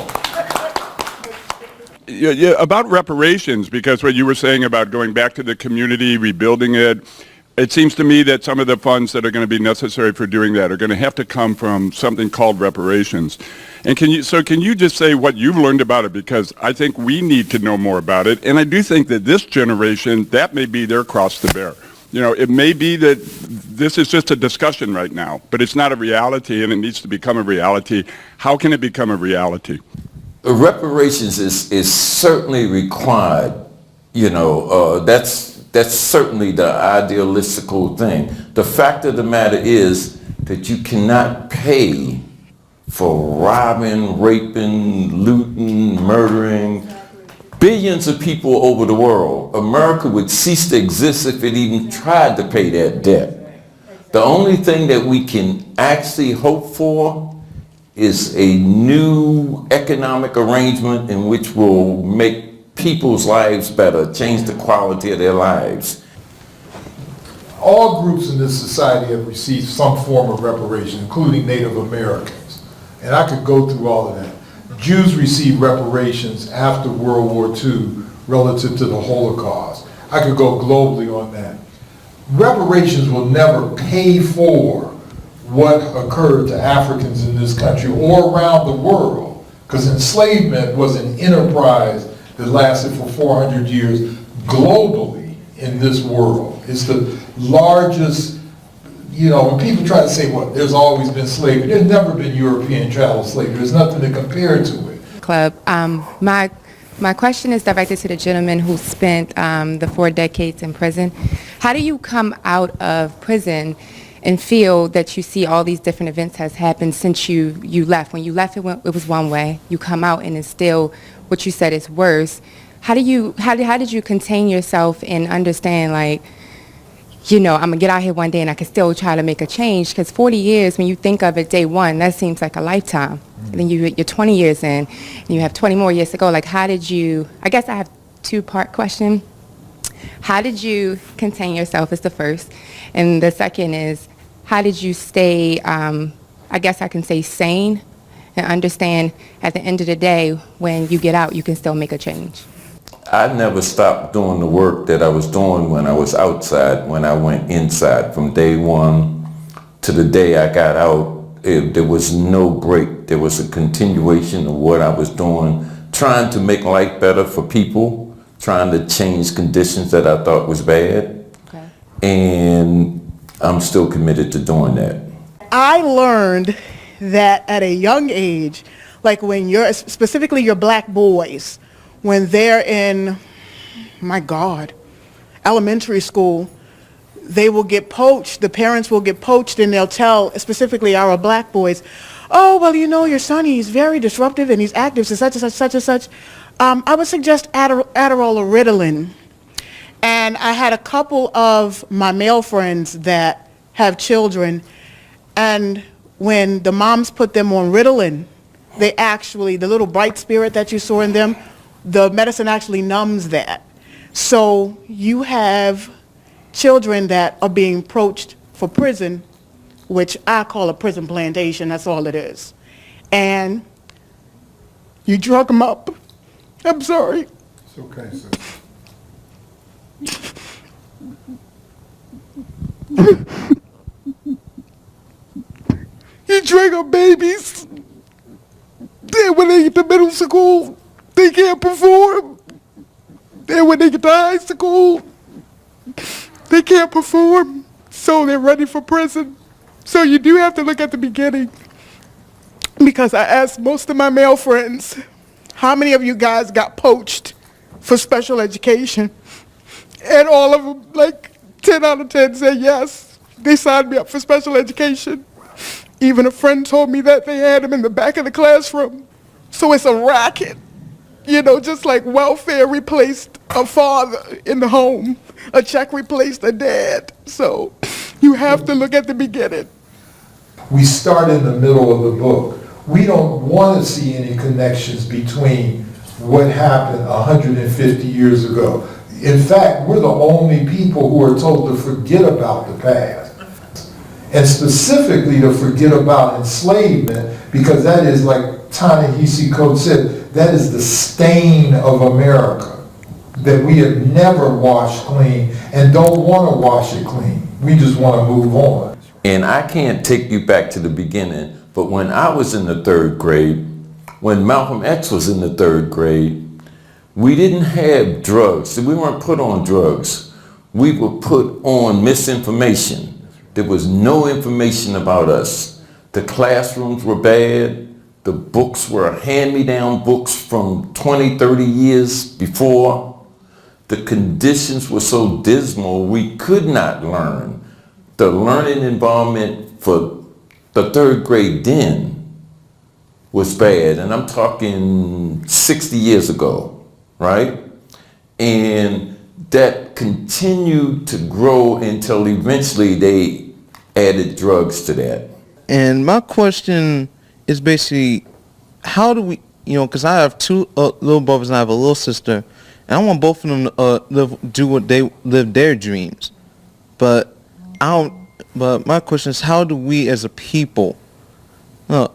Yeah, about reparations, because what you were saying about going back to the community, rebuilding it, it seems to me that some of the funds that are going to be necessary for doing that are going to have to come from something called reparations. And can you just say what you've learned about it? Because I think we need to know more about it. And I do think that this generation, that may be their cross to bear. You know, it may be that this is just a discussion right now, but it's not a reality, and it needs to become a reality. How can it become a reality? Reparations is certainly required. You know, that's certainly the idealistical thing. The fact of the matter is that you cannot pay for robbing, raping, looting, murdering billions of people over the world. America would cease to exist if it even tried to pay that debt. The only thing that we can actually hope for is a new economic arrangement in which will make people's lives better, change the quality of their lives. All groups in this society have received some form of reparation, including Native Americans. And I could go through all of that. Jews received reparations after World War II relative to the Holocaust. I could go globally on that. Reparations will never pay for what occurred to Africans in this country or around the world, because enslavement was an enterprise that lasted for 400 years globally in this world. It's the largest, you know, when people try to say, well, there's always been slavery, there's never been European chattel slavery. There's nothing to compare to it. Club. My question is directed to the gentleman who spent the 4 decades in prison. How do you come out of prison and feel that you see all these different events has happened since you left? When you left, it was one way. You come out and it's still what you said is worse. How did you contain yourself and understand, like, you know, I'm gonna get out here one day and I can still try to make a change? Because 40 years, when you think of it day one, that seems like a lifetime. And then you're 20 years in and you have 20 more years to go. Like, how did you, I guess I have a 2-part question. How did you contain yourself is the first. And the second is, how did you stay, I guess I can say, sane and understand at the end of the day, when you get out, you can still make a change? I never stopped doing the work that I was doing when I was outside, when I went inside. From day one to the day I got out, there was no break. There was a continuation of what I was doing, trying to make life better for people, trying to change conditions that I thought was bad. Okay. And I'm still committed to doing that. I learned that at a young age, like when you're, specifically your black boys, when they're in, my God, elementary school, they will get poached. The parents will get poached and they'll tell, specifically our black boys, oh, well, you know, your son, he's very disruptive and he's active, so such and such, such and such. I would suggest Adderall or Ritalin. And I had a couple of my male friends that have children, and when the moms put them on Ritalin, they actually, the little bright spirit that you saw in them, the medicine actually numbs that. So you have children that are being approached for prison, which I call a prison plantation, that's all it is. And you drug them up. I'm sorry. It's okay, sis. You drag up babies. Then when they get to middle school, they can't perform. Then when they get to high school, they can't perform. So they're ready for prison. So you do have to look at the beginning. Because I asked most of my male friends, how many of you guys got poached for special education? And all of them, like 10 out of 10 said yes. They signed me up for special education. Even a friend told me that they had him in the back of the classroom. So it's a racket. You know, just like welfare replaced a father in the home, a check replaced a dad. So you have to look at the beginning. We start in the middle of the book. We don't want to see any connections between what happened 150 years ago. In fact, we're the only people who are told to forget about the past. And specifically to forget about enslavement, because that is, like Ta-Nehisi Coates said, that is the stain of America that we have never washed clean and don't want to wash it clean. We just want to move on. And I can't take you back to the beginning, but when I was in the 3rd grade, when Malcolm X was in the 3rd grade, we didn't have drugs. We weren't put on drugs. We were put on misinformation. There was no information about us. The classrooms were bad. The books were hand-me-down books from 20, 30 years before. The conditions were so dismal, we could not learn. The learning environment for the 3rd grade then was bad, and I'm talking 60 years ago, right? And that continued to grow until eventually they added drugs to that. And my question is basically, how do we, because I have 2 little brothers and I have a little sister, and I want both of them to live their dreams. But my question is, how do we as a people, able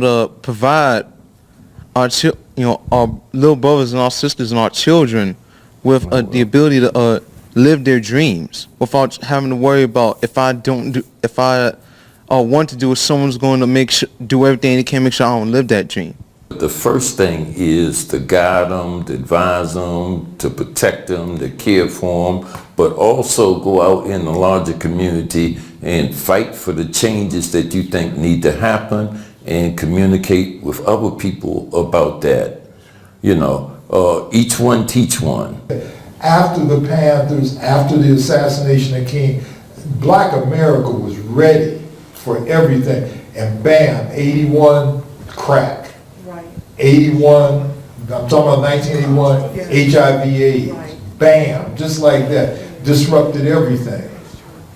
to provide our little brothers and our sisters and our children with the ability to live their dreams without having to worry about if I want to do it, someone's going to do everything they can make sure I don't live that dream. The first thing is to guide them, to advise them, to protect them, to care for them, but also go out in the larger community and fight for the changes that you think need to happen and communicate with other people about that. Each one teach one. After the Panthers, after the assassination of King, Black America was ready for everything. And bam, 81, crack. 81, I'm talking about 1981, HIV/AIDS. Bam, just like that, disrupted everything.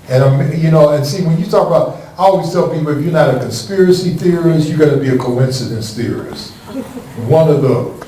And and see, when you talk about, I always tell people, if you're not a conspiracy theorist, you got to be a coincidence theorist. One of those.